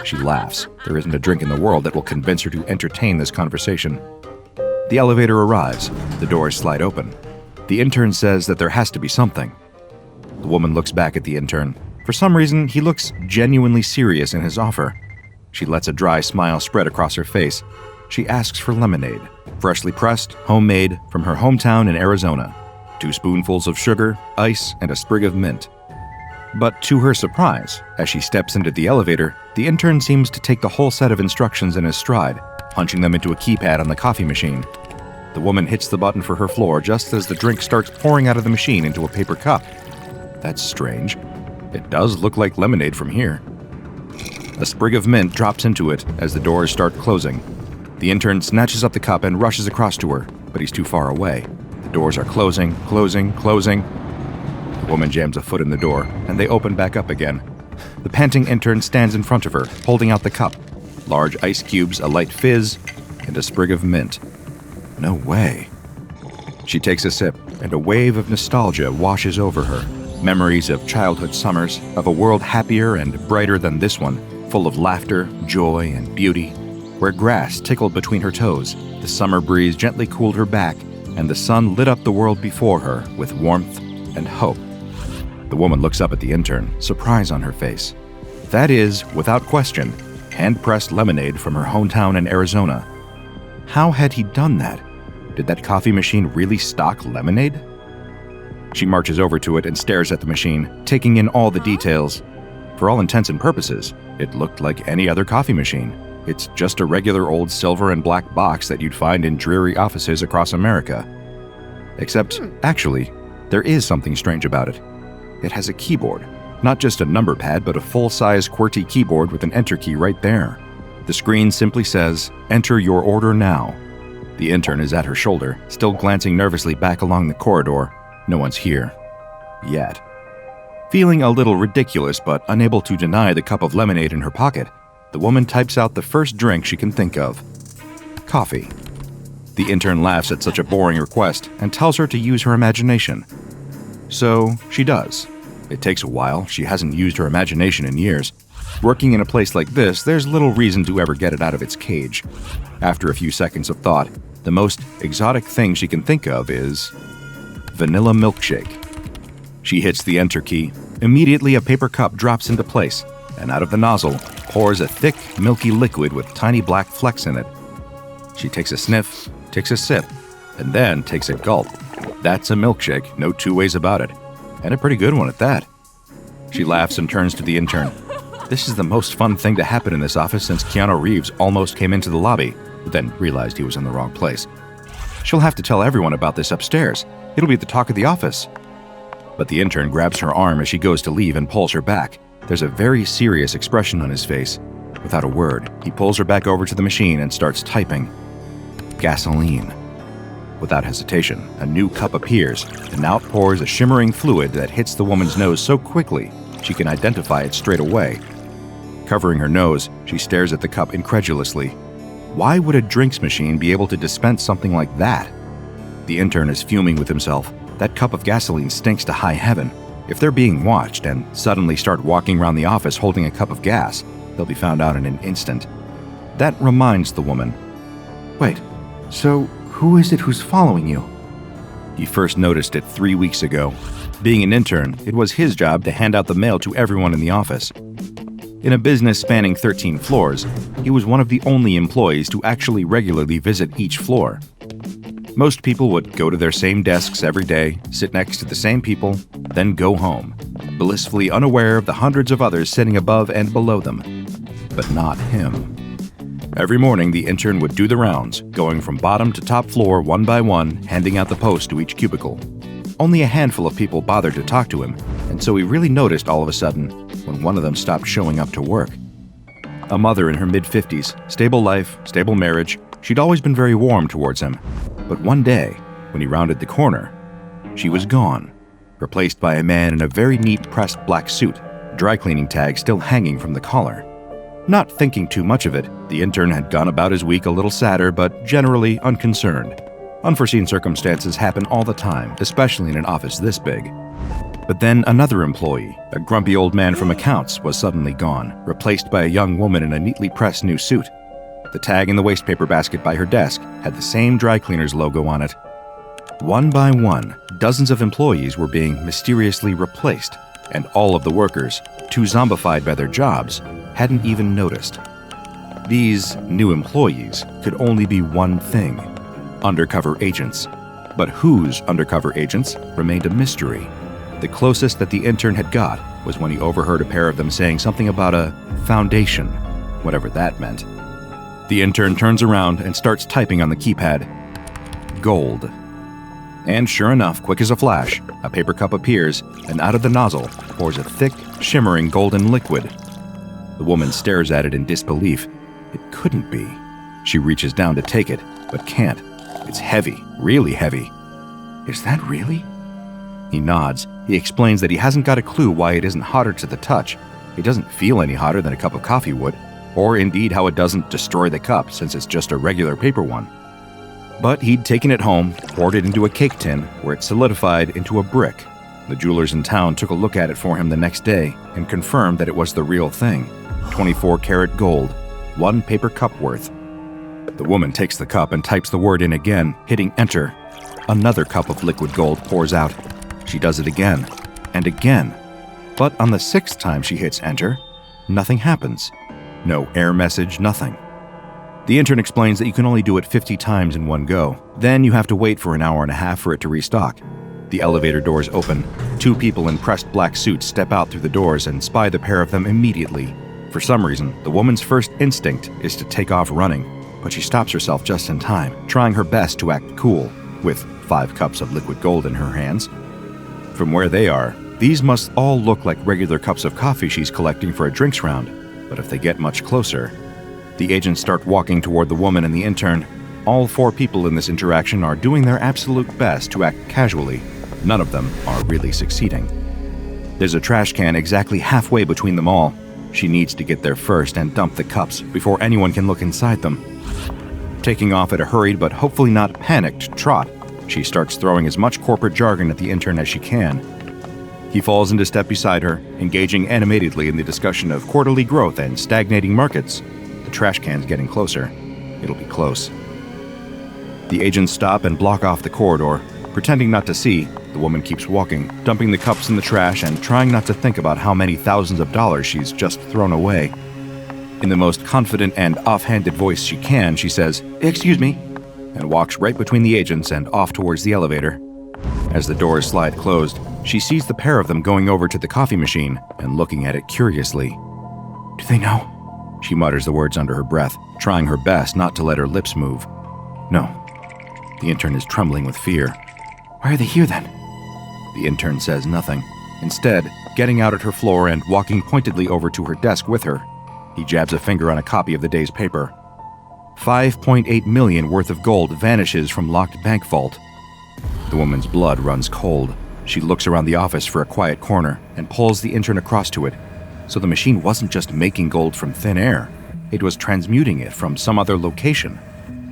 She laughs. There isn't a drink in the world that will convince her to entertain this conversation. The elevator arrives. The doors slide open. The intern says that there has to be something. The woman looks back at the intern. For some reason, he looks genuinely serious in his offer. She lets a dry smile spread across her face. She asks for lemonade, freshly pressed, homemade, from her hometown in Arizona. 2 spoonfuls of sugar, ice, and a sprig of mint. But to her surprise, as she steps into the elevator, the intern seems to take the whole set of instructions in his stride, punching them into a keypad on the coffee machine. The woman hits the button for her floor just as the drink starts pouring out of the machine into a paper cup. That's strange. It does look like lemonade from here. A sprig of mint drops into it as the doors start closing. The intern snatches up the cup and rushes across to her, but he's too far away. The doors are closing. The woman jams a foot in the door, and they open back up again. The panting intern stands in front of her, holding out the cup. Large ice cubes, a light fizz, and a sprig of mint. No way. She takes a sip, and a wave of nostalgia washes over her. Memories of childhood summers, of a world happier and brighter than this one, full of laughter, joy, and beauty, where grass tickled between her toes, the summer breeze gently cooled her back, and the sun lit up the world before her with warmth and hope. The woman looks up at the intern, surprise on her face. That is, without question, hand-pressed lemonade from her hometown in Arizona. How had he done that? Did that coffee machine really stock lemonade? She marches over to it and stares at the machine, taking in all the details. For all intents and purposes, it looked like any other coffee machine. It's just a regular old silver and black box that you'd find in dreary offices across America. Except, actually, there is something strange about it. It has a keyboard. Not just a number pad, but a full-size QWERTY keyboard with an enter key right there. The screen simply says, "Enter your order now." The intern is at her shoulder, still glancing nervously back along the corridor. No one's here. Yet. Feeling a little ridiculous but unable to deny the cup of lemonade in her pocket, the woman types out the first drink she can think of. Coffee. The intern laughs at such a boring request and tells her to use her imagination. So she does. It takes a while. She hasn't used her imagination in years. Working in a place like this, there's little reason to ever get it out of its cage. After a few seconds of thought, the most exotic thing she can think of is vanilla milkshake. She hits the enter key. Immediately, a paper cup drops into place, and out of the nozzle pours a thick, milky liquid with tiny black flecks in it. She takes a sniff, takes a sip, and then takes a gulp. That's a milkshake, no two ways about it. And a pretty good one at that. She laughs and turns to the intern. This is the most fun thing to happen in this office since Keanu Reeves almost came into the lobby, but then realized he was in the wrong place. She'll have to tell everyone about this upstairs. It'll be the talk of the office. But the intern grabs her arm as she goes to leave and pulls her back. There's a very serious expression on his face. Without a word, he pulls her back over to the machine and starts typing. Gasoline. Without hesitation, a new cup appears and out pours a shimmering fluid that hits the woman's nose so quickly she can identify it straight away. Covering her nose, she stares at the cup incredulously. Why would a drinks machine be able to dispense something like that? The intern is fuming with himself. That cup of gasoline stinks to high heaven. If they're being watched and suddenly start walking around the office holding a cup of gas, they'll be found out in an instant. That reminds the woman. Wait, so who is it who's following you? He first noticed it 3 weeks ago. Being an intern, it was his job to hand out the mail to everyone in the office. In a business spanning 13 floors, he was one of the only employees to actually regularly visit each floor. Most people would go to their same desks every day, sit next to the same people, then go home, blissfully unaware of the hundreds of others sitting above and below them. But not him. Every morning, the intern would do the rounds, going from bottom to top floor one by one, handing out the post to each cubicle. Only a handful of people bothered to talk to him, and so he really noticed all of a sudden when one of them stopped showing up to work. A mother in her mid-50s, stable life, stable marriage, she'd always been very warm towards him. But one day, when he rounded the corner, she was gone, replaced by a man in a very neat pressed black suit, dry cleaning tag still hanging from the collar. Not thinking too much of it, the intern had gone about his week a little sadder, but generally unconcerned. Unforeseen circumstances happen all the time, especially in an office this big. But then another employee, a grumpy old man from accounts, was suddenly gone, replaced by a young woman in a neatly pressed new suit. The tag in the wastepaper basket by her desk had the same dry cleaner's logo on it. One by one, dozens of employees were being mysteriously replaced, and all of the workers, too zombified by their jobs, hadn't even noticed. These new employees could only be one thing: undercover agents. But whose undercover agents remained a mystery. The closest that the intern had got was when he overheard a pair of them saying something about a foundation, whatever that meant. The intern turns around and starts typing on the keypad. Gold. And sure enough, quick as a flash, a paper cup appears, and out of the nozzle pours a thick, shimmering golden liquid. The woman stares at it in disbelief. It couldn't be. She reaches down to take it, but can't. It's heavy, really heavy. Is that really? He nods. He explains that he hasn't got a clue why it isn't hotter to the touch. It doesn't feel any hotter than a cup of coffee would, or indeed how it doesn't destroy the cup since it's just a regular paper one. But he'd taken it home, poured it into a cake tin, where it solidified into a brick. The jewelers in town took a look at it for him the next day and confirmed that it was the real thing. 24-karat gold, 1 paper cup worth. The woman takes the cup and types the word in again, hitting enter. Another cup of liquid gold pours out. She does it again, and again. But on the 6th time she hits enter, nothing happens. No error message, nothing. The intern explains that you can only do it 50 times in one go. Then you have to wait for an hour and a half for it to restock. The elevator doors open. 2 people in pressed black suits step out through the doors and spy the pair of them immediately. For some reason, the woman's first instinct is to take off running, but she stops herself just in time, trying her best to act cool, with 5 cups of liquid gold in her hands. From where they are, these must all look like regular cups of coffee she's collecting for a drinks round, but if they get much closer... The agents start walking toward the woman and the intern. All 4 people in this interaction are doing their absolute best to act casually. None of them are really succeeding. There's a trash can exactly halfway between them all. She needs to get there first and dump the cups before anyone can look inside them. Taking off at a hurried but hopefully not panicked trot, she starts throwing as much corporate jargon at the intern as she can. He falls into step beside her, engaging animatedly in the discussion of quarterly growth and stagnating markets. The trash can's getting closer. It'll be close. The agents stop and block off the corridor. Pretending not to see, the woman keeps walking, dumping the cups in the trash and trying not to think about how many thousands of dollars she's just thrown away. In the most confident and offhanded voice she can, she says, "Excuse me," and walks right between the agents and off towards the elevator. As the doors slide closed, she sees the pair of them going over to the coffee machine and looking at it curiously. "Do they know?" She mutters the words under her breath, trying her best not to let her lips move. No. The intern is trembling with fear. "Why are they here then?" The intern says nothing. Instead, getting out at her floor and walking pointedly over to her desk with her, he jabs a finger on a copy of the day's paper. 5.8 million worth of gold vanishes from locked bank vault. The woman's blood runs cold. She looks around the office for a quiet corner and pulls the intern across to it. So the machine wasn't just making gold from thin air. It was transmuting it from some other location.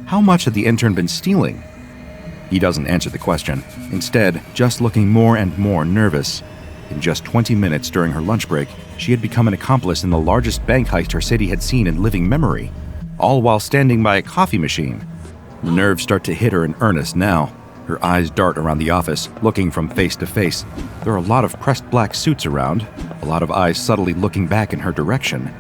How much had the intern been stealing? He doesn't answer the question, instead just looking more and more nervous. In just 20 minutes during her lunch break, she had become an accomplice in the largest bank heist her city had seen in living memory, all while standing by a coffee machine. The nerves start to hit her in earnest now. Her eyes dart around the office, looking from face to face. There are a lot of pressed black suits around, a lot of eyes subtly looking back in her direction.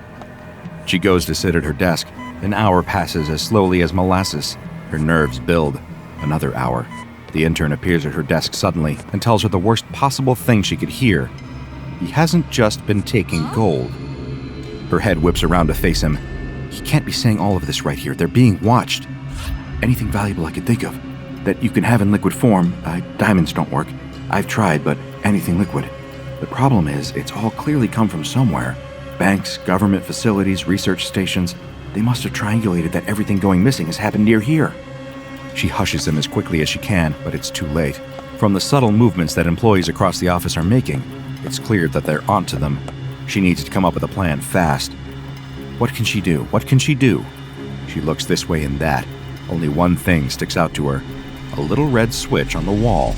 She goes to sit at her desk. An hour passes as slowly as molasses. Her nerves build. Another hour. The intern appears at her desk suddenly and tells her the worst possible thing she could hear. He hasn't just been taking gold. Her head whips around to face him. He can't be saying all of this right here. They're being watched. Anything valuable I could think of that you can have in liquid form. Diamonds don't work. I've tried, but anything liquid. The problem is, it's all clearly come from somewhere. Banks, government facilities, research stations. They must have triangulated that everything going missing has happened near here. She hushes him as quickly as she can, but it's too late. From the subtle movements that employees across the office are making, it's clear that they're onto them. She needs to come up with a plan fast. What can she do? What can she do? She looks this way and that. Only one thing sticks out to her. A little red switch on the wall.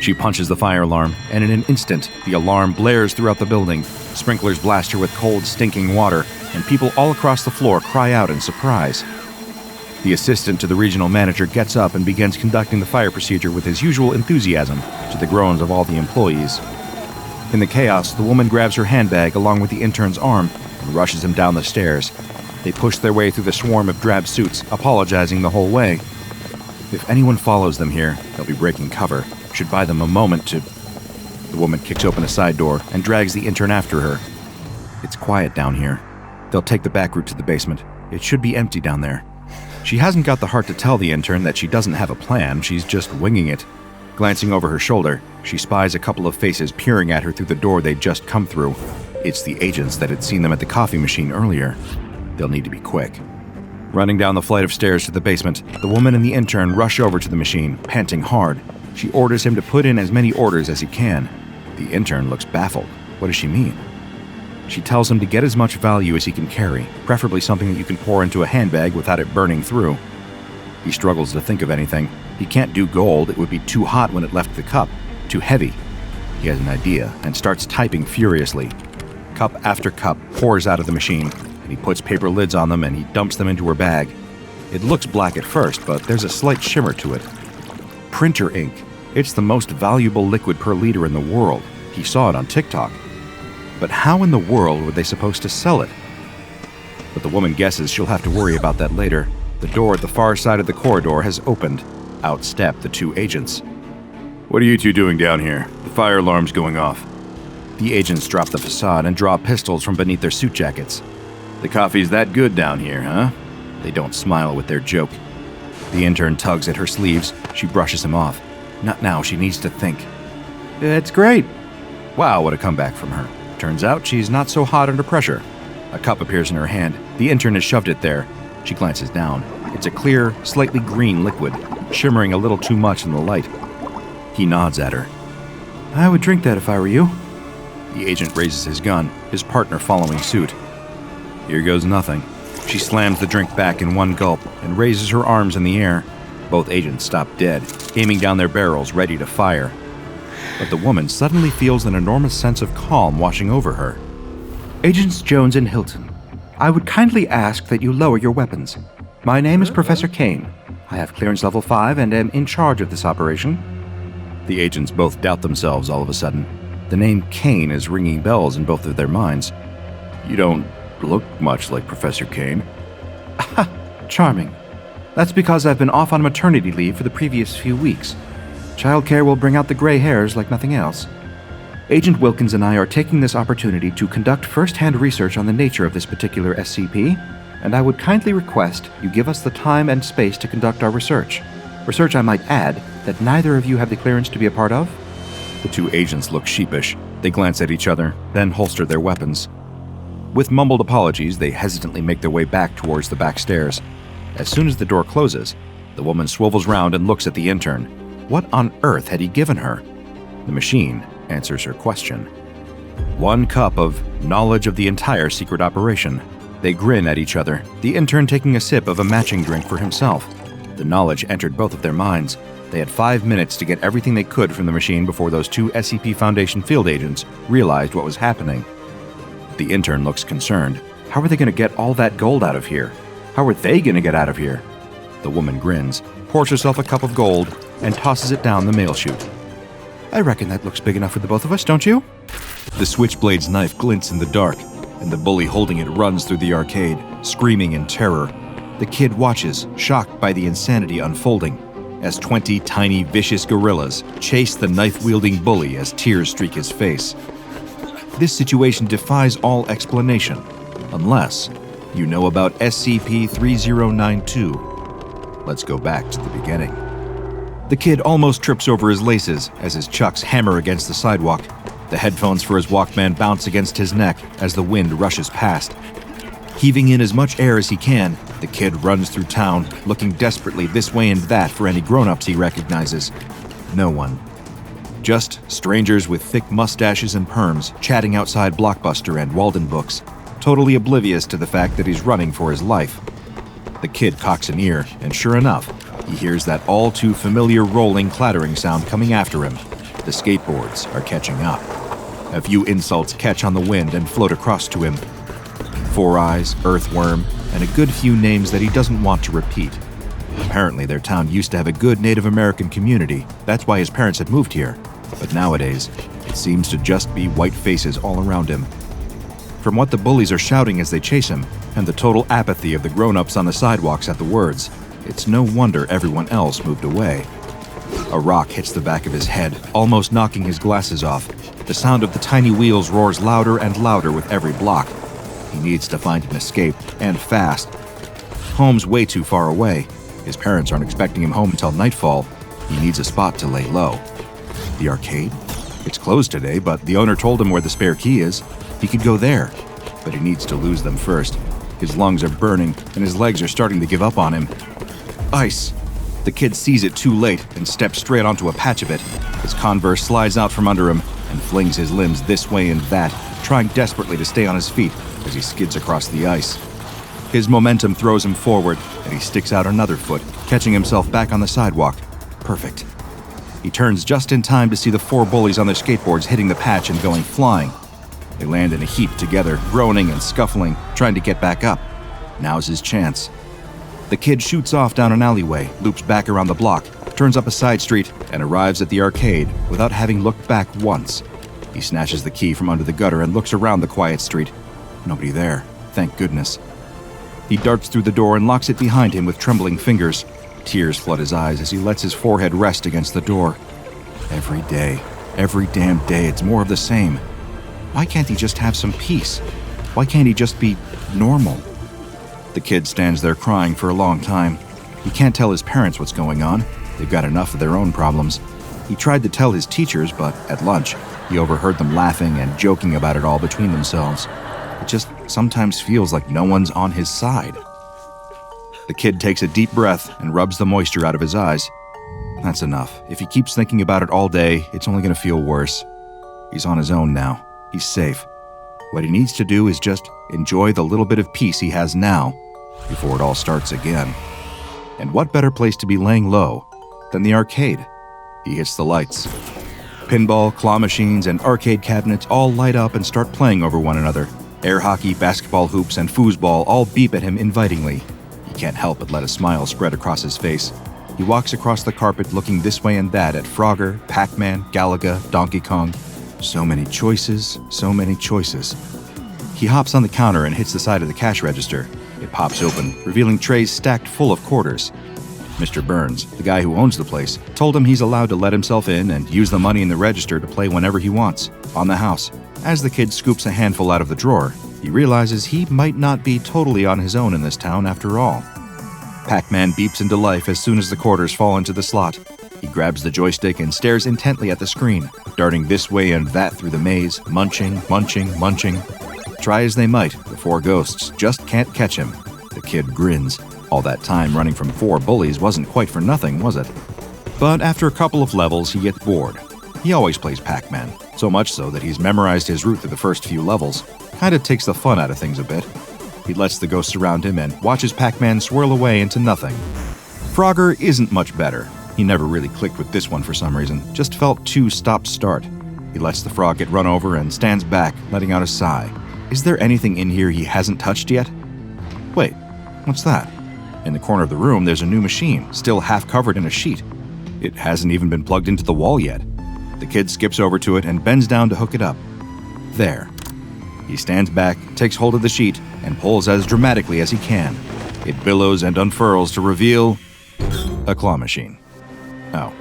She punches the fire alarm, and in an instant, the alarm blares throughout the building. Sprinklers blast her with cold, stinking water, and people all across the floor cry out in surprise. The assistant to the regional manager gets up and begins conducting the fire procedure with his usual enthusiasm, to the groans of all the employees. In the chaos, the woman grabs her handbag along with the intern's arm and rushes him down the stairs. They push their way through the swarm of drab suits, apologizing the whole way. If anyone follows them here, they'll be breaking cover. Should buy them a moment to... The The woman kicks open a side door and drags the intern after her. It's quiet down here. They'll take the back route to the basement. It should be empty down there. She hasn't got the heart to tell the intern that she doesn't have a plan, she's just winging it. Glancing over her shoulder, she spies a couple of faces peering at her through the door they'd just come through. It's the agents that had seen them at the coffee machine earlier. They'll need to be quick. Running down the flight of stairs to the basement, the woman and the intern rush over to the machine, panting hard. She orders him to put in as many orders as he can. The intern looks baffled. What does she mean? She tells him to get as much value as he can carry, preferably something that you can pour into a handbag without it burning through. He struggles to think of anything. He can't do gold, it would be too hot when it left the cup, too heavy. He has an idea and starts typing furiously. Cup after cup pours out of the machine, and he puts paper lids on them and he dumps them into her bag. It looks black at first, but there's a slight shimmer to it. Printer ink. It's the most valuable liquid per liter in the world. He saw it on TikTok. But how in the world were they supposed to sell it? But the woman guesses she'll have to worry about that later. The door at the far side of the corridor has opened. Out step the two agents. "What are you two doing down here? The fire alarm's going off." The agents drop the facade and draw pistols from beneath their suit jackets. "The coffee's that good down here, huh?" They don't smile with their joke. The intern tugs at her sleeves. She brushes him off. Not now, she needs to think. "It's great." Wow, what a comeback from her. Turns out she's not so hot under pressure. A cup appears in her hand. The intern has shoved it there. She glances down. It's a clear, slightly green liquid, shimmering a little too much in the light. He nods at her. "I would drink that if I were you." The agent raises his gun, his partner following suit. Here goes nothing. She slams the drink back in one gulp and raises her arms in the air. Both agents stop dead, aiming down their barrels ready to fire. But the woman suddenly feels an enormous sense of calm washing over her. "Agents Jones and Hilton, I would kindly ask that you lower your weapons. My name is Professor Kane. I have clearance level 5 and am in charge of this operation." The agents both doubt themselves all of a sudden. The name Kane is ringing bells in both of their minds. "You don't look much like Professor Kane." Charming. That's because I've been off on maternity leave for the previous few weeks. Childcare will bring out the gray hairs like nothing else. Agent Wilkins and I are taking this opportunity to conduct first-hand research on the nature of this particular SCP, and I would kindly request you give us the time and space to conduct our research. Research, I might add, that neither of you have the clearance to be a part of. The two agents look sheepish. They glance at each other, then holster their weapons. With mumbled apologies, they hesitantly make their way back towards the back stairs. As soon as the door closes, the woman swivels round and looks at the intern. What on earth had he given her? The machine answers her question. 1 cup of knowledge of the entire secret operation. They grin at each other, the intern taking a sip of a matching drink for himself. The knowledge entered both of their minds. They had 5 minutes to get everything they could from the machine before those 2 SCP Foundation field agents realized what was happening. The intern looks concerned. How are they going to get all that gold out of here? How are they going to get out of here? The woman grins, pours herself a cup of gold, and tosses it down the mail chute. I reckon that looks big enough for the both of us, don't you? The switchblade's knife glints in the dark, and the bully holding it runs through the arcade, screaming in terror. The kid watches, shocked by the insanity unfolding, as 20 tiny, vicious gorillas chase the knife-wielding bully as tears streak his face. This situation defies all explanation, unless you know about SCP-3092. Let's go back to the beginning. The kid almost trips over his laces as his chucks hammer against the sidewalk. The headphones for his Walkman bounce against his neck as the wind rushes past. Heaving in as much air as he can, the kid runs through town, looking desperately this way and that for any grown-ups he recognizes. No one. Just strangers with thick mustaches and perms chatting outside Blockbuster and Walden Books, totally oblivious to the fact that he's running for his life. The kid cocks an ear, and sure enough, he hears that all-too-familiar rolling, clattering sound coming after him. The skateboards are catching up. A few insults catch on the wind and float across to him. Four Eyes, Earthworm, and a good few names that he doesn't want to repeat. Apparently, their town used to have a good Native American community. That's why his parents had moved here. But nowadays, it seems to just be white faces all around him. From what the bullies are shouting as they chase him, and the total apathy of the grown-ups on the sidewalks at the words, it's no wonder everyone else moved away. A rock hits the back of his head, almost knocking his glasses off. The sound of the tiny wheels roars louder and louder with every block. He needs to find an escape, and fast. Home's way too far away. His parents aren't expecting him home until nightfall. He needs a spot to lay low. The arcade? It's closed today, but the owner told him where the spare key is. He could go there, but he needs to lose them first. His lungs are burning, and his legs are starting to give up on him. Ice! The kid sees it too late and steps straight onto a patch of it. His Converse slides out from under him and flings his limbs this way and that, trying desperately to stay on his feet as he skids across the ice. His momentum throws him forward, and he sticks out another foot, catching himself back on the sidewalk. Perfect. He turns just in time to see the 4 bullies on their skateboards hitting the patch and going flying. They land in a heap together, groaning and scuffling, trying to get back up. Now's his chance. The kid shoots off down an alleyway, loops back around the block, turns up a side street, and arrives at the arcade without having looked back once. He snatches the key from under the gutter and looks around the quiet street. Nobody there, thank goodness. He darts through the door and locks it behind him with trembling fingers. Tears flood his eyes as he lets his forehead rest against the door. Every damn day, it's more of the same. Why can't he just have some peace? Why can't he just be normal? The kid stands there crying for a long time. He can't tell his parents what's going on. They've got enough of their own problems. He tried to tell his teachers, but at lunch, he overheard them laughing and joking about it all between themselves. It just sometimes feels like no one's on his side. The kid takes a deep breath and rubs the moisture out of his eyes. That's enough. If he keeps thinking about it all day, it's only going to feel worse. He's on his own now. He's safe. What he needs to do is just enjoy the little bit of peace he has now before it all starts again. And what better place to be laying low than the arcade? He hits the lights. Pinball, claw machines, and arcade cabinets all light up and start playing over one another. Air hockey, basketball hoops, and foosball all beep at him invitingly. He can't help but let a smile spread across his face. He walks across the carpet looking this way and that at Frogger, Pac-Man, Galaga, Donkey Kong. So many choices, so many choices. He hops on the counter and hits the side of the cash register. It pops open, revealing trays stacked full of quarters. Mr. Burns, the guy who owns the place, told him he's allowed to let himself in and use the money in the register to play whenever he wants, on the house. As the kid scoops a handful out of the drawer, he realizes he might not be totally on his own in this town after all. Pac-Man beeps into life as soon as the quarters fall into the slot. He grabs the joystick and stares intently at the screen, darting this way and that through the maze, munching. Try as they might, the 4 ghosts just can't catch him. The kid grins. All that time running from 4 bullies wasn't quite for nothing, was it? But after a couple of levels, he gets bored. He always plays Pac-Man, so much so that he's memorized his route through the first few levels. Kinda takes the fun out of things a bit. He lets the ghosts around him and watches Pac-Man swirl away into nothing. Frogger isn't much better. He never really clicked with this one for some reason, just felt too stop-start. He lets the frog get run over and stands back, letting out a sigh. Is there anything in here he hasn't touched yet? Wait, what's that? In the corner of the room, there's a new machine, still half covered in a sheet. It hasn't even been plugged into the wall yet. The kid skips over to it and bends down to hook it up. There. He stands back, takes hold of the sheet, and pulls as dramatically as he can. It billows and unfurls to reveal a claw machine. Oh.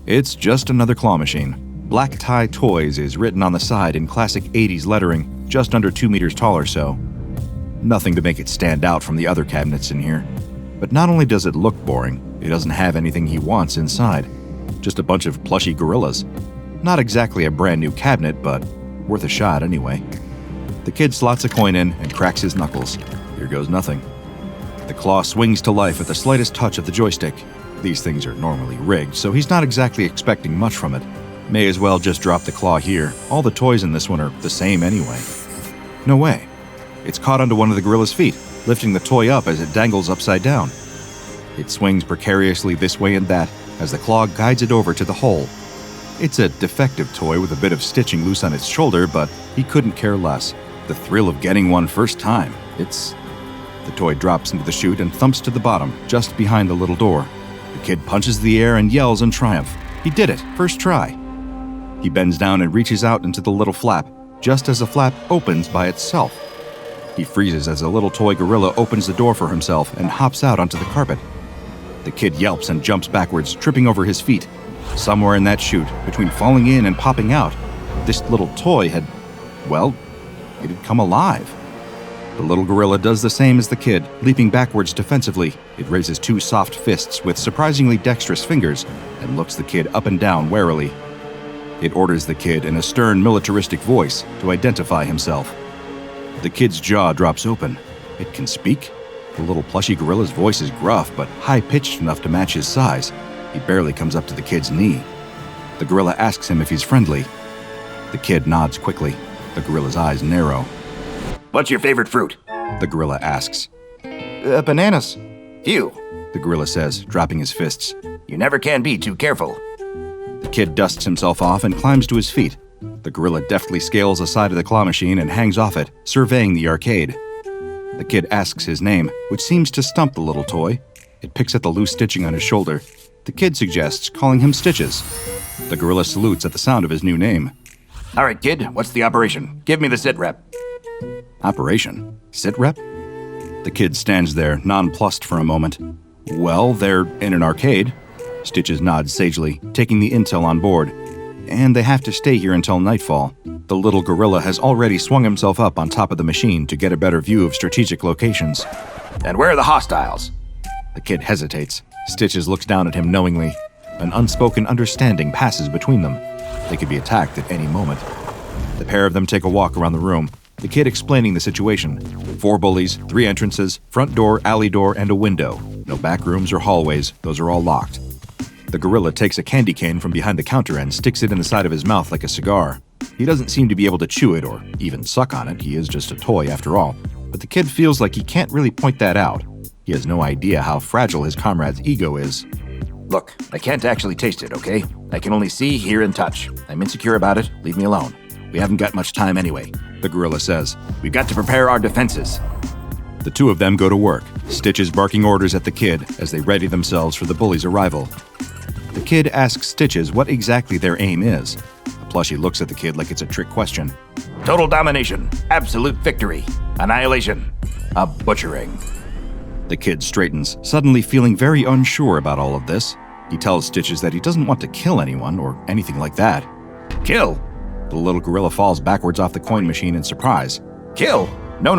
It's just another claw machine. Black Tie Toys is written on the side in classic 80s lettering, just under 2 meters tall or so. Nothing to make it stand out from the other cabinets in here. But not only does it look boring, it doesn't have anything he wants inside. Just a bunch of plushy gorillas. Not exactly a brand new cabinet, but worth a shot anyway. The kid slots a coin in and cracks his knuckles. Here goes nothing. The claw swings to life at the slightest touch of the joystick. These things are normally rigged, so he's not exactly expecting much from it. May as well just drop the claw here. All the toys in this one are the same anyway. No way. It's caught onto one of the gorilla's feet, lifting the toy up as it dangles upside down. It swings precariously this way and that as the claw guides it over to the hole. It's a defective toy with a bit of stitching loose on its shoulder, but he couldn't care less. The thrill of getting one first time. The toy drops into the chute and thumps to the bottom, just behind the little door. The kid punches the air and yells in triumph. He did it, first try. He bends down and reaches out into the little flap, just as the flap opens by itself. He freezes as a little toy gorilla opens the door for himself and hops out onto the carpet. The kid yelps and jumps backwards, tripping over his feet. Somewhere in that chute, between falling in and popping out, this little toy had, well, it had come alive. The little gorilla does the same as the kid, leaping backwards defensively. It raises two soft fists with surprisingly dexterous fingers and looks the kid up and down warily. It orders the kid in a stern, militaristic voice to identify himself. The kid's jaw drops open. It can speak? The little plushy gorilla's voice is gruff, but high-pitched enough to match his size. He barely comes up to the kid's knee. The gorilla asks him if he's friendly. The kid nods quickly. The gorilla's eyes narrow. What's your favorite fruit? The gorilla asks. Bananas. Phew. The gorilla says, dropping his fists. You never can be too careful. The kid dusts himself off and climbs to his feet. The gorilla deftly scales the side of the claw machine and hangs off it, surveying the arcade. The kid asks his name, which seems to stump the little toy. It picks at the loose stitching on his shoulder. The kid suggests calling him Stitches. The gorilla salutes at the sound of his new name. All right, kid, what's the operation? Give me the sit rep. Operation? Sit rep? The kid stands there, nonplussed for a moment. Well, they're in an arcade. Stitches nods sagely, taking the intel on board. And they have to stay here until nightfall. The little gorilla has already swung himself up on top of the machine to get a better view of strategic locations. And where are the hostiles? The kid hesitates. Stitches looks down at him knowingly. An unspoken understanding passes between them. They could be attacked at any moment. The pair of them take a walk around the room, the kid explaining the situation. 4 bullies, 3 entrances, front door, alley door, and a window. No back rooms or hallways, those are all locked. The gorilla takes a candy cane from behind the counter and sticks it in the side of his mouth like a cigar. He doesn't seem to be able to chew it or even suck on it. He is just a toy after all. But the kid feels like he can't really point that out. He has no idea how fragile his comrade's ego is. Look, I can't actually taste it, okay? I can only see, hear, and touch. I'm insecure about it. Leave me alone. We haven't got much time anyway, the gorilla says. We've got to prepare our defenses. The two of them go to work, Stitches barking orders at the kid as they ready themselves for the bully's arrival. The kid asks Stitches what exactly their aim is. The plushie looks at the kid like it's a trick question. Total domination, absolute victory, annihilation, a butchering. The kid straightens, suddenly feeling very unsure about all of this. He tells Stitches that he doesn't want to kill anyone or anything like that. Kill? The little gorilla falls backwards off the coin machine in surprise. Kill? No.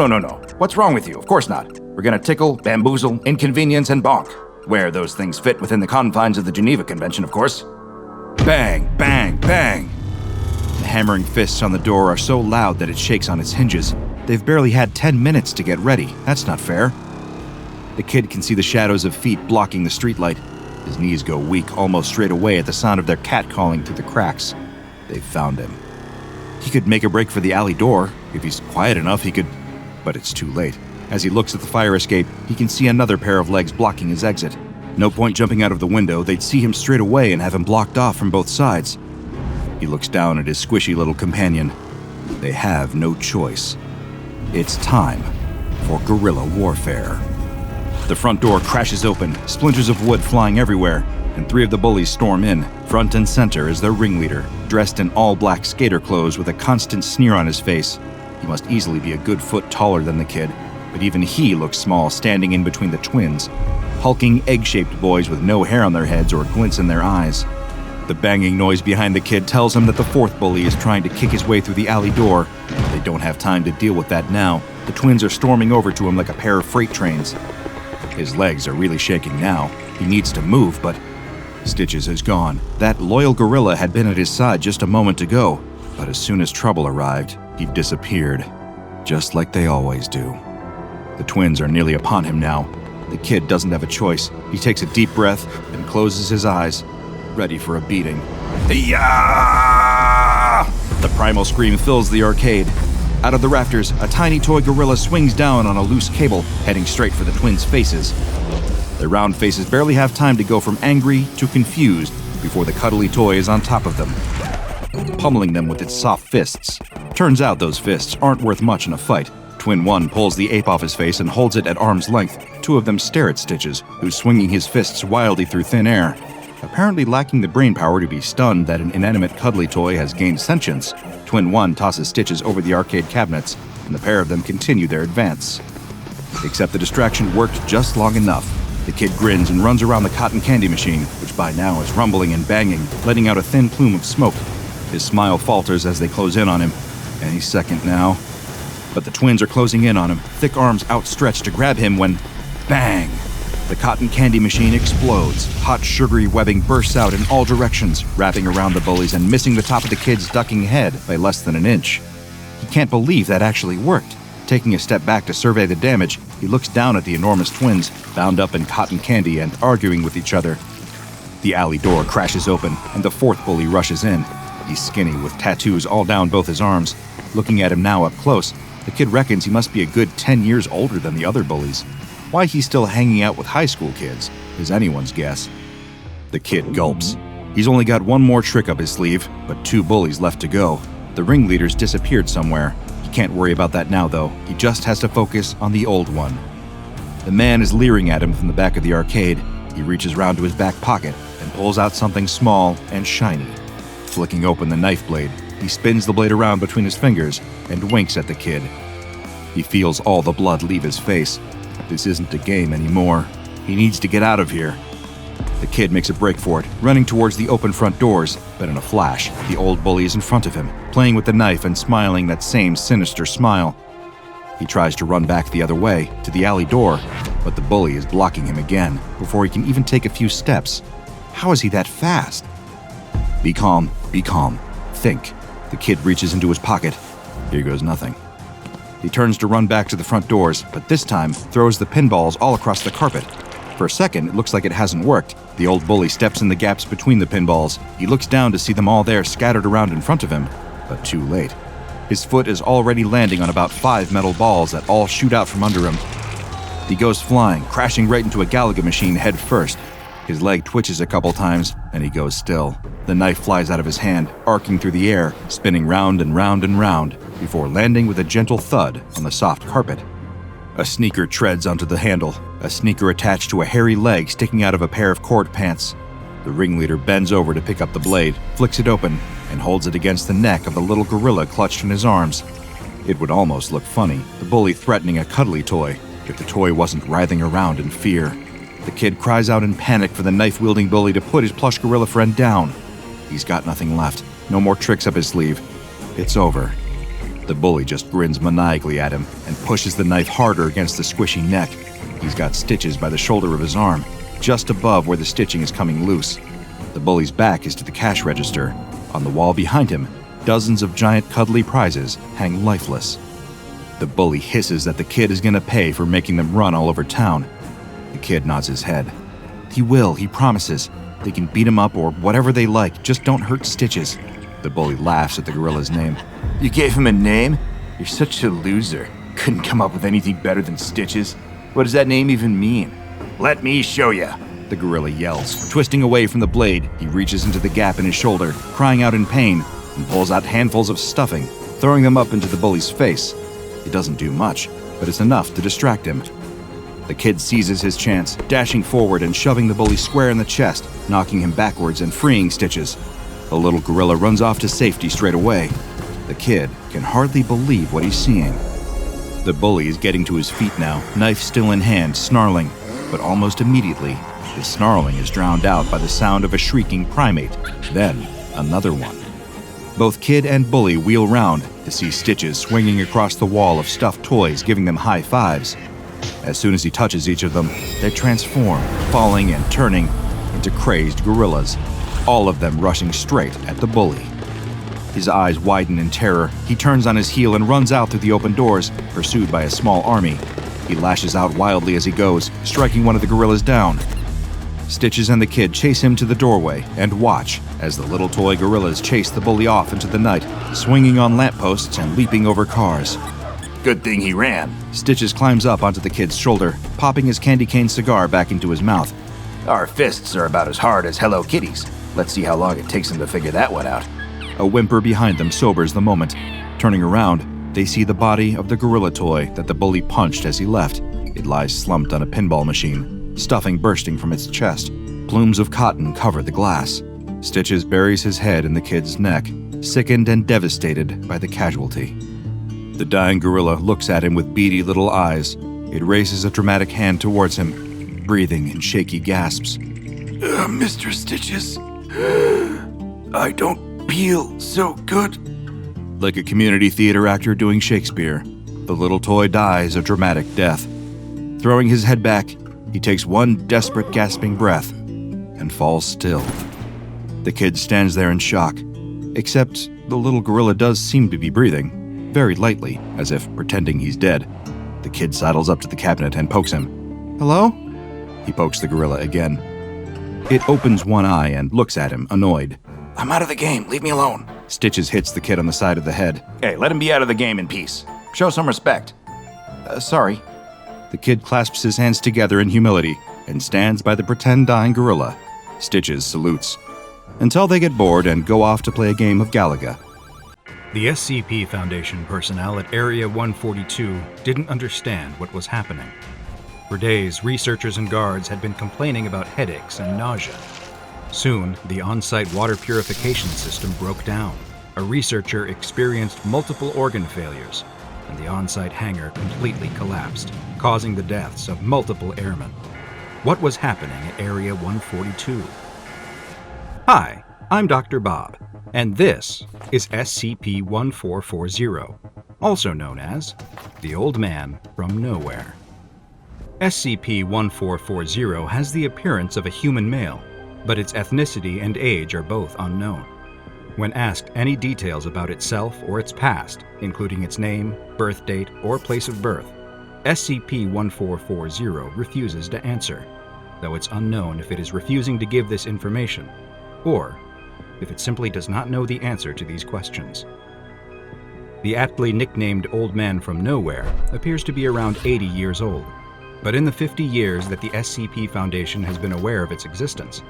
What's wrong with you? Of course not. We're gonna tickle, bamboozle, inconvenience, and bonk. Where those things fit within the confines of the Geneva Convention, of course. Bang, bang, bang! The hammering fists on the door are so loud that it shakes on its hinges. They've barely had 10 minutes to get ready. That's not fair. The kid can see the shadows of feet blocking the streetlight. His knees go weak almost straight away at the sound of their cat calling through the cracks. They've found him. He could make a break for the alley door. If he's quiet enough, he could... But it's too late. As he looks at the fire escape, he can see another pair of legs blocking his exit. No point jumping out of the window. They'd see him straight away and have him blocked off from both sides. He looks down at his squishy little companion. They have no choice. It's time for guerrilla warfare. The front door crashes open, splinters of wood flying everywhere, and 3 of the bullies storm in. Front and center is their ringleader, dressed in all-black skater clothes with a constant sneer on his face. He must easily be a good foot taller than the kid, but even he looks small standing in between the twins, hulking egg-shaped boys with no hair on their heads or glints in their eyes. The banging noise behind the kid tells him that the 4th bully is trying to kick his way through the alley door. They don't have time to deal with that now. The twins are storming over to him like a pair of freight trains. His legs are really shaking now. He needs to move, but Stitches is gone. That loyal gorilla had been at his side just a moment ago, but as soon as trouble arrived, he disappeared, just like they always do. The twins are nearly upon him now. The kid doesn't have a choice. He takes a deep breath and closes his eyes, ready for a beating. Yeah! The primal scream fills the arcade. Out of the rafters, a tiny toy gorilla swings down on a loose cable, heading straight for the twins' faces. Their round faces barely have time to go from angry to confused before the cuddly toy is on top of them, pummeling them with its soft fists. Turns out those fists aren't worth much in a fight. Twin 1 pulls the ape off his face and holds it at arm's length. 2 of them stare at Stitches, who's swinging his fists wildly through thin air. Apparently lacking the brainpower to be stunned that an inanimate cuddly toy has gained sentience, Twin 1 tosses Stitches over the arcade cabinets, and the pair of them continue their advance. Except the distraction worked just long enough. The kid grins and runs around the cotton candy machine, which by now is rumbling and banging, letting out a thin plume of smoke. His smile falters as they close in on him. Any second now. But the twins are closing in on him, thick arms outstretched to grab him when... bang! The cotton candy machine explodes. Hot, sugary webbing bursts out in all directions, wrapping around the bullies and missing the top of the kid's ducking head by less than an inch. He can't believe that actually worked. Taking a step back to survey the damage, he looks down at the enormous twins, bound up in cotton candy and arguing with each other. The alley door crashes open, and the fourth bully rushes in. He's skinny, with tattoos all down both his arms. Looking at him now up close, the kid reckons he must be a good 10 years older than the other bullies. Why he's still hanging out with high school kids is anyone's guess. The kid gulps. He's only got one more trick up his sleeve, but 2 bullies left to go. The ringleader's disappeared somewhere. He can't worry about that now, though. He just has to focus on the old one. The man is leering at him from the back of the arcade. He reaches round to his back pocket and pulls out something small and shiny. Flicking open the knife blade, he spins the blade around between his fingers and winks at the kid. He feels all the blood leave his face. This isn't a game anymore. He needs to get out of here. The kid makes a break for it, running towards the open front doors, but in a flash, the old bully is in front of him, playing with the knife and smiling that same sinister smile. He tries to run back the other way, to the alley door, but the bully is blocking him again, before he can even take a few steps. How is he that fast? Be calm, think. The kid reaches into his pocket. Here goes nothing. He turns to run back to the front doors, but this time throws the pinballs all across the carpet. For a second, it looks like it hasn't worked. The old bully steps in the gaps between the pinballs. He looks down to see them all there scattered around in front of him, but too late. His foot is already landing on about 5 metal balls that all shoot out from under him. He goes flying, crashing right into a Galaga machine head first. His leg twitches a couple times, and he goes still. The knife flies out of his hand, arcing through the air, spinning round and round and round, before landing with a gentle thud on the soft carpet. A sneaker treads onto the handle, a sneaker attached to a hairy leg sticking out of a pair of cord pants. The ringleader bends over to pick up the blade, flicks it open, and holds it against the neck of the little gorilla clutched in his arms. It would almost look funny, the bully threatening a cuddly toy, if the toy wasn't writhing around in fear. The kid cries out in panic for the knife-wielding bully to put his plush gorilla friend down. He's got nothing left, no more tricks up his sleeve. It's over. The bully just grins maniacally at him and pushes the knife harder against the squishy neck. He's got stitches by the shoulder of his arm, just above where the stitching is coming loose. The bully's back is to the cash register. On the wall behind him, dozens of giant cuddly prizes hang lifeless. The bully hisses that the kid is gonna pay for making them run all over town. The kid nods his head. He will, he promises. They can beat him up or whatever they like, just don't hurt Stitches. The bully laughs at the gorilla's name. You gave him a name? You're such a loser. Couldn't come up with anything better than Stitches. What does that name even mean? Let me show ya, the gorilla yells. Twisting away from the blade, he reaches into the gap in his shoulder, crying out in pain, and pulls out handfuls of stuffing, throwing them up into the bully's face. It doesn't do much, but it's enough to distract him. The kid seizes his chance, dashing forward and shoving the bully square in the chest, knocking him backwards and freeing Stitches. The little gorilla runs off to safety straight away. The kid can hardly believe what he's seeing. The bully is getting to his feet now, knife still in hand, snarling, but almost immediately, his snarling is drowned out by the sound of a shrieking primate, then another one. Both kid and bully wheel round to see Stitches swinging across the wall of stuffed toys, giving them high fives. As soon as he touches each of them, they transform, falling and turning into crazed gorillas, all of them rushing straight at the bully. His eyes widen in terror. He turns on his heel and runs out through the open doors, pursued by a small army. He lashes out wildly as he goes, striking one of the gorillas down. Stitches and the kid chase him to the doorway and watch as the little toy gorillas chase the bully off into the night, swinging on lampposts and leaping over cars. Good thing he ran. Stitches climbs up onto the kid's shoulder, popping his candy cane cigar back into his mouth. Our fists are about as hard as Hello Kitty's. Let's see how long it takes him to figure that one out. A whimper behind them sobers the moment. Turning around, they see the body of the gorilla toy that the bully punched as he left. It lies slumped on a pinball machine, stuffing bursting from its chest. Plumes of cotton cover the glass. Stitches buries his head in the kid's neck, sickened and devastated by the casualty. The dying gorilla looks at him with beady little eyes. It raises a dramatic hand towards him. breathing in shaky gasps. Mr. Stitches, I don't feel so good. Like a community theater actor doing Shakespeare, the little toy dies a dramatic death. Throwing his head back, he takes one desperate gasping breath and falls still. The kid stands there in shock, except the little gorilla does seem to be breathing, very lightly, as if pretending he's dead. The kid sidles up to the cabinet and pokes him. Hello? He pokes the gorilla again. It opens one eye and looks at him, annoyed. I'm out of the game. Leave me alone. Stitches hits the kid on the side of the head. Hey, let him be out of the game in peace. Show some respect. Sorry. The kid clasps his hands together in humility and stands by the pretend dying gorilla. Stitches salutes, until they get bored and go off to play a game of Galaga. The SCP Foundation personnel at Area 142 didn't understand what was happening. For days, researchers and guards had been complaining about headaches and nausea. Soon, the on-site water purification system broke down. A researcher experienced multiple organ failures, and the on-site hangar completely collapsed, causing the deaths of multiple airmen. What was happening at Area 142? Hi, I'm DrBob, and this is SCP-1440, also known as The Old Man from Nowhere. SCP-1440 has the appearance of a human male, but its ethnicity and age are both unknown. When asked any details about itself or its past, including its name, birth date, or place of birth, SCP-1440 refuses to answer, though it's unknown if it is refusing to give this information, or if it simply does not know the answer to these questions. The aptly nicknamed Old Man from Nowhere appears to be around 80 years old, but in the 50 years that the SCP Foundation has been aware of its existence,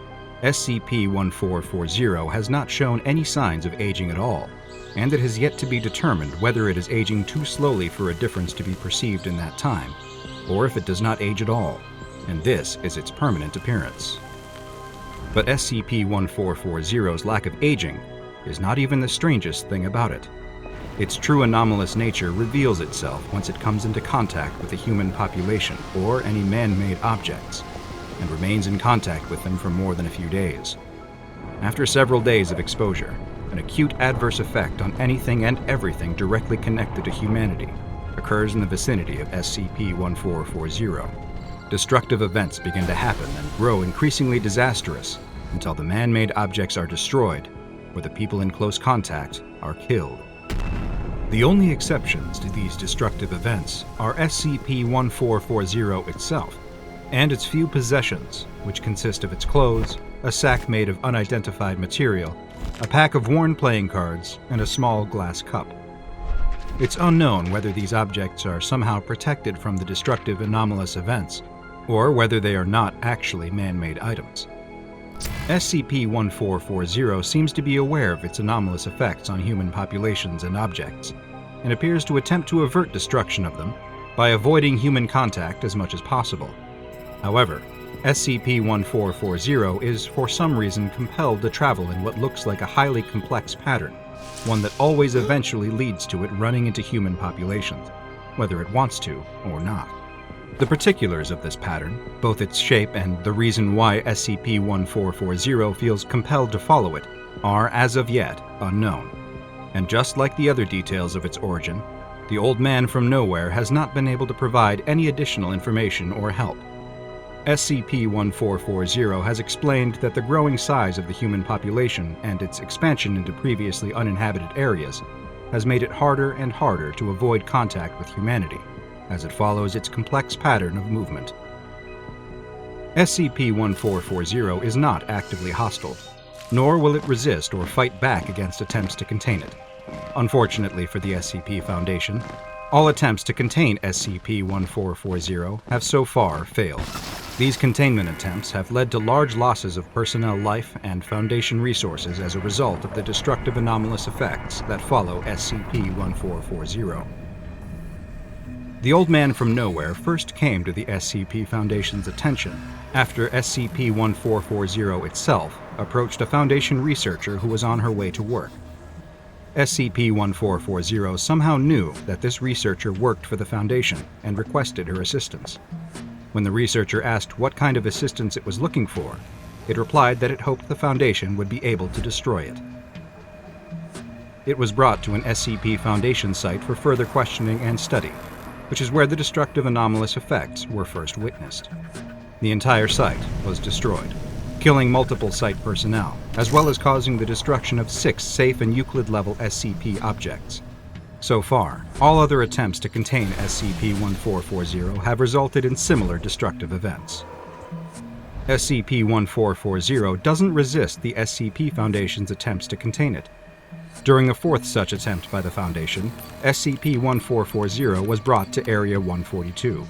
SCP-1440 has not shown any signs of aging at all, and it has yet to be determined whether it is aging too slowly for a difference to be perceived in that time, or if it does not age at all, and this is its permanent appearance. But SCP-1440's lack of aging is not even the strangest thing about it. Its true anomalous nature reveals itself once it comes into contact with the human population or any man-made objects, and remains in contact with them for more than a few days. After several days of exposure, an acute adverse effect on anything and everything directly connected to humanity occurs in the vicinity of SCP-1440. Destructive events begin to happen and grow increasingly disastrous until the man-made objects are destroyed or the people in close contact are killed. The only exceptions to these destructive events are SCP-1440 itself, and its few possessions, which consist of its clothes, a sack made of unidentified material, a pack of worn playing cards, and a small glass cup. It's unknown whether these objects are somehow protected from the destructive anomalous events, or whether they are not actually man-made items. SCP-1440 seems to be aware of its anomalous effects on human populations and objects, and appears to attempt to avert destruction of them by avoiding human contact as much as possible. However, SCP-1440 is for some reason compelled to travel in what looks like a highly complex pattern, one that always eventually leads to it running into human populations, whether it wants to or not. The particulars of this pattern, both its shape and the reason why SCP-1440 feels compelled to follow it, are as of yet unknown. And just like the other details of its origin, the Old Man from Nowhere has not been able to provide any additional information or help. SCP-1440 has explained that the growing size of the human population and its expansion into previously uninhabited areas has made it harder and harder to avoid contact with humanity, as it follows its complex pattern of movement. SCP-1440 is not actively hostile, nor will it resist or fight back against attempts to contain it. Unfortunately for the SCP Foundation, all attempts to contain SCP-1440 have so far failed. These containment attempts have led to large losses of personnel life and Foundation resources as a result of the destructive anomalous effects that follow SCP-1440. The Old Man from Nowhere first came to the SCP Foundation's attention after SCP-1440 itself approached a Foundation researcher who was on her way to work. SCP-1440 somehow knew that this researcher worked for the Foundation and requested her assistance. When the researcher asked what kind of assistance it was looking for, it replied that it hoped the Foundation would be able to destroy it. It was brought to an SCP Foundation site for further questioning and study, which is where the destructive anomalous effects were first witnessed. The entire site was destroyed, killing multiple site personnel, as well as causing the destruction of 6 safe and Euclid-level SCP objects. So far, all other attempts to contain SCP-1440 have resulted in similar destructive events. SCP-1440 doesn't resist the SCP Foundation's attempts to contain it. During a 4th such attempt by the Foundation, SCP-1440 was brought to Area 142.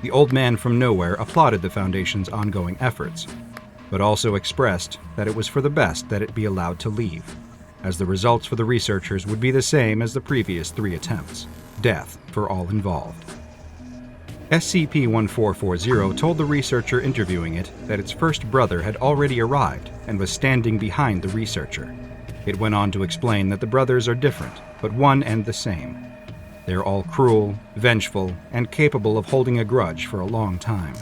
The Old Man from Nowhere applauded the Foundation's ongoing efforts, but also expressed that it was for the best that it be allowed to leave, as the results for the researchers would be the same as the previous 3 attempts: death for all involved. SCP-1440 told the researcher interviewing it that its first brother had already arrived and was standing behind the researcher. It went on to explain that the brothers are different, but one and the same. They are all cruel, vengeful, and capable of holding a grudge for a long time.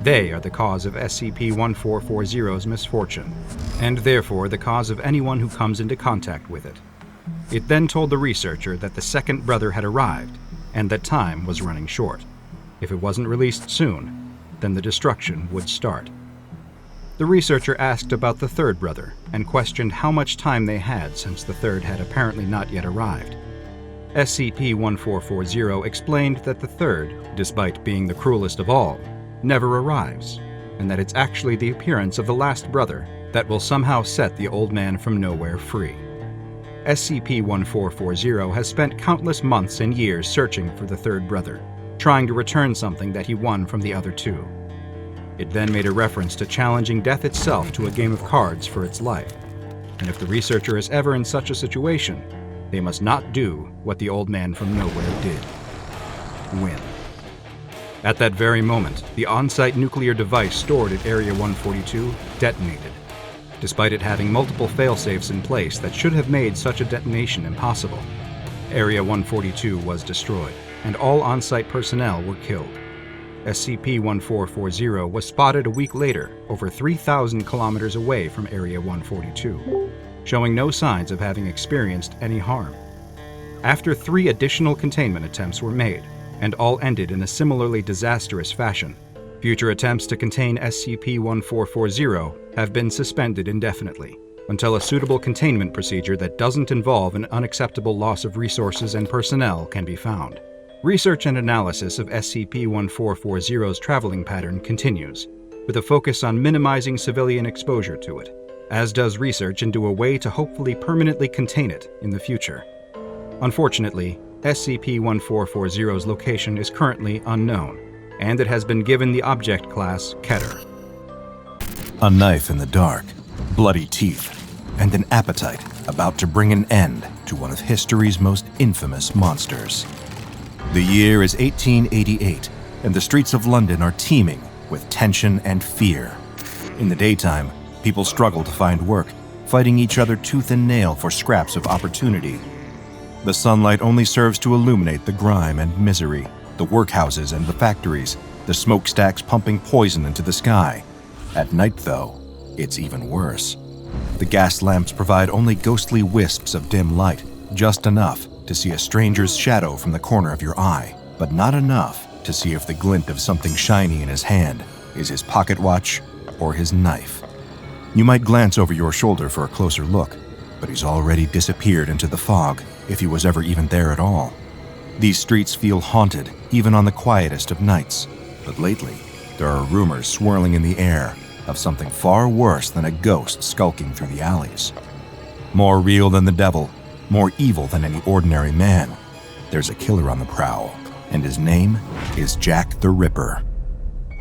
They are the cause of SCP-1440's misfortune, and therefore the cause of anyone who comes into contact with it. It then told the researcher that the second brother had arrived, and that time was running short. If it wasn't released soon, then the destruction would start. The researcher asked about the third brother, and questioned how much time they had since the third had apparently not yet arrived. SCP-1440 explained that the third, despite being the cruelest of all, never arrives, and that it's actually the appearance of the last brother that will somehow set the Old Man from Nowhere free. SCP-1440 has spent countless months and years searching for the third brother, trying to return something that he won from the other 2. It then made a reference to challenging death itself to a game of cards for its life, and if the researcher is ever in such a situation, they must not do what the Old Man from Nowhere did: win. At that very moment, the on-site nuclear device stored at Area 142 detonated, despite it having multiple failsafes in place that should have made such a detonation impossible. Area 142 was destroyed, and all on-site personnel were killed. SCP-1440 was spotted a week later, over 3,000 kilometers away from Area 142, showing no signs of having experienced any harm. After 3 additional containment attempts were made, and all ended in a similarly disastrous fashion, future attempts to contain SCP-1440 have been suspended indefinitely, until a suitable containment procedure that doesn't involve an unacceptable loss of resources and personnel can be found. Research and analysis of SCP-1440's traveling pattern continues, with a focus on minimizing civilian exposure to it, as does research into a way to hopefully permanently contain it in the future. Unfortunately, SCP-1440's location is currently unknown, and it has been given the object class Keter. A knife in the dark, bloody teeth, and an appetite about to bring an end to one of history's most infamous monsters. The year is 1888, and the streets of London are teeming with tension and fear. In the daytime, people struggle to find work, fighting each other tooth and nail for scraps of opportunity. The sunlight only serves to illuminate the grime and misery, the workhouses and the factories, the smokestacks pumping poison into the sky. At night, though, it's even worse. The gas lamps provide only ghostly wisps of dim light, just enough to see a stranger's shadow from the corner of your eye, but not enough to see if the glint of something shiny in his hand is his pocket watch or his knife. You might glance over your shoulder for a closer look, but he's already disappeared into the fog, if he was ever even there at all. These streets feel haunted, even on the quietest of nights, but lately, there are rumors swirling in the air of something far worse than a ghost skulking through the alleys. More real than the devil, more evil than any ordinary man, there's a killer on the prowl, and his name is Jack the Ripper.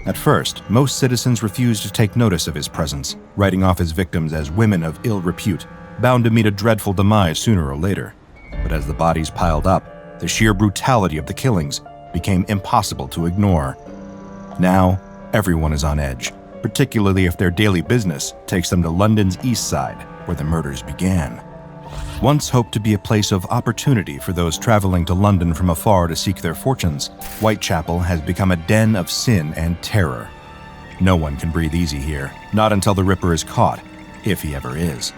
At first, most citizens refused to take notice of his presence, writing off his victims as women of ill repute, bound to meet a dreadful demise sooner or later. But as the bodies piled up, the sheer brutality of the killings became impossible to ignore. Now, everyone is on edge, particularly if their daily business takes them to London's East Side, where the murders began. Once hoped to be a place of opportunity for those traveling to London from afar to seek their fortunes, Whitechapel has become a den of sin and terror. No one can breathe easy here, not until the Ripper is caught, if he ever is.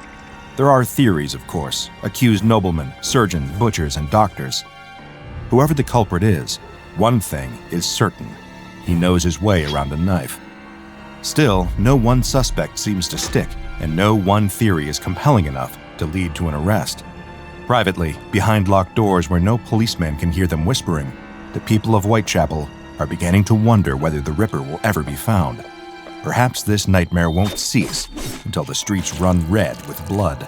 There are theories, of course, accused noblemen, surgeons, butchers, and doctors. Whoever the culprit is, one thing is certain: he knows his way around a knife. Still, no one suspect seems to stick, and no one theory is compelling enough to lead to an arrest. Privately, behind locked doors where no policeman can hear them whispering, the people of Whitechapel are beginning to wonder whether the Ripper will ever be found. Perhaps this nightmare won't cease until the streets run red with blood.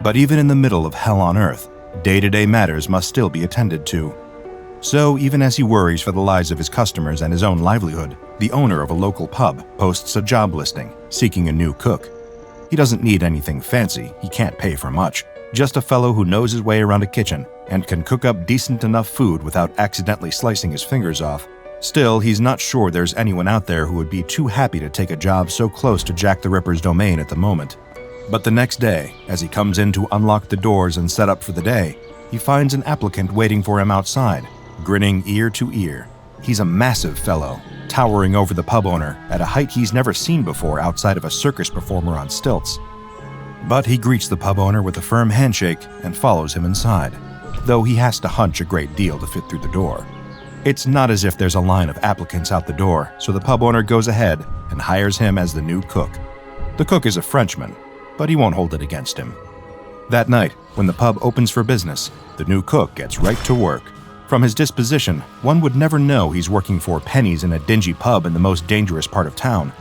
But even in the middle of hell on earth, day-to-day matters must still be attended to. So even as he worries for the lives of his customers and his own livelihood, the owner of a local pub posts a job listing, seeking a new cook. He doesn't need anything fancy, he can't pay for much, just a fellow who knows his way around a kitchen and can cook up decent enough food without accidentally slicing his fingers off. Still, he's not sure there's anyone out there who would be too happy to take a job so close to Jack the Ripper's domain at the moment. But the next day, as he comes in to unlock the doors and set up for the day, he finds an applicant waiting for him outside, grinning ear to ear. He's a massive fellow, towering over the pub owner at a height he's never seen before outside of a circus performer on stilts. But he greets the pub owner with a firm handshake and follows him inside, though he has to hunch a great deal to fit through the door. It's not as if there's a line of applicants out the door, so the pub owner goes ahead and hires him as the new cook. The cook is a Frenchman, but he won't hold it against him. That night, when the pub opens for business, the new cook gets right to work. From his disposition, one would never know he's working for pennies in a dingy pub in the most dangerous part of town.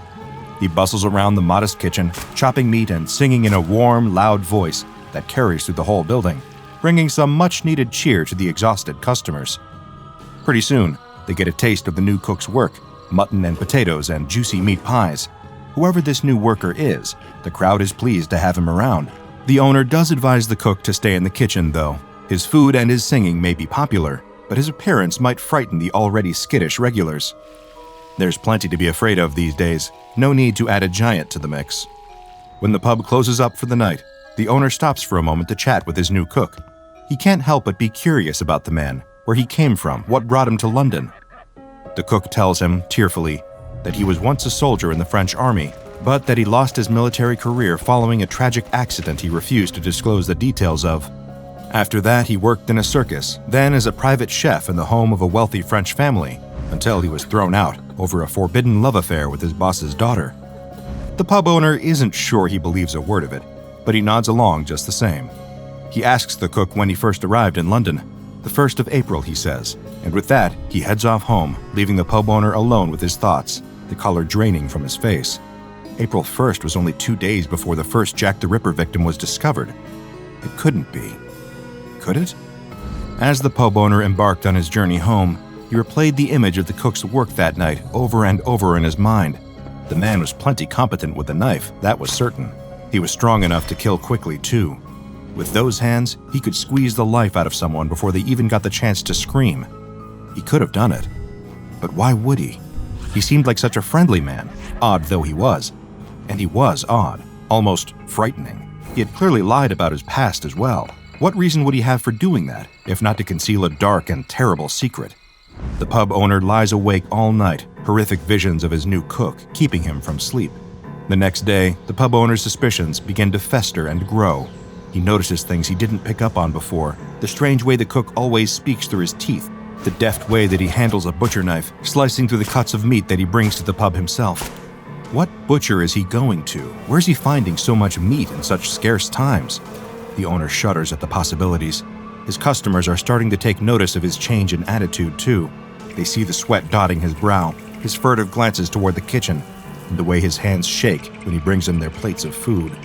He bustles around the modest kitchen, chopping meat and singing in a warm, loud voice that carries through the whole building, bringing some much-needed cheer to the exhausted customers. Pretty soon, they get a taste of the new cook's work: mutton and potatoes and juicy meat pies. Whoever this new worker is, the crowd is pleased to have him around. The owner does advise the cook to stay in the kitchen, though. His food and his singing may be popular, but his appearance might frighten the already skittish regulars. There's plenty to be afraid of these days, no need to add a giant to the mix. When the pub closes up for the night, the owner stops for a moment to chat with his new cook. He can't help but be curious about the man, where he came from, what brought him to London. The cook tells him, tearfully, that he was once a soldier in the French army, but that he lost his military career following a tragic accident he refused to disclose the details of. After that, he worked in a circus, then as a private chef in the home of a wealthy French family, until he was thrown out over a forbidden love affair with his boss's daughter. The pub owner isn't sure he believes a word of it, but he nods along just the same. He asks the cook when he first arrived in London. The 1st of April, he says, and with that, he heads off home, leaving the pub owner alone with his thoughts, the color draining from his face. April 1st was only 2 days before the first Jack the Ripper victim was discovered. It couldn't be. Could it? As the pub owner embarked on his journey home, he replayed the image of the cook's work that night over and over in his mind. The man was plenty competent with a knife, that was certain. He was strong enough to kill quickly, too. With those hands, he could squeeze the life out of someone before they even got the chance to scream. He could have done it. But why would he? He seemed like such a friendly man, odd though he was. And he was odd, almost frightening. He had clearly lied about his past as well. What reason would he have for doing that, if not to conceal a dark and terrible secret? The pub owner lies awake all night, horrific visions of his new cook keeping him from sleep. The next day, the pub owner's suspicions begin to fester and grow. He notices things he didn't pick up on before, the strange way the cook always speaks through his teeth, the deft way that he handles a butcher knife, slicing through the cuts of meat that he brings to the pub himself. What butcher is he going to? Where's he finding so much meat in such scarce times? The owner shudders at the possibilities. His customers are starting to take notice of his change in attitude, too. They see the sweat dotting his brow, his furtive glances toward the kitchen, and the way his hands shake when he brings them their plates of food.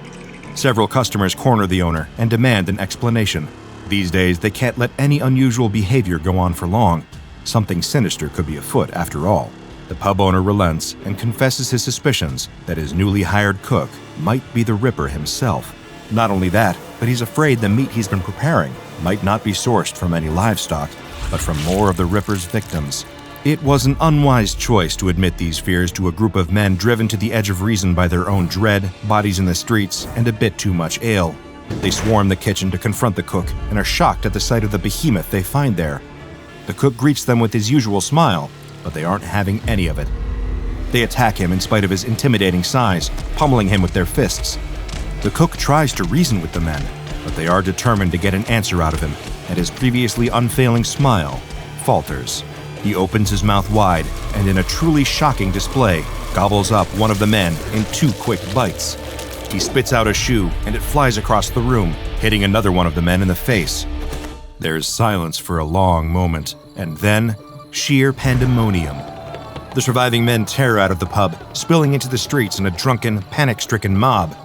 Several customers corner the owner and demand an explanation. These days, they can't let any unusual behavior go on for long. Something sinister could be afoot, after all. The pub owner relents and confesses his suspicions that his newly hired cook might be the Ripper himself. Not only that, but he's afraid the meat he's been preparing might not be sourced from any livestock, but from more of the Ripper's victims. It was an unwise choice to admit these fears to a group of men driven to the edge of reason by their own dread, bodies in the streets, and a bit too much ale. They swarm the kitchen to confront the cook and are shocked at the sight of the behemoth they find there. The cook greets them with his usual smile, but they aren't having any of it. They attack him in spite of his intimidating size, pummeling him with their fists. The cook tries to reason with the men, but they are determined to get an answer out of him, and his previously unfailing smile falters. He opens his mouth wide and, in a truly shocking display, gobbles up one of the men in 2 quick bites. He spits out a shoe and it flies across the room, hitting another one of the men in the face. There's silence for a long moment, and then sheer pandemonium. The surviving men tear out of the pub, spilling into the streets in a drunken, panic-stricken mob.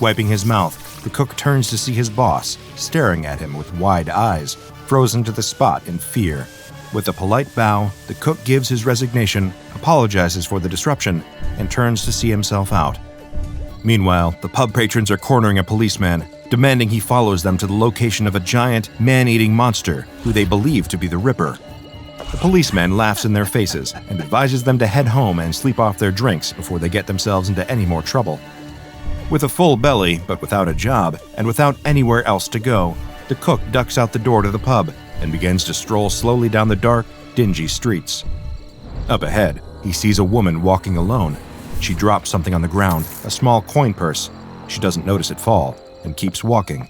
Wiping his mouth, the cook turns to see his boss, staring at him with wide eyes, frozen to the spot in fear. With a polite bow, the cook gives his resignation, apologizes for the disruption, and turns to see himself out. Meanwhile, the pub patrons are cornering a policeman, demanding he follows them to the location of a giant, man-eating monster who they believe to be the Ripper. The policeman laughs in their faces and advises them to head home and sleep off their drinks before they get themselves into any more trouble. With a full belly, but without a job, and without anywhere else to go, the cook ducks out the door to the pub and begins to stroll slowly down the dark, dingy streets. Up ahead, he sees a woman walking alone. She drops something on the ground, a small coin purse. She doesn't notice it fall, and keeps walking.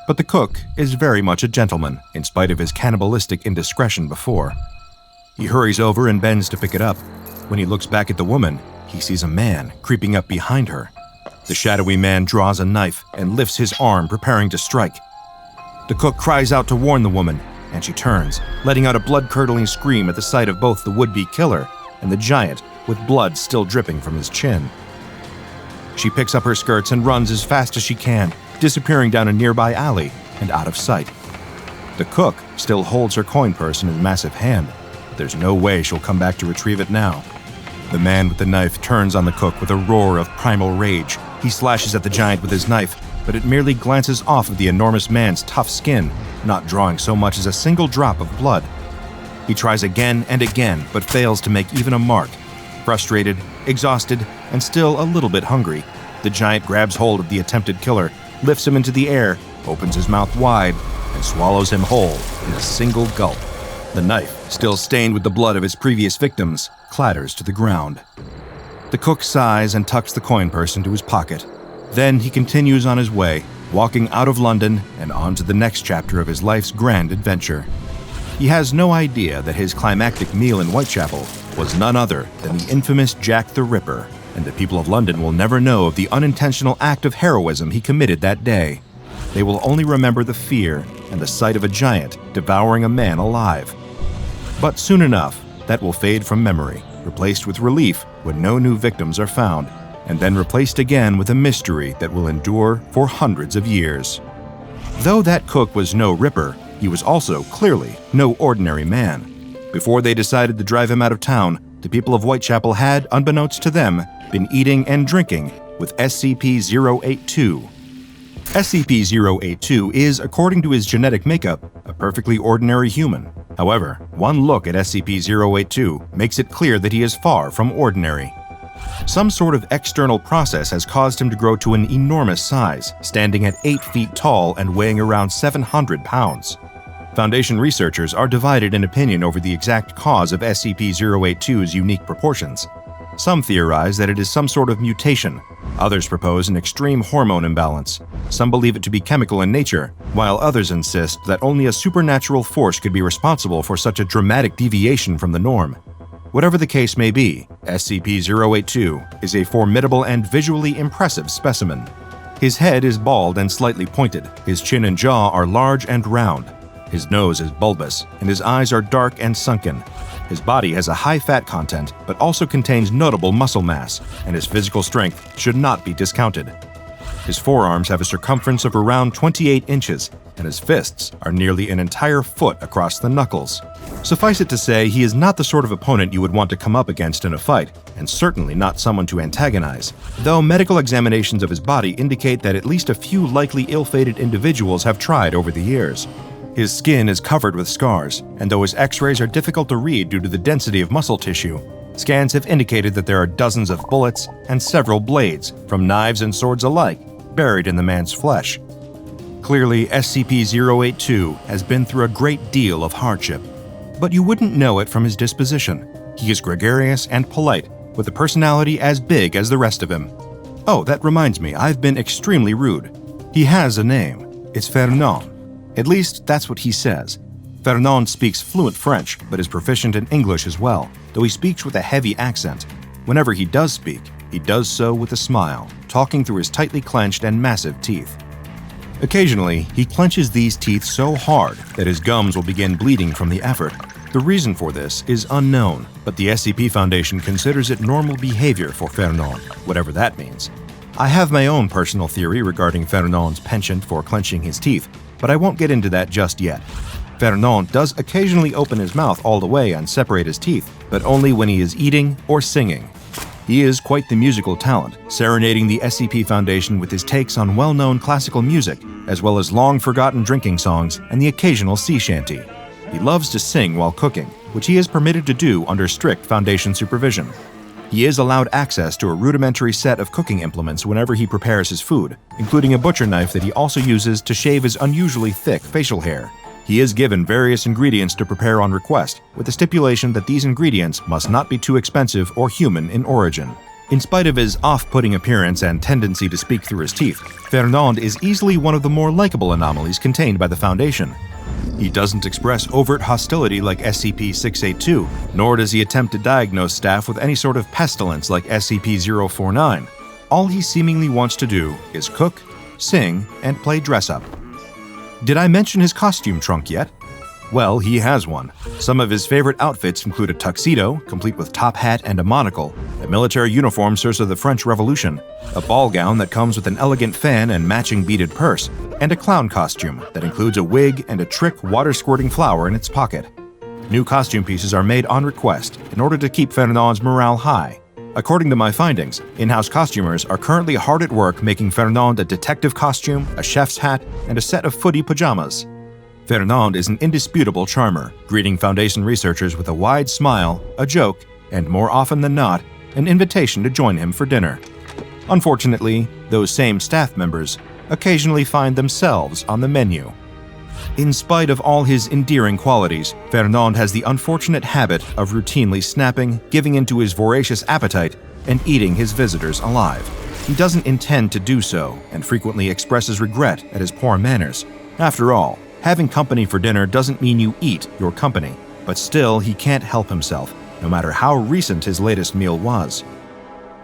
But the cook is very much a gentleman, in spite of his cannibalistic indiscretion before. He hurries over and bends to pick it up. When he looks back at the woman, he sees a man creeping up behind her. The shadowy man draws a knife and lifts his arm, preparing to strike. The cook cries out to warn the woman, and she turns, letting out a blood-curdling scream at the sight of both the would-be killer and the giant, with blood still dripping from his chin. She picks up her skirts and runs as fast as she can, disappearing down a nearby alley and out of sight. The cook still holds her coin purse in his massive hand, but there's no way she'll come back to retrieve it now. The man with the knife turns on the cook with a roar of primal rage. He slashes at the giant with his knife, but it merely glances off of the enormous man's tough skin, not drawing so much as a single drop of blood. He tries again and again, but fails to make even a mark. Frustrated, exhausted, and still a little bit hungry, the giant grabs hold of the attempted killer, lifts him into the air, opens his mouth wide, and swallows him whole in a single gulp. The knife, still stained with the blood of his previous victims, clatters to the ground. The cook sighs and tucks the coin purse into his pocket. Then he continues on his way, walking out of London and on to the next chapter of his life's grand adventure. He has no idea that his climactic meal in Whitechapel was none other than the infamous Jack the Ripper, and the people of London will never know of the unintentional act of heroism he committed that day. They will only remember the fear and the sight of a giant devouring a man alive. But soon enough, that will fade from memory, replaced with relief when no new victims are found, and then replaced again with a mystery that will endure for hundreds of years. Though that cook was no Ripper, he was also clearly no ordinary man. Before they decided to drive him out of town, the people of Whitechapel had, unbeknownst to them, been eating and drinking with SCP-082. SCP-082 is, according to his genetic makeup, a perfectly ordinary human. However, one look at SCP-082 makes it clear that he is far from ordinary. Some sort of external process has caused him to grow to an enormous size, standing at 8 feet tall and weighing around 700 pounds. Foundation researchers are divided in opinion over the exact cause of SCP-082's unique proportions. Some theorize that it is some sort of mutation. Others propose an extreme hormone imbalance. Some believe it to be chemical in nature, while others insist that only a supernatural force could be responsible for such a dramatic deviation from the norm. Whatever the case may be, SCP-082 is a formidable and visually impressive specimen. His head is bald and slightly pointed, his chin and jaw are large and round. His nose is bulbous, and his eyes are dark and sunken. His body has a high fat content, but also contains notable muscle mass, and his physical strength should not be discounted. His forearms have a circumference of around 28 inches, and his fists are nearly an entire foot across the knuckles. Suffice it to say, he is not the sort of opponent you would want to come up against in a fight, and certainly not someone to antagonize, though medical examinations of his body indicate that at least a few likely ill-fated individuals have tried over the years. His skin is covered with scars, and though his x-rays are difficult to read due to the density of muscle tissue, scans have indicated that there are dozens of bullets and several blades, from knives and swords alike, buried in the man's flesh. Clearly, SCP-082 has been through a great deal of hardship. But you wouldn't know it from his disposition. He is gregarious and polite, with a personality as big as the rest of him. Oh, that reminds me, I've been extremely rude. He has a name. It's Fernand. At least, that's what he says. Fernand speaks fluent French, but is proficient in English as well, though he speaks with a heavy accent. Whenever he does speak, he does so with a smile, talking through his tightly clenched and massive teeth. Occasionally, he clenches these teeth so hard that his gums will begin bleeding from the effort. The reason for this is unknown, but the SCP Foundation considers it normal behavior for Fernand, whatever that means. I have my own personal theory regarding Fernand's penchant for clenching his teeth, but I won't get into that just yet. Fernand does occasionally open his mouth all the way and separate his teeth, but only when he is eating or singing. He is quite the musical talent, serenading the SCP Foundation with his takes on well-known classical music, as well as long-forgotten drinking songs and the occasional sea shanty. He loves to sing while cooking, which he is permitted to do under strict Foundation supervision. He is allowed access to a rudimentary set of cooking implements whenever he prepares his food, including a butcher knife that he also uses to shave his unusually thick facial hair. He is given various ingredients to prepare on request, with the stipulation that these ingredients must not be too expensive or human in origin. In spite of his off-putting appearance and tendency to speak through his teeth, Fernand is easily one of the more likable anomalies contained by the Foundation. He doesn't express overt hostility like SCP-682, nor does he attempt to diagnose staff with any sort of pestilence like SCP-049. All he seemingly wants to do is cook, sing, and play dress-up. Did I mention his costume trunk yet? Well, he has one. Some of his favorite outfits include a tuxedo, complete with top hat and a monocle, a military uniform source of the French Revolution, a ball gown that comes with an elegant fan and matching beaded purse, and a clown costume that includes a wig and a trick water-squirting flower in its pocket. New costume pieces are made on request in order to keep Fernand's morale high. According to my findings, in-house costumers are currently hard at work making Fernand a detective costume, a chef's hat, and a set of footy pajamas. Fernand is an indisputable charmer, greeting Foundation researchers with a wide smile, a joke, and more often than not, an invitation to join him for dinner. Unfortunately, those same staff members occasionally find themselves on the menu. In spite of all his endearing qualities, Fernand has the unfortunate habit of routinely snapping, giving into his voracious appetite, and eating his visitors alive. He doesn't intend to do so, and frequently expresses regret at his poor manners. After all, having company for dinner doesn't mean you eat your company, but still he can't help himself, no matter how recent his latest meal was.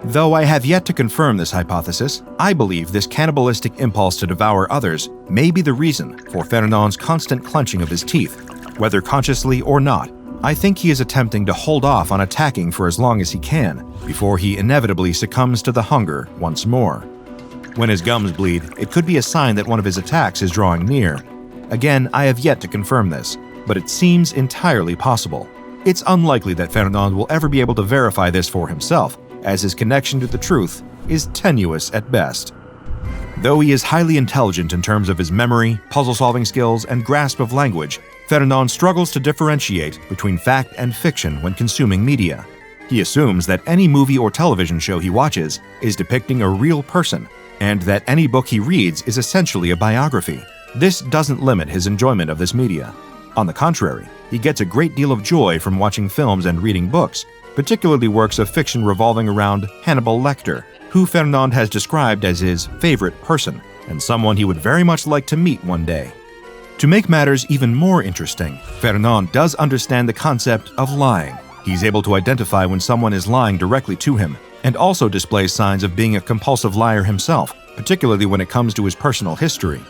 Though I have yet to confirm this hypothesis, I believe this cannibalistic impulse to devour others may be the reason for Fernand's constant clenching of his teeth. Whether consciously or not, I think he is attempting to hold off on attacking for as long as he can, before he inevitably succumbs to the hunger once more. When his gums bleed, it could be a sign that one of his attacks is drawing near. Again, I have yet to confirm this, but it seems entirely possible. It's unlikely that Fernand will ever be able to verify this for himself, as his connection to the truth is tenuous at best. Though he is highly intelligent in terms of his memory, puzzle-solving skills, and grasp of language, Fernand struggles to differentiate between fact and fiction when consuming media. He assumes that any movie or television show he watches is depicting a real person, and that any book he reads is essentially a biography. This doesn't limit his enjoyment of this media. On the contrary, he gets a great deal of joy from watching films and reading books, particularly works of fiction revolving around Hannibal Lecter, who Fernand has described as his favorite person, and someone he would very much like to meet one day. To make matters even more interesting, Fernand does understand the concept of lying. He's able to identify when someone is lying directly to him, and also displays signs of being a compulsive liar himself, particularly when it comes to his personal history.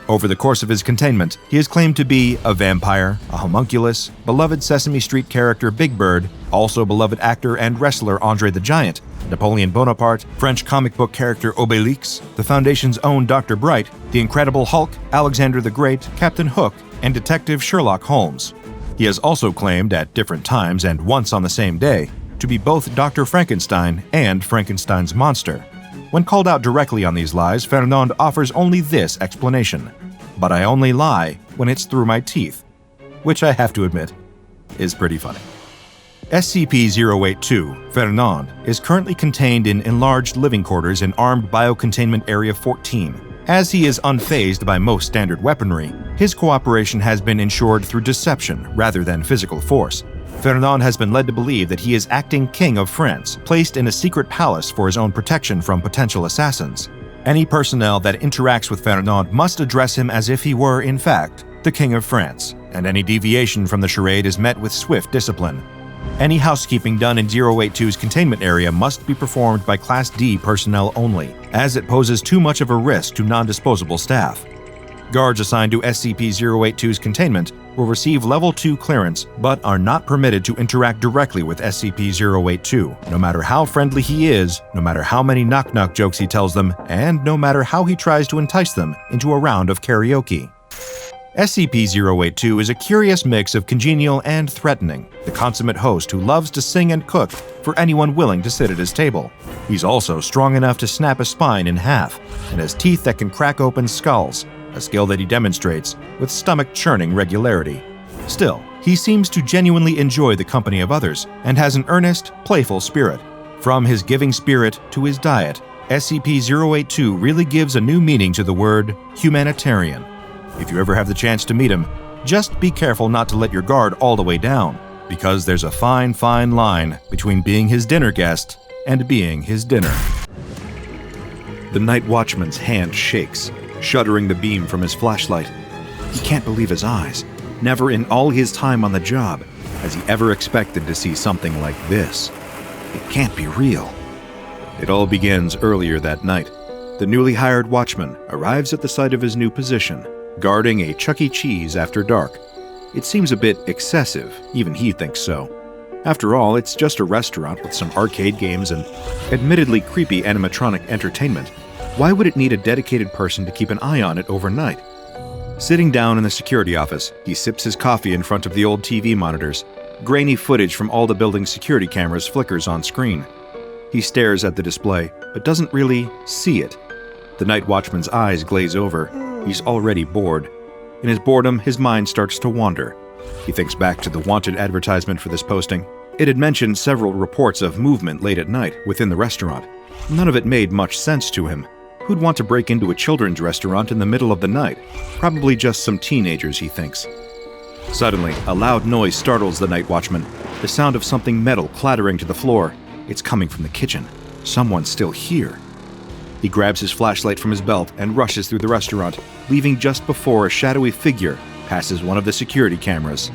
Over the course of his containment, he is claimed to be a vampire, a homunculus, beloved Sesame Street character Big Bird, also beloved actor and wrestler Andre the Giant, Napoleon Bonaparte, French comic book character Obélix, the Foundation's own Dr. Bright, the Incredible Hulk, Alexander the Great, Captain Hook, and Detective Sherlock Holmes. He has also claimed at different times and once on the same day to be both Dr. Frankenstein and Frankenstein's monster. When called out directly on these lies, Fernand offers only this explanation: "But I only lie when it's through my teeth," which I have to admit is pretty funny. SCP-082, Fernand, is currently contained in enlarged living quarters in Armed Biocontainment Area 14, As he is unfazed by most standard weaponry, his cooperation has been ensured through deception rather than physical force. Fernand has been led to believe that he is acting king of France, placed in a secret palace for his own protection from potential assassins. Any personnel that interacts with Fernand must address him as if he were, in fact, the king of France, and any deviation from the charade is met with swift discipline. Any housekeeping done in 082's containment area must be performed by Class D personnel only, as it poses too much of a risk to non-disposable staff. Guards assigned to SCP-082's containment will receive Level 2 clearance, but are not permitted to interact directly with SCP-082, no matter how friendly he is, no matter how many knock-knock jokes he tells them, and no matter how he tries to entice them into a round of karaoke. SCP-082 is a curious mix of congenial and threatening, the consummate host who loves to sing and cook for anyone willing to sit at his table. He's also strong enough to snap a spine in half, and has teeth that can crack open skulls, a skill that he demonstrates with stomach-churning regularity. Still, he seems to genuinely enjoy the company of others, and has an earnest, playful spirit. From his giving spirit to his diet, SCP-082 really gives a new meaning to the word humanitarian. If you ever have the chance to meet him, just be careful not to let your guard all the way down, because there's a fine, fine line between being his dinner guest and being his dinner. The night watchman's hand shakes, shuddering the beam from his flashlight. He can't believe his eyes. Never in all his time on the job has he ever expected to see something like this. It can't be real. It all begins earlier that night. The newly hired watchman arrives at the site of his new position, guarding a Chuck E. Cheese after dark. It seems a bit excessive, even he thinks so. After all, it's just a restaurant with some arcade games and admittedly creepy animatronic entertainment. Why would it need a dedicated person to keep an eye on it overnight? Sitting down in the security office, he sips his coffee in front of the old TV monitors. Grainy footage from all the building's security cameras flickers on screen. He stares at the display, but doesn't really see it. The night watchman's eyes glaze over. He's already bored. In his boredom, his mind starts to wander. He thinks back to the wanted advertisement for this posting. It had mentioned several reports of movement late at night within the restaurant. None of it made much sense to him. Who'd want to break into a children's restaurant in the middle of the night? Probably just some teenagers, he thinks. Suddenly, a loud noise startles the night watchman. The sound of something metal clattering to the floor. It's coming from the kitchen. Someone's still here. He grabs his flashlight from his belt and rushes through the restaurant, leaving just before a shadowy figure passes one of the security cameras.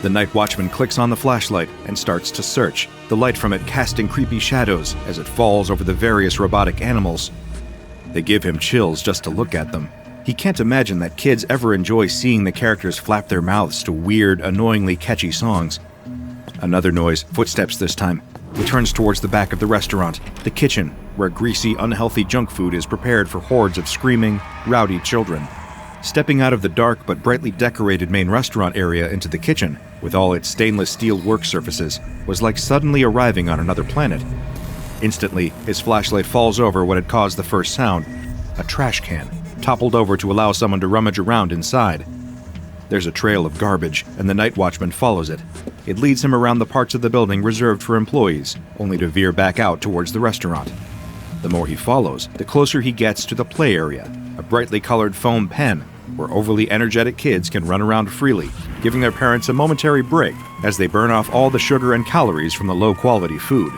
The night watchman clicks on the flashlight and starts to search, the light from it casting creepy shadows as it falls over the various robotic animals. They give him chills just to look at them. He can't imagine that kids ever enjoy seeing the characters flap their mouths to weird, annoyingly catchy songs. Another noise, footsteps this time. He turns towards the back of the restaurant, the kitchen, where greasy, unhealthy junk food is prepared for hordes of screaming, rowdy children. Stepping out of the dark but brightly decorated main restaurant area into the kitchen, with all its stainless steel work surfaces, was like suddenly arriving on another planet. Instantly, his flashlight falls over what had caused the first sound. A trash can, toppled over to allow someone to rummage around inside. There's a trail of garbage, and the night watchman follows it. It leads him around the parts of the building reserved for employees, only to veer back out towards the restaurant. The more he follows, the closer he gets to the play area, a brightly colored foam pen, where overly energetic kids can run around freely, giving their parents a momentary break as they burn off all the sugar and calories from the low-quality food.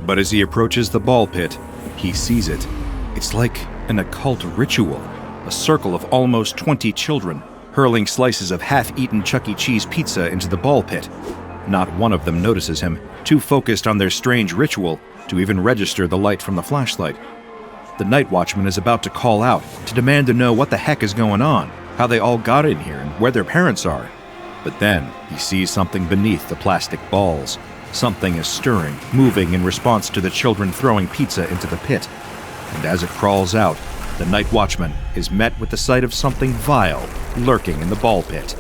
But as he approaches the ball pit, he sees it. It's like an occult ritual, a circle of almost 20 children, hurling slices of half-eaten Chuck E. Cheese pizza into the ball pit. Not one of them notices him, too focused on their strange ritual to even register the light from the flashlight. The night watchman is about to call out, to demand to know what the heck is going on, how they all got in here, and where their parents are. But then, he sees something beneath the plastic balls. Something is stirring, moving in response to the children throwing pizza into the pit. And as it crawls out, the night watchman is met with the sight of something vile lurking in the ball pit.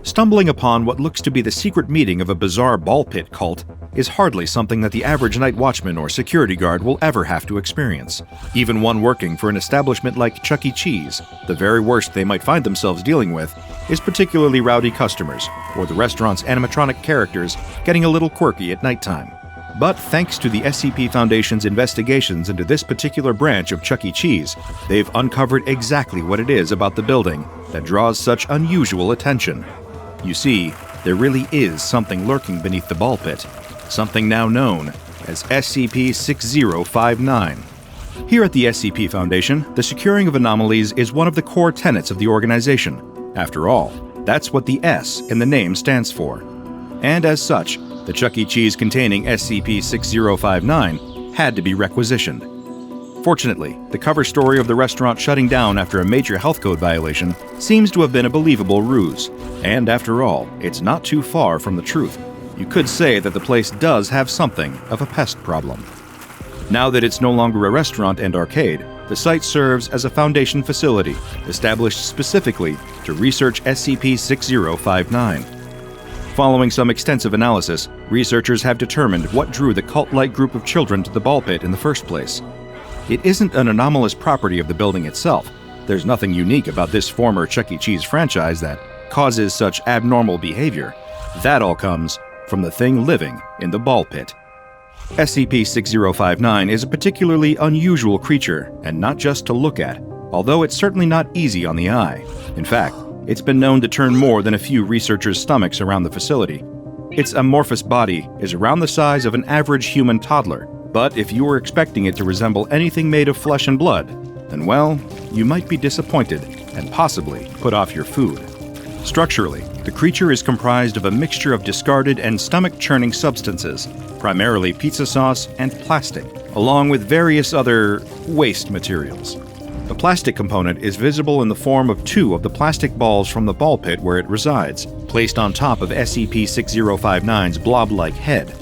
Stumbling upon what looks to be the secret meeting of a bizarre ball pit cult is hardly something that the average night watchman or security guard will ever have to experience. Even one working for an establishment like Chuck E. Cheese, the very worst they might find themselves dealing with is particularly rowdy customers, or the restaurant's animatronic characters getting a little quirky at nighttime. But thanks to the SCP Foundation's investigations into this particular branch of Chuck E. Cheese, they've uncovered exactly what it is about the building that draws such unusual attention. You see, there really is something lurking beneath the ball pit, something now known as SCP-6059. Here at the SCP Foundation, the securing of anomalies is one of the core tenets of the organization. After all, that's what the S in the name stands for. And as such, the Chuck E. Cheese containing SCP-6059 had to be requisitioned. Fortunately, the cover story of the restaurant shutting down after a major health code violation seems to have been a believable ruse. And after all, it's not too far from the truth. You could say that the place does have something of a pest problem. Now that it's no longer a restaurant and arcade, the site serves as a Foundation facility established specifically to research SCP-6059. Following some extensive analysis, researchers have determined what drew the cult-like group of children to the ball pit in the first place. It isn't an anomalous property of the building itself. There's nothing unique about this former Chuck E. Cheese franchise that causes such abnormal behavior. That all comes from the thing living in the ball pit. SCP-6059 is a particularly unusual creature, and not just to look at, although it's certainly not easy on the eye. In fact, it's been known to turn more than a few researchers' stomachs around the facility. Its amorphous body is around the size of an average human toddler, but if you were expecting it to resemble anything made of flesh and blood, then well, you might be disappointed and possibly put off your food. Structurally, the creature is comprised of a mixture of discarded and stomach-churning substances, primarily pizza sauce and plastic, along with various other waste materials. The plastic component is visible in the form of 2 of the plastic balls from the ball pit where it resides, placed on top of SCP-6059's blob-like head.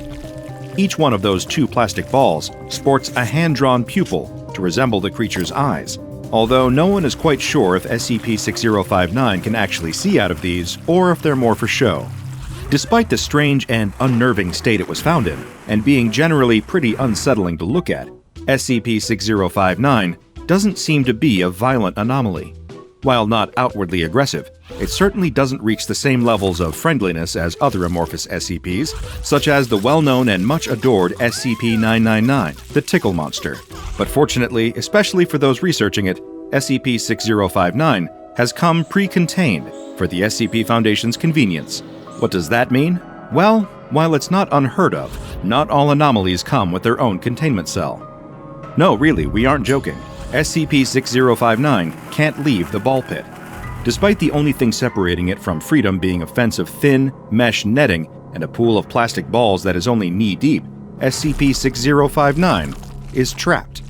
Each one of those 2 plastic balls sports a hand-drawn pupil to resemble the creature's eyes, although no one is quite sure if SCP-6059 can actually see out of these or if they're more for show. Despite the strange and unnerving state it was found in, and being generally pretty unsettling to look at, SCP-6059 doesn't seem to be a violent anomaly. While not outwardly aggressive, it certainly doesn't reach the same levels of friendliness as other amorphous SCPs, such as the well-known and much-adored SCP-999, the Tickle Monster. But fortunately, especially for those researching it, SCP-6059 has come pre-contained for the SCP Foundation's convenience. What does that mean? Well, while it's not unheard of, not all anomalies come with their own containment cell. No, really, we aren't joking. SCP-6059 can't leave the ball pit. Despite the only thing separating it from freedom being a fence of thin, mesh netting and a pool of plastic balls that is only knee-deep, SCP-6059 is trapped.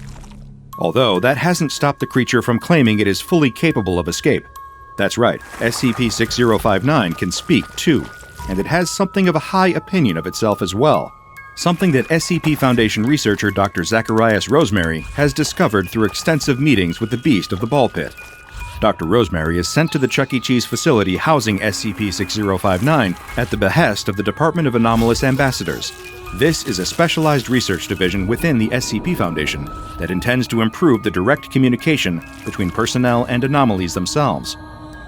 Although that hasn't stopped the creature from claiming it is fully capable of escape. That's right, SCP-6059 can speak too, and it has something of a high opinion of itself as well. Something that SCP Foundation researcher Dr. Zacharias Rosemary has discovered through extensive meetings with the beast of the ball pit. Dr. Rosemary is sent to the Chuck E. Cheese facility housing SCP-6059 at the behest of the Department of Anomalous Ambassadors. This is a specialized research division within the SCP Foundation that intends to improve the direct communication between personnel and anomalies themselves.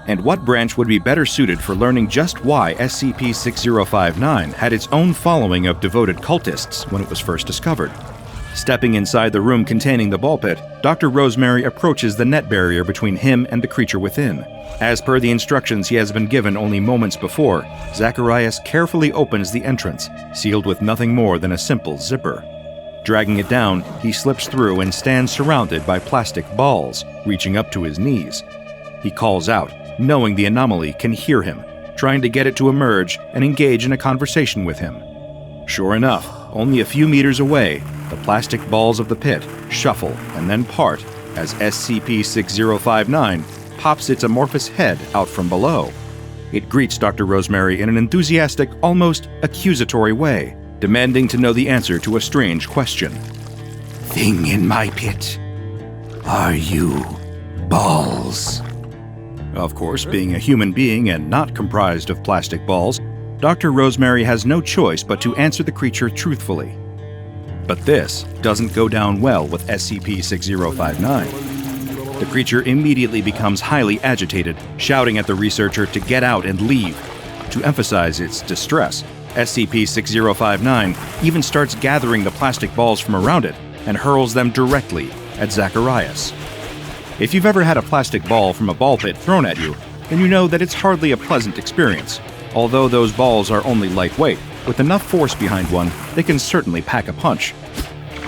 And what branch would be better suited for learning just why SCP-6059 had its own following of devoted cultists when it was first discovered? Stepping inside the room containing the ball pit, Dr. Rosemary approaches the net barrier between him and the creature within. As per the instructions he has been given only moments before, Zacharias carefully opens the entrance, sealed with nothing more than a simple zipper. Dragging it down, he slips through and stands surrounded by plastic balls, reaching up to his knees. He calls out, knowing the anomaly can hear him, trying to get it to emerge and engage in a conversation with him. Sure enough, only a few meters away, the plastic balls of the pit shuffle and then part as SCP-6059 pops its amorphous head out from below. It greets Dr. Rosemary in an enthusiastic, almost accusatory way, demanding to know the answer to a strange question. Thing in my pit. Are you balls? Of course, being a human being and not comprised of plastic balls, Dr. Rosemary has no choice but to answer the creature truthfully. But this doesn't go down well with SCP-6059. The creature immediately becomes highly agitated, shouting at the researcher to get out and leave. To emphasize its distress, SCP-6059 even starts gathering the plastic balls from around it and hurls them directly at Zacharias. If you've ever had a plastic ball from a ball pit thrown at you, then you know that it's hardly a pleasant experience. Although those balls are only lightweight, with enough force behind one, they can certainly pack a punch.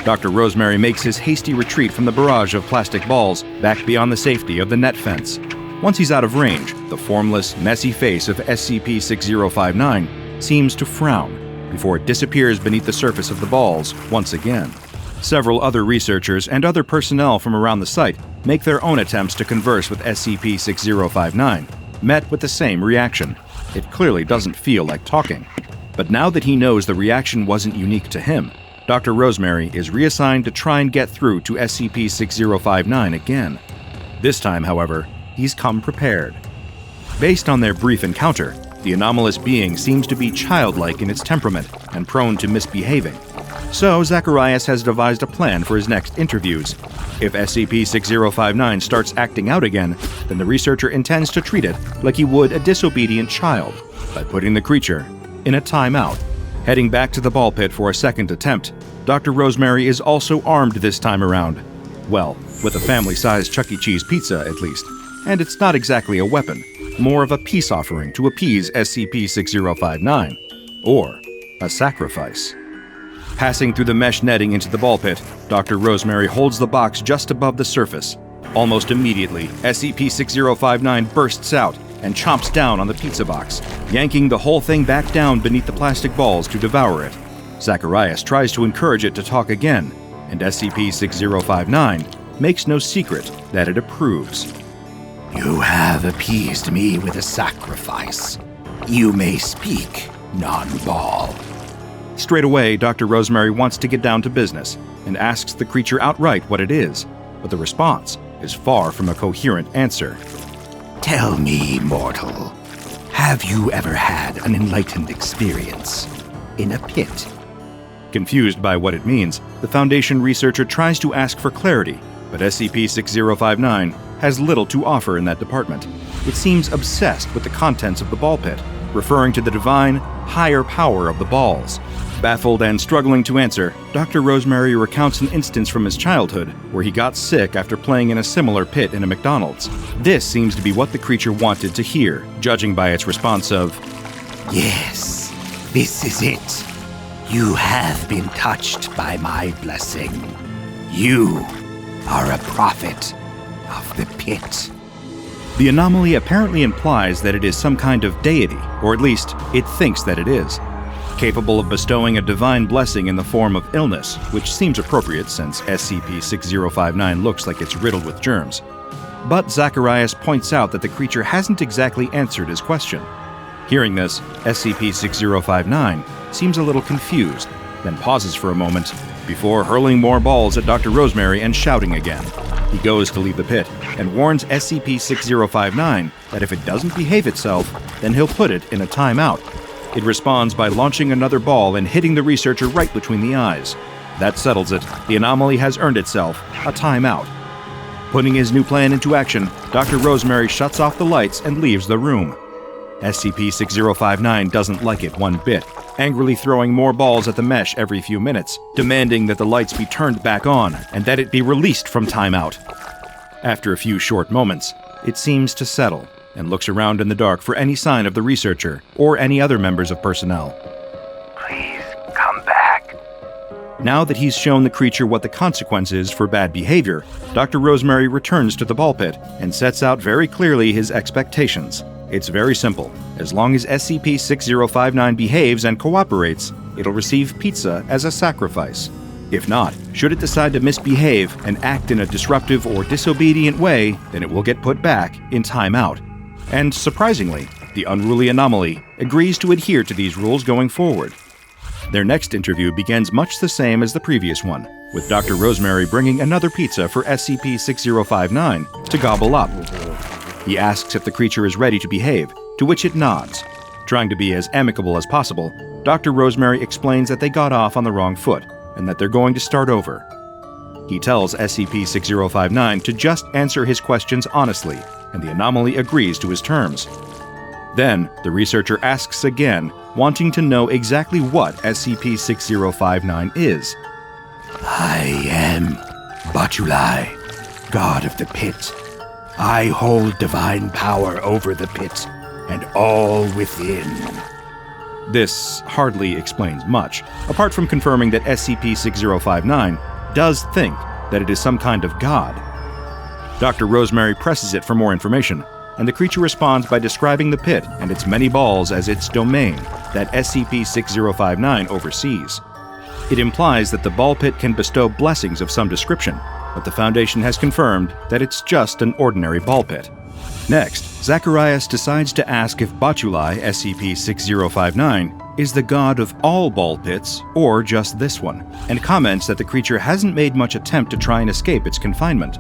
Dr. Rosemary makes his hasty retreat from the barrage of plastic balls back beyond the safety of the net fence. Once he's out of range, the formless, messy face of SCP-6059 seems to frown before it disappears beneath the surface of the balls once again. Several other researchers and other personnel from around the site make their own attempts to converse with SCP-6059, met with the same reaction. It clearly doesn't feel like talking. But now that he knows the reaction wasn't unique to him, Dr. Rosemary is reassigned to try and get through to SCP-6059 again. This time, however, he's come prepared. Based on their brief encounter, the anomalous being seems to be childlike in its temperament and prone to misbehaving. So Zacharias has devised a plan for his next interviews. If SCP-6059 starts acting out again, then the researcher intends to treat it like he would a disobedient child, by putting the creature in a timeout. Heading back to the ball pit for a second attempt, Dr. Rosemary is also armed this time around. Well, with a family-sized Chuck E. Cheese pizza, at least. And it's not exactly a weapon, more of a peace offering to appease SCP-6059. Or a sacrifice. Passing through the mesh netting into the ball pit, Dr. Rosemary holds the box just above the surface. Almost immediately, SCP-6059 bursts out and chomps down on the pizza box, yanking the whole thing back down beneath the plastic balls to devour it. Zacharias tries to encourage it to talk again, and SCP-6059 makes no secret that it approves. You have appeased me with a sacrifice. You may speak, non-ball. Straight away, Dr. Rosemary wants to get down to business and asks the creature outright what it is, but the response is far from a coherent answer. Tell me, mortal, have you ever had an enlightened experience in a pit? Confused by what it means, the Foundation researcher tries to ask for clarity, but SCP-6059 has little to offer in that department. It seems obsessed with the contents of the ball pit, referring to the divine, higher power of the balls. Baffled and struggling to answer, Dr. Rosemary recounts an instance from his childhood where he got sick after playing in a similar pit in a McDonald's. This seems to be what the creature wanted to hear, judging by its response of, Yes, this is it. You have been touched by my blessing. You are a prophet of the pit. The anomaly apparently implies that it is some kind of deity, or at least it thinks that it is, capable of bestowing a divine blessing in the form of illness, which seems appropriate since SCP-6059 looks like it's riddled with germs. But Zacharias points out that the creature hasn't exactly answered his question. Hearing this, SCP-6059 seems a little confused, then pauses for a moment before hurling more balls at Dr. Rosemary and shouting again. He goes to leave the pit and warns SCP-6059 that if it doesn't behave itself, then he'll put it in a timeout. It responds by launching another ball and hitting the researcher right between the eyes. That settles it. The anomaly has earned itself a timeout. Putting his new plan into action, Dr. Rosemary shuts off the lights and leaves the room. SCP-6059 doesn't like it one bit, angrily throwing more balls at the mesh every few minutes, demanding that the lights be turned back on and that it be released from timeout. After a few short moments, it seems to settle and looks around in the dark for any sign of the researcher or any other members of personnel. Please come back. Now that he's shown the creature what the consequence is for bad behavior, Dr. Rosemary returns to the ball pit and sets out very clearly his expectations. It's very simple. As long as SCP-6059 behaves and cooperates, it'll receive pizza as a sacrifice. If not, should it decide to misbehave and act in a disruptive or disobedient way, then it will get put back in timeout. And surprisingly, the unruly anomaly agrees to adhere to these rules going forward. Their next interview begins much the same as the previous one, with Dr. Rosemary bringing another pizza for SCP-6059 to gobble up. He asks if the creature is ready to behave, to which it nods. Trying to be as amicable as possible, Dr. Rosemary explains that they got off on the wrong foot and that they're going to start over. He tells SCP-6059 to just answer his questions honestly, and the anomaly agrees to his terms. Then, the researcher asks again, wanting to know exactly what SCP-6059 is. I am Bachulai, god of the pit. I hold divine power over the pit and all within. This hardly explains much, apart from confirming that SCP-6059 does think that it is some kind of god. Dr. Rosemary presses it for more information, and the creature responds by describing the pit and its many balls as its domain that SCP-6059 oversees. It implies that the ball pit can bestow blessings of some description, but the Foundation has confirmed that it's just an ordinary ball pit. Next, Zacharias decides to ask if Bachulai, SCP-6059, is the god of all ball pits or just this one, and comments that the creature hasn't made much attempt to try and escape its confinement.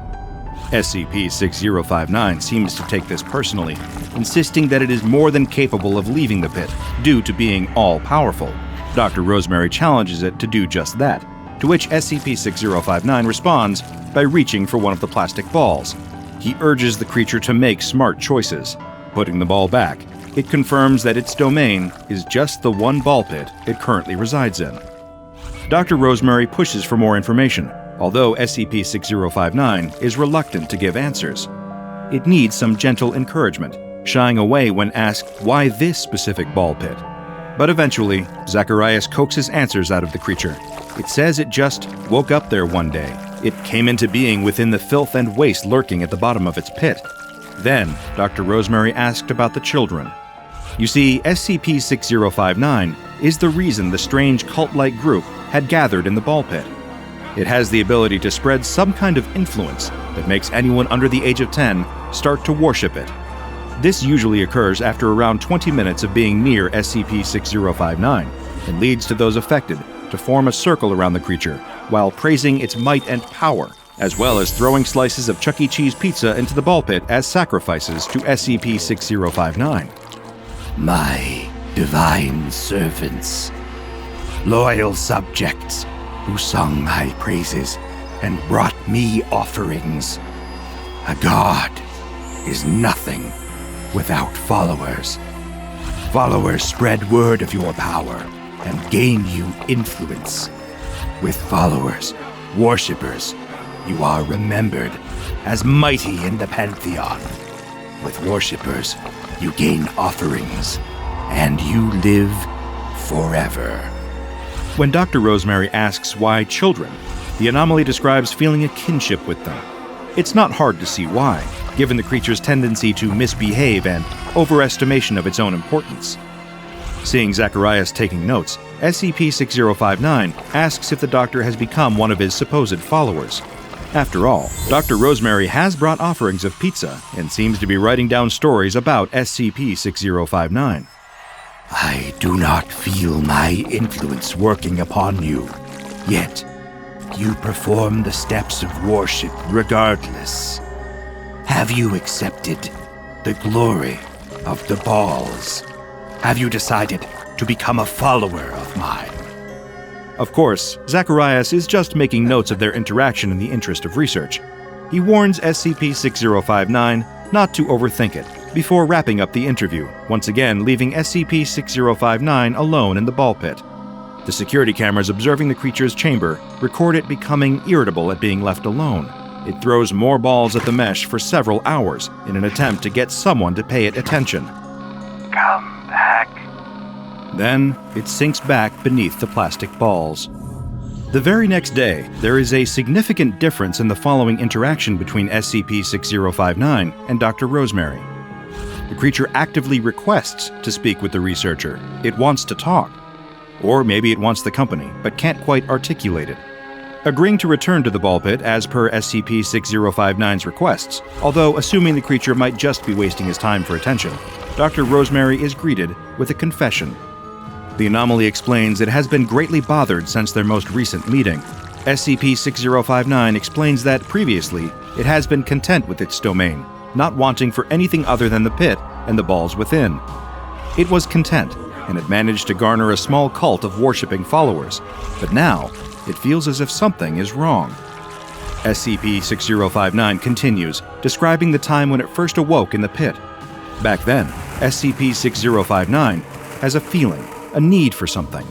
SCP-6059 seems to take this personally, insisting that it is more than capable of leaving the pit, due to being all-powerful. Dr. Rosemary challenges it to do just that, to which SCP-6059 responds by reaching for one of the plastic balls. He urges the creature to make smart choices. Putting the ball back, it confirms that its domain is just the one ball pit it currently resides in. Dr. Rosemary pushes for more information, although SCP-6059 is reluctant to give answers. It needs some gentle encouragement, shying away when asked why this specific ball pit. But eventually, Zacharias coaxes answers out of the creature. It says it just woke up there one day. It came into being within the filth and waste lurking at the bottom of its pit. Then, Dr. Rosemary asked about the children. You see, SCP-6059 is the reason the strange cult-like group had gathered in the ball pit. It has the ability to spread some kind of influence that makes anyone under the age of 10 start to worship it. This usually occurs after around 20 minutes of being near SCP-6059 and leads to those affected to form a circle around the creature while praising its might and power, as well as throwing slices of Chuck E. Cheese pizza into the ball pit as sacrifices to SCP-6059. My divine servants, loyal subjects who sung my praises and brought me offerings. A god is nothing without followers. Followers spread word of your power and gain you influence. With followers, worshippers, you are remembered as mighty in the pantheon. With worshippers, you gain offerings, and you live forever. When Dr. Rosemary asks why children, the anomaly describes feeling a kinship with them. It's not hard to see why, given the creature's tendency to misbehave and overestimation of its own importance. Seeing Zacharias taking notes, SCP-6059 asks if the doctor has become one of his supposed followers. After all, Dr. Rosemary has brought offerings of pizza and seems to be writing down stories about SCP-6059. I do not feel my influence working upon you, yet you perform the steps of worship regardless. Have you accepted the glory of the balls? Have you decided to become a follower of mine? Of course, Zacharias is just making notes of their interaction in the interest of research. He warns SCP-6059 not to overthink it, before wrapping up the interview, once again leaving SCP-6059 alone in the ball pit. The security cameras observing the creature's chamber record it becoming irritable at being left alone. It throws more balls at the mesh for several hours in an attempt to get someone to pay it attention. Come back. Then, it sinks back beneath the plastic balls. The very next day, there is a significant difference in the following interaction between SCP-6059 and Dr. Rosemary. The creature actively requests to speak with the researcher. It wants to talk. Or maybe it wants the company, but can't quite articulate it. Agreeing to return to the ball pit as per SCP-6059's requests, although assuming the creature might just be wasting his time for attention, Dr. Rosemary is greeted with a confession. The anomaly explains it has been greatly bothered since their most recent meeting. SCP-6059 explains that previously it has been content with its domain, not wanting for anything other than the pit and the balls within. It was content, and it managed to garner a small cult of worshipping followers, but now it feels as if something is wrong. SCP-6059 continues, describing the time when it first awoke in the pit. Back then, SCP-6059 has a feeling, a need for something.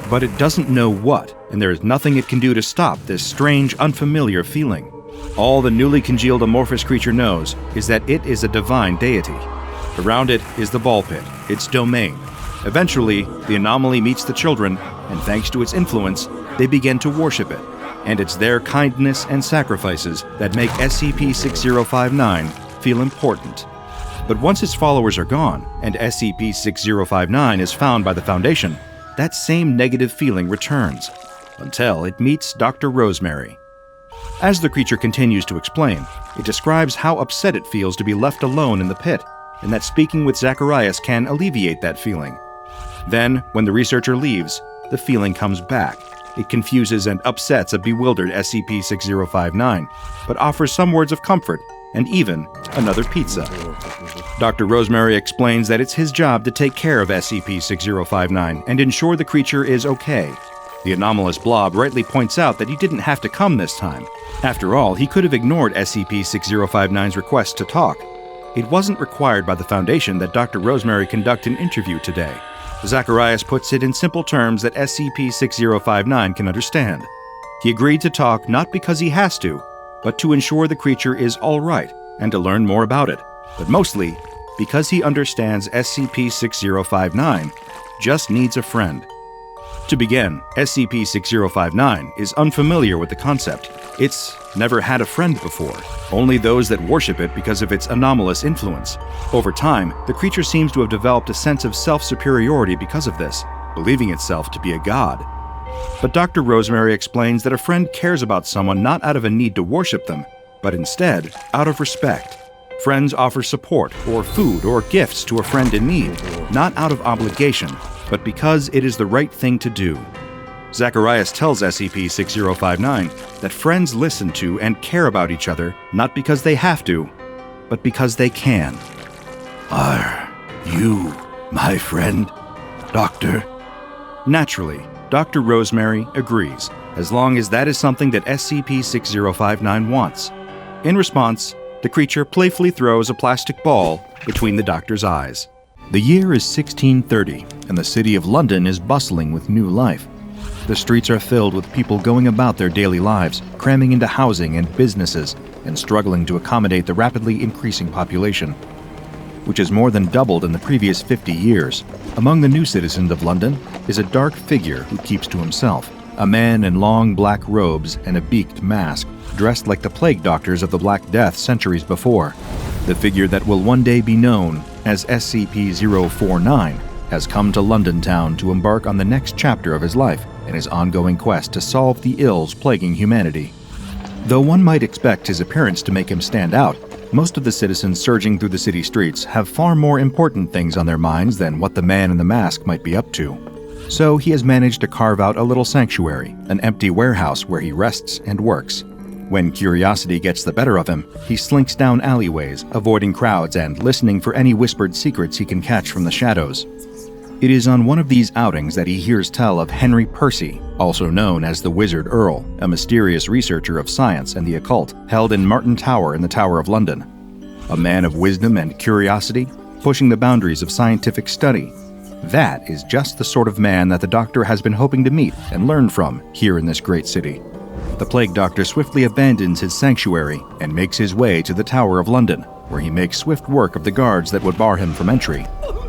But it doesn't know what, and there is nothing it can do to stop this strange, unfamiliar feeling. All the newly congealed amorphous creature knows is that it is a divine deity. Around it is the ball pit, its domain. Eventually, the anomaly meets the children, and thanks to its influence, they begin to worship it. And it's their kindness and sacrifices that make SCP-6059 feel important. But once its followers are gone, and SCP-6059 is found by the Foundation, that same negative feeling returns, until it meets Dr. Rosemary. As the creature continues to explain, it describes how upset it feels to be left alone in the pit, and that speaking with Zacharias can alleviate that feeling. Then, when the researcher leaves, the feeling comes back. It confuses and upsets a bewildered SCP-6059, but offers some words of comfort and even another pizza. Dr. Rosemary explains that it's his job to take care of SCP-6059 and ensure the creature is okay. The anomalous blob rightly points out that he didn't have to come this time. After all, he could have ignored SCP-6059's request to talk. It wasn't required by the Foundation that Dr. Rosemary conduct an interview today. Zacharias puts it in simple terms that SCP-6059 can understand. He agreed to talk not because he has to, but to ensure the creature is all right and to learn more about it, but mostly because he understands SCP-6059 just needs a friend. To begin, SCP-6059 is unfamiliar with the concept. It's never had a friend before, only those that worship it because of its anomalous influence. Over time, the creature seems to have developed a sense of self-superiority because of this, believing itself to be a god. But Dr. Rosemary explains that a friend cares about someone not out of a need to worship them, but instead out of respect. Friends offer support or food or gifts to a friend in need, not out of obligation, but because it is the right thing to do. Zacharias tells SCP-6059 that friends listen to and care about each other not because they have to, but because they can. Are you my friend, Doctor? Naturally, Dr. Rosemary agrees, as long as that is something that SCP-6059 wants. In response, the creature playfully throws a plastic ball between the doctor's eyes. The year is 1630, and the city of London is bustling with new life. The streets are filled with people going about their daily lives, cramming into housing and businesses, and struggling to accommodate the rapidly increasing population, which has more than doubled in the previous 50 years. Among the new citizens of London is a dark figure who keeps to himself, a man in long black robes and a beaked mask, dressed like the plague doctors of the Black Death centuries before. The figure that will one day be known as SCP-049 has come to London town to embark on the next chapter of his life in his ongoing quest to solve the ills plaguing humanity. Though one might expect his appearance to make him stand out, most of the citizens surging through the city streets have far more important things on their minds than what the man in the mask might be up to. So he has managed to carve out a little sanctuary, an empty warehouse where he rests and works. When curiosity gets the better of him, he slinks down alleyways, avoiding crowds and listening for any whispered secrets he can catch from the shadows. It is on one of these outings that he hears tell of Henry Percy, also known as the Wizard Earl, a mysterious researcher of science and the occult held in Martin Tower in the Tower of London. A man of wisdom and curiosity, pushing the boundaries of scientific study. That is just the sort of man that the Doctor has been hoping to meet and learn from here in this great city. The Plague Doctor swiftly abandons his sanctuary and makes his way to the Tower of London, where he makes swift work of the guards that would bar him from entry.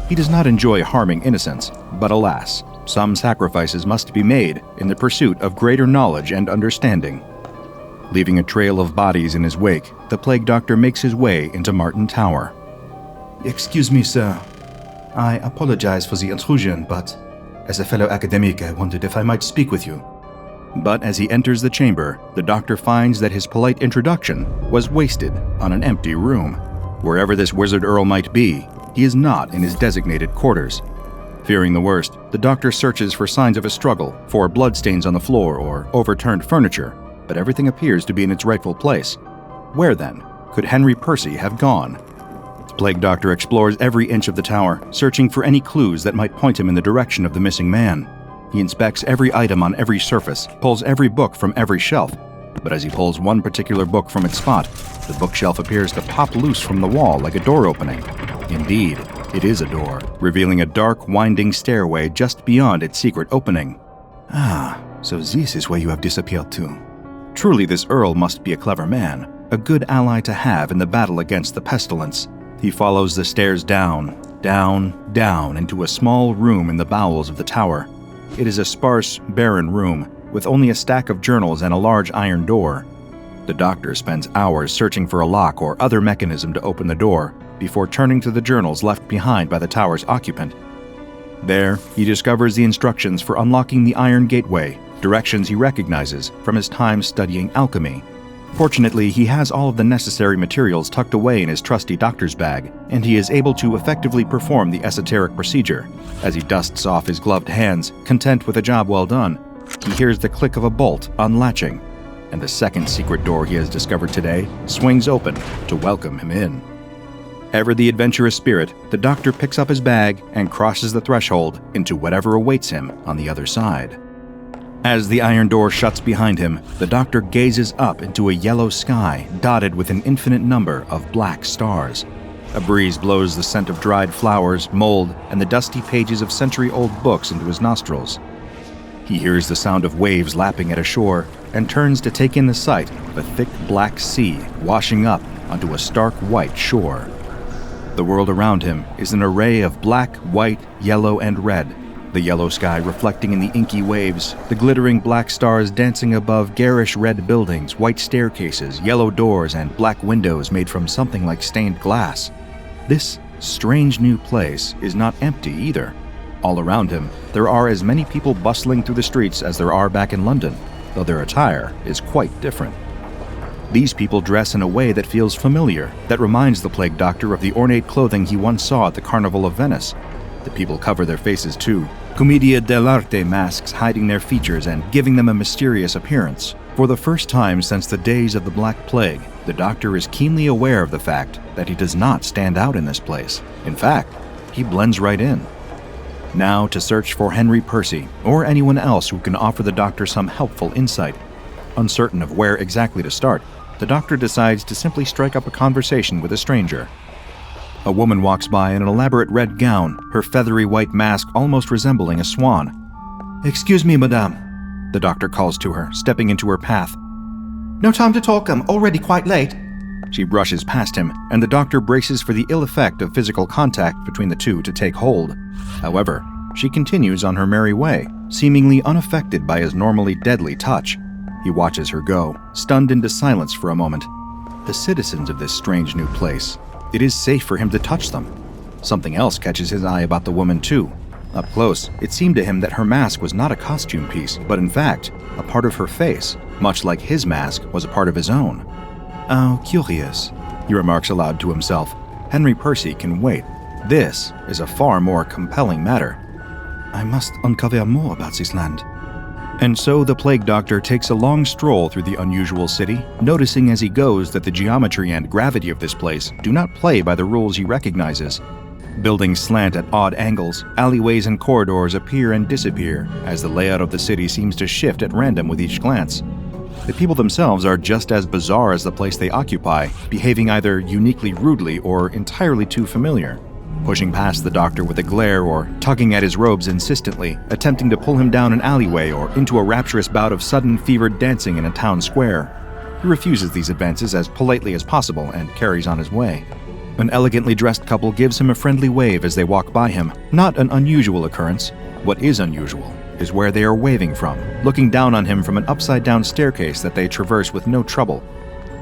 He does not enjoy harming innocents, but alas, some sacrifices must be made in the pursuit of greater knowledge and understanding. Leaving a trail of bodies in his wake, the Plague Doctor makes his way into Martin Tower. Excuse me, sir. I apologize for the intrusion, but as a fellow academic, I wondered if I might speak with you. But as he enters the chamber, the Doctor finds that his polite introduction was wasted on an empty room. Wherever this Wizard Earl might be, he is not in his designated quarters. Fearing the worst, the Doctor searches for signs of a struggle, for bloodstains on the floor or overturned furniture, but everything appears to be in its rightful place. Where, then, could Henry Percy have gone? The Plague Doctor explores every inch of the tower, searching for any clues that might point him in the direction of the missing man. He inspects every item on every surface, pulls every book from every shelf, but as he pulls one particular book from its spot, the bookshelf appears to pop loose from the wall like a door opening. Indeed, it is a door, revealing a dark, winding stairway just beyond its secret opening. Ah, so this is where you have disappeared to. Truly, this Earl must be a clever man, a good ally to have in the battle against the pestilence. He follows the stairs down, down, into a small room in the bowels of the tower. It is a sparse, barren room, with only a stack of journals and a large iron door. The doctor spends hours searching for a lock or other mechanism to open the door, before turning to the journals left behind by the tower's occupant. There, he discovers the instructions for unlocking the iron gateway, directions he recognizes from his time studying alchemy. Fortunately, he has all of the necessary materials tucked away in his trusty doctor's bag, and he is able to effectively perform the esoteric procedure. As he dusts off his gloved hands, content with a job well done, he hears the click of a bolt unlatching, and the second secret door he has discovered today swings open to welcome him in. Ever the adventurous spirit, the doctor picks up his bag and crosses the threshold into whatever awaits him on the other side. As the iron door shuts behind him, the doctor gazes up into a yellow sky dotted with an infinite number of black stars. A breeze blows the scent of dried flowers, mold, and the dusty pages of century-old books into his nostrils. He hears the sound of waves lapping at a shore and turns to take in the sight of a thick black sea washing up onto a stark white shore. The world around him is an array of black, white, yellow, and red, the yellow sky reflecting in the inky waves, the glittering black stars dancing above garish red buildings, white staircases, yellow doors, and black windows made from something like stained glass. This strange new place is not empty either. All around him, there are as many people bustling through the streets as there are back in London, though their attire is quite different. These people dress in a way that feels familiar, that reminds the plague doctor of the ornate clothing he once saw at the Carnival of Venice. The people cover their faces too, commedia dell'arte masks hiding their features and giving them a mysterious appearance. For the first time since the days of the Black Plague, the doctor is keenly aware of the fact that he does not stand out in this place. In fact, he blends right in. Now to search for Henry Percy, or anyone else who can offer the doctor some helpful insight. Uncertain of where exactly to start, the doctor decides to simply strike up a conversation with a stranger. A woman walks by in an elaborate red gown, her feathery white mask almost resembling a swan. "Excuse me, madame," the doctor calls to her, stepping into her path. "No time to talk, I'm already quite late." She brushes past him, and the doctor braces for the ill effect of physical contact between the two to take hold. However, she continues on her merry way, seemingly unaffected by his normally deadly touch. He watches her go, stunned into silence for a moment. The citizens of this strange new place. It is safe for him to touch them. Something else catches his eye about the woman too. Up close, it seemed to him that her mask was not a costume piece, but in fact, a part of her face, much like his mask was a part of his own. "How curious," he remarks aloud to himself. Henry Percy can wait. This is a far more compelling matter. I must uncover more about this land. And so the plague doctor takes a long stroll through the unusual city, noticing as he goes that the geometry and gravity of this place do not play by the rules he recognizes. Buildings slant at odd angles, alleyways and corridors appear and disappear, as the layout of the city seems to shift at random with each glance. The people themselves are just as bizarre as the place they occupy, behaving either uniquely rudely or entirely too familiar. Pushing past the doctor with a glare or tugging at his robes insistently, attempting to pull him down an alleyway or into a rapturous bout of sudden fevered dancing in a town square. He refuses these advances as politely as possible and carries on his way. An elegantly dressed couple gives him a friendly wave as they walk by him, not an unusual occurrence. What is unusual is where they are waving from, looking down on him from an upside-down staircase that they traverse with no trouble.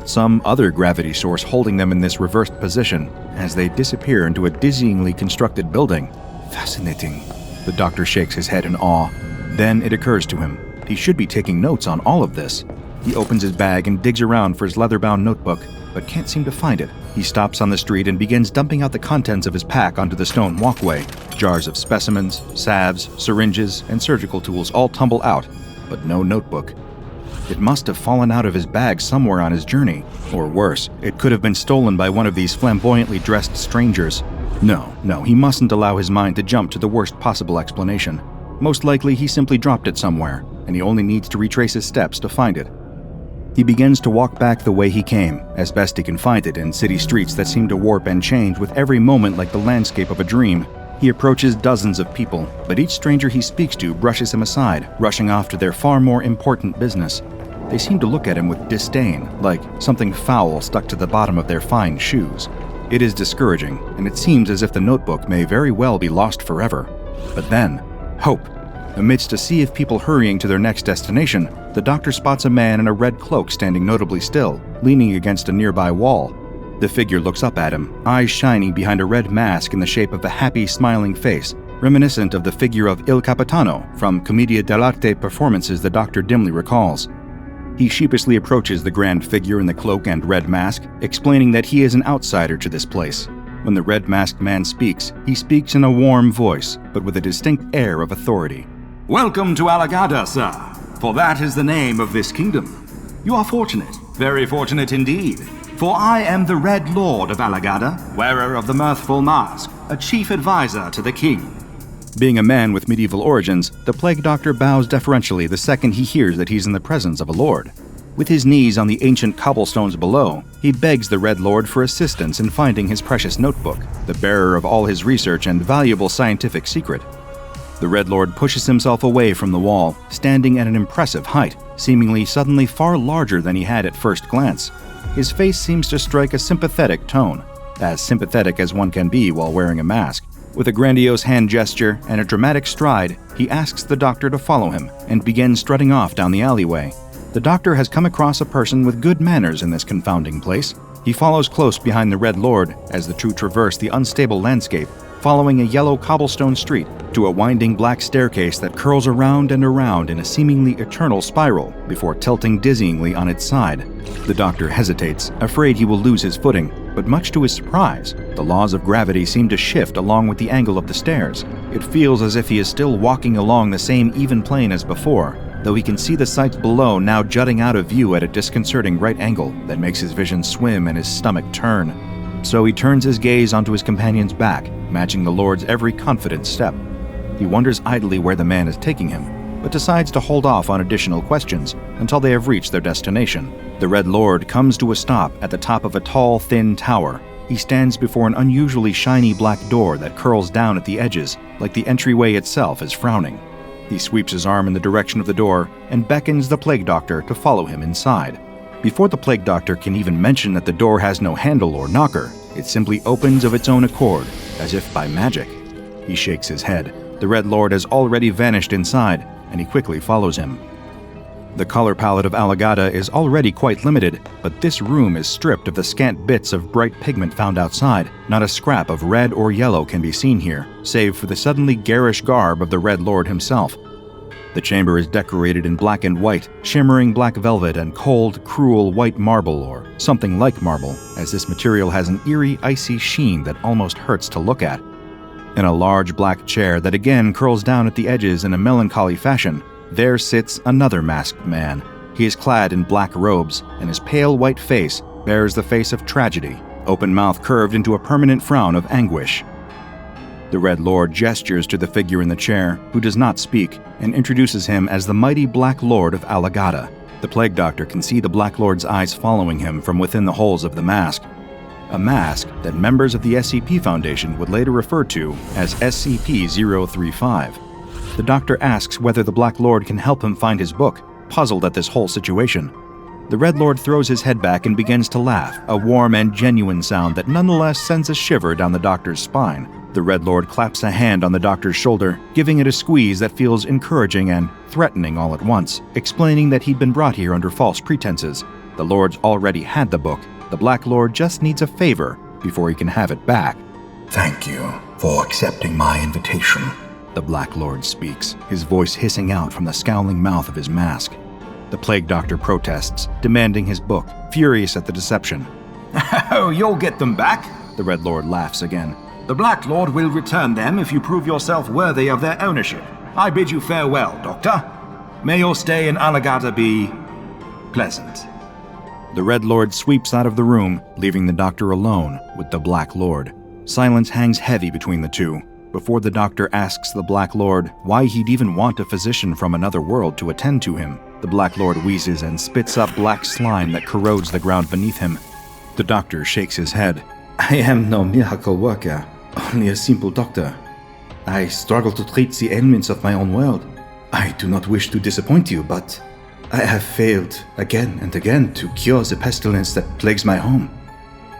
Some other gravity source holding them in this reversed position as they disappear into a dizzyingly constructed building. Fascinating. The doctor shakes his head in awe. Then it occurs to him. He should be taking notes on all of this. He opens his bag and digs around for his leather-bound notebook, but can't seem to find it. He stops on the street and begins dumping out the contents of his pack onto the stone walkway. Jars of specimens, salves, syringes, and surgical tools all tumble out, but no notebook. It must have fallen out of his bag somewhere on his journey. Or worse, it could have been stolen by one of these flamboyantly dressed strangers. No, he mustn't allow his mind to jump to the worst possible explanation. Most likely he simply dropped it somewhere, and he only needs to retrace his steps to find it. He begins to walk back the way he came, as best he can find it in city streets that seem to warp and change with every moment like the landscape of a dream. He approaches dozens of people, but each stranger he speaks to brushes him aside, rushing off to their far more important business. They seem to look at him with disdain, like something foul stuck to the bottom of their fine shoes. It is discouraging, and it seems as if the notebook may very well be lost forever. But then, hope. Amidst a sea of people hurrying to their next destination, the doctor spots a man in a red cloak standing notably still, leaning against a nearby wall. The figure looks up at him, eyes shining behind a red mask in the shape of a happy, smiling face, reminiscent of the figure of Il Capitano from Commedia dell'arte performances the doctor dimly recalls. He sheepishly approaches the grand figure in the cloak and red mask, explaining that he is an outsider to this place. When the red-masked man speaks, he speaks in a warm voice, but with a distinct air of authority. Welcome to Alagada, sir, for that is the name of this kingdom. You are fortunate, very fortunate indeed, for I am the Red Lord of Alagada, wearer of the mirthful mask, a chief advisor to the king. Being a man with medieval origins, the plague doctor bows deferentially the second he hears that he's in the presence of a lord. With his knees on the ancient cobblestones below, he begs the Red Lord for assistance in finding his precious notebook, the bearer of all his research and valuable scientific secret. The Red Lord pushes himself away from the wall, standing at an impressive height, seemingly suddenly far larger than he had at first glance. His face seems to strike a sympathetic tone, as sympathetic as one can be while wearing a mask. With a grandiose hand gesture and a dramatic stride, he asks the doctor to follow him and begins strutting off down the alleyway. The doctor has come across a person with good manners in this confounding place. He follows close behind the Red Lord as the two traverse the unstable landscape, following a yellow cobblestone street to a winding black staircase that curls around and around in a seemingly eternal spiral before tilting dizzyingly on its side. The doctor hesitates, afraid he will lose his footing, but much to his surprise, the laws of gravity seem to shift along with the angle of the stairs. It feels as if he is still walking along the same even plane as before, though he can see the sights below now jutting out of view at a disconcerting right angle that makes his vision swim and his stomach turn. So he turns his gaze onto his companion's back, matching the Lord's every confident step. He wonders idly where the man is taking him, but decides to hold off on additional questions until they have reached their destination. The Red Lord comes to a stop at the top of a tall, thin tower. He stands before an unusually shiny black door that curls down at the edges, like the entryway itself is frowning. He sweeps his arm in the direction of the door and beckons the plague doctor to follow him inside. Before the plague doctor can even mention that the door has no handle or knocker, it simply opens of its own accord, as if by magic. He shakes his head. The Red Lord has already vanished inside, and he quickly follows him. The color palette of Alagada is already quite limited, but this room is stripped of the scant bits of bright pigment found outside. Not a scrap of red or yellow can be seen here, save for the suddenly garish garb of the Red Lord himself. The chamber is decorated in black and white, shimmering black velvet and cold, cruel white marble or something like marble, as this material has an eerie, icy sheen that almost hurts to look at. In a large black chair that again curls down at the edges in a melancholy fashion, there sits another masked man. He is clad in black robes, and his pale white face bears the face of tragedy, open mouth curved into a permanent frown of anguish. The Red Lord gestures to the figure in the chair, who does not speak, and introduces him as the mighty Black Lord of Alagada. The plague doctor can see the Black Lord's eyes following him from within the holes of the mask. A mask that members of the SCP Foundation would later refer to as SCP-035. The doctor asks whether the Black Lord can help him find his book, puzzled at this whole situation. The Red Lord throws his head back and begins to laugh, a warm and genuine sound that nonetheless sends a shiver down the doctor's spine. The Red Lord claps a hand on the doctor's shoulder, giving it a squeeze that feels encouraging and threatening all at once, explaining that he'd been brought here under false pretenses. The Lord's already had the book. The Black Lord just needs a favor before he can have it back. Thank you for accepting my invitation. The Black Lord speaks, his voice hissing out from the scowling mouth of his mask. The plague doctor protests, demanding his book, furious at the deception. Oh, you'll get them back, The Red Lord laughs again. The Black Lord will return them if you prove yourself worthy of their ownership. I bid you farewell, Doctor. May your stay in Alagada be pleasant. The Red Lord sweeps out of the room, leaving the doctor alone with the Black Lord. Silence hangs heavy between the two, before the doctor asks the Black Lord why he'd even want a physician from another world to attend to him. The Black Lord wheezes and spits up black slime that corrodes the ground beneath him. The doctor shakes his head. I am no miracle worker, only a simple doctor. I struggle to treat the ailments of my own world. I do not wish to disappoint you, but I have failed again and again to cure the pestilence that plagues my home.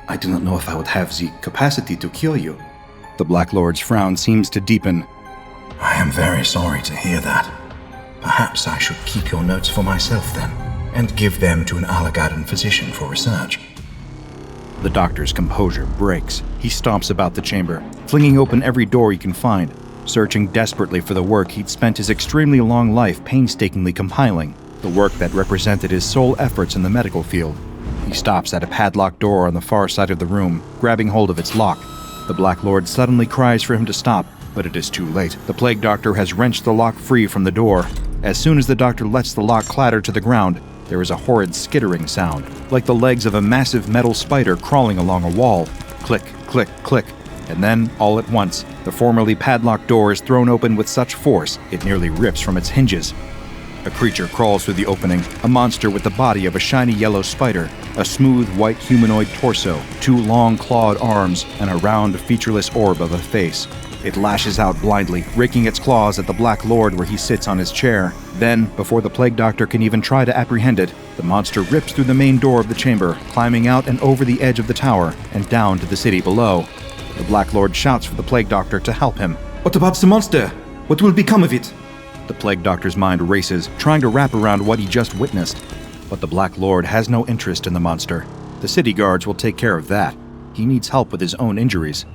I do not know if I would have the capacity to cure you. The Black Lord's frown seems to deepen. I am very sorry to hear that. Perhaps I should keep your notes for myself then, and give them to an Alagadan physician for research. The doctor's composure breaks. He stomps about the chamber, flinging open every door he can find, searching desperately for the work he'd spent his extremely long life painstakingly compiling, the work that represented his sole efforts in the medical field. He stops at a padlocked door on the far side of the room, grabbing hold of its lock. The Black Lord suddenly cries for him to stop, but it is too late. The Plague Doctor has wrenched the lock free from the door. As soon as the doctor lets the lock clatter to the ground, there is a horrid skittering sound, like the legs of a massive metal spider crawling along a wall. Click, click, click. And then, all at once, the formerly padlocked door is thrown open with such force it nearly rips from its hinges. A creature crawls through the opening, a monster with the body of a shiny yellow spider, a smooth white humanoid torso, 2 long clawed arms, and a round, featureless orb of a face. It lashes out blindly, raking its claws at the Black Lord where he sits on his chair. Then, before the Plague Doctor can even try to apprehend it, the monster rips through the main door of the chamber, climbing out and over the edge of the tower, and down to the city below. The Black Lord shouts for the Plague Doctor to help him. What about the monster? What will become of it? The Plague Doctor's mind races, trying to wrap around what he just witnessed. But the Black Lord has no interest in the monster. The city guards will take care of that. He needs help with his own injuries.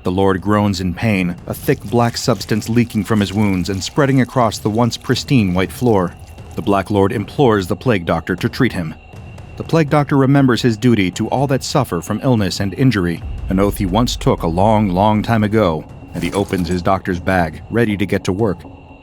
The Lord groans in pain, a thick black substance leaking from his wounds and spreading across the once pristine white floor. The Black Lord implores the Plague Doctor to treat him. The Plague Doctor remembers his duty to all that suffer from illness and injury, an oath he once took a long, long time ago, and he opens his doctor's bag, ready to get to work.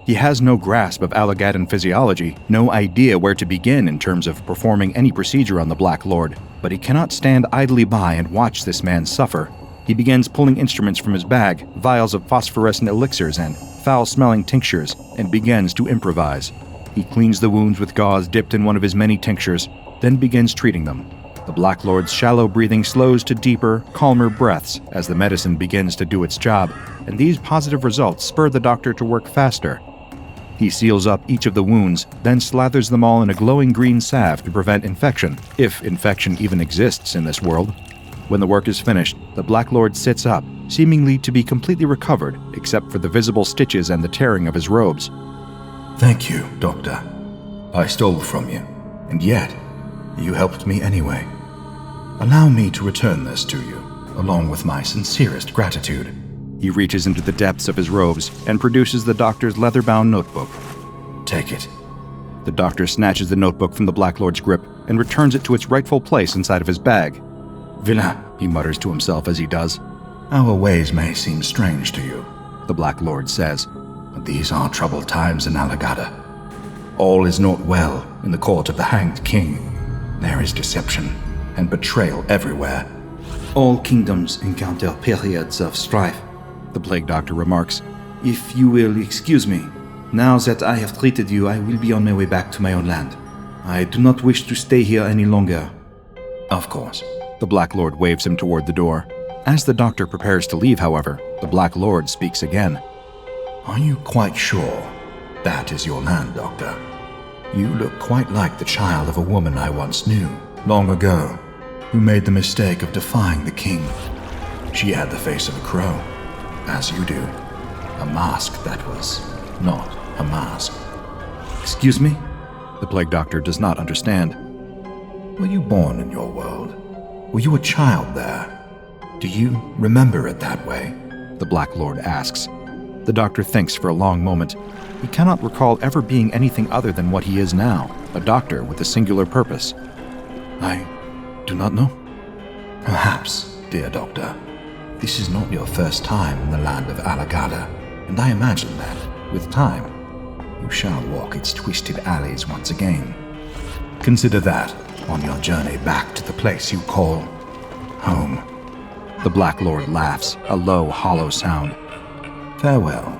He has no grasp of Alagadan physiology, no idea where to begin in terms of performing any procedure on the Black Lord, but he cannot stand idly by and watch this man suffer. He begins pulling instruments from his bag, vials of phosphorescent elixirs and foul-smelling tinctures, and begins to improvise. He cleans the wounds with gauze dipped in one of his many tinctures, then begins treating them. The Black Lord's shallow breathing slows to deeper, calmer breaths as the medicine begins to do its job, and these positive results spur the doctor to work faster. He seals up each of the wounds, then slathers them all in a glowing green salve to prevent infection, if infection even exists in this world. When the work is finished, the Black Lord sits up, seemingly to be completely recovered, except for the visible stitches and the tearing of his robes. Thank you, Doctor. I stole from you, and yet, you helped me anyway. Allow me to return this to you, along with my sincerest gratitude. He reaches into the depths of his robes and produces the doctor's leather-bound notebook. Take it. The doctor snatches the notebook from the Black Lord's grip and returns it to its rightful place inside of his bag. Villain, he mutters to himself as he does. Our ways may seem strange to you, the Black Lord says. But these are troubled times in Alagada. All is not well in the court of the Hanged King. There is deception and betrayal everywhere. All kingdoms encounter periods of strife, the Plague Doctor remarks. If you will excuse me, now that I have treated you, I will be on my way back to my own land. I do not wish to stay here any longer. Of course. The Black Lord waves him toward the door. As the doctor prepares to leave, however, the Black Lord speaks again. Are you quite sure that is your land, Doctor? You look quite like the child of a woman I once knew, long ago, who made the mistake of defying the king. She had the face of a crow, as you do. A mask that was not a mask. Excuse me? The Plague Doctor does not understand. Were you born in your world? Were you a child there? Do you remember it that way? The Black Lord asks. The doctor thinks for a long moment. He cannot recall ever being anything other than what he is now, a doctor with a singular purpose. I do not know. Perhaps, dear Doctor, this is not your first time in the land of Alagada, and I imagine that, with time, you shall walk its twisted alleys once again. Consider that on your journey back to the place you call home. The Black Lord laughs, a low, hollow sound. Farewell.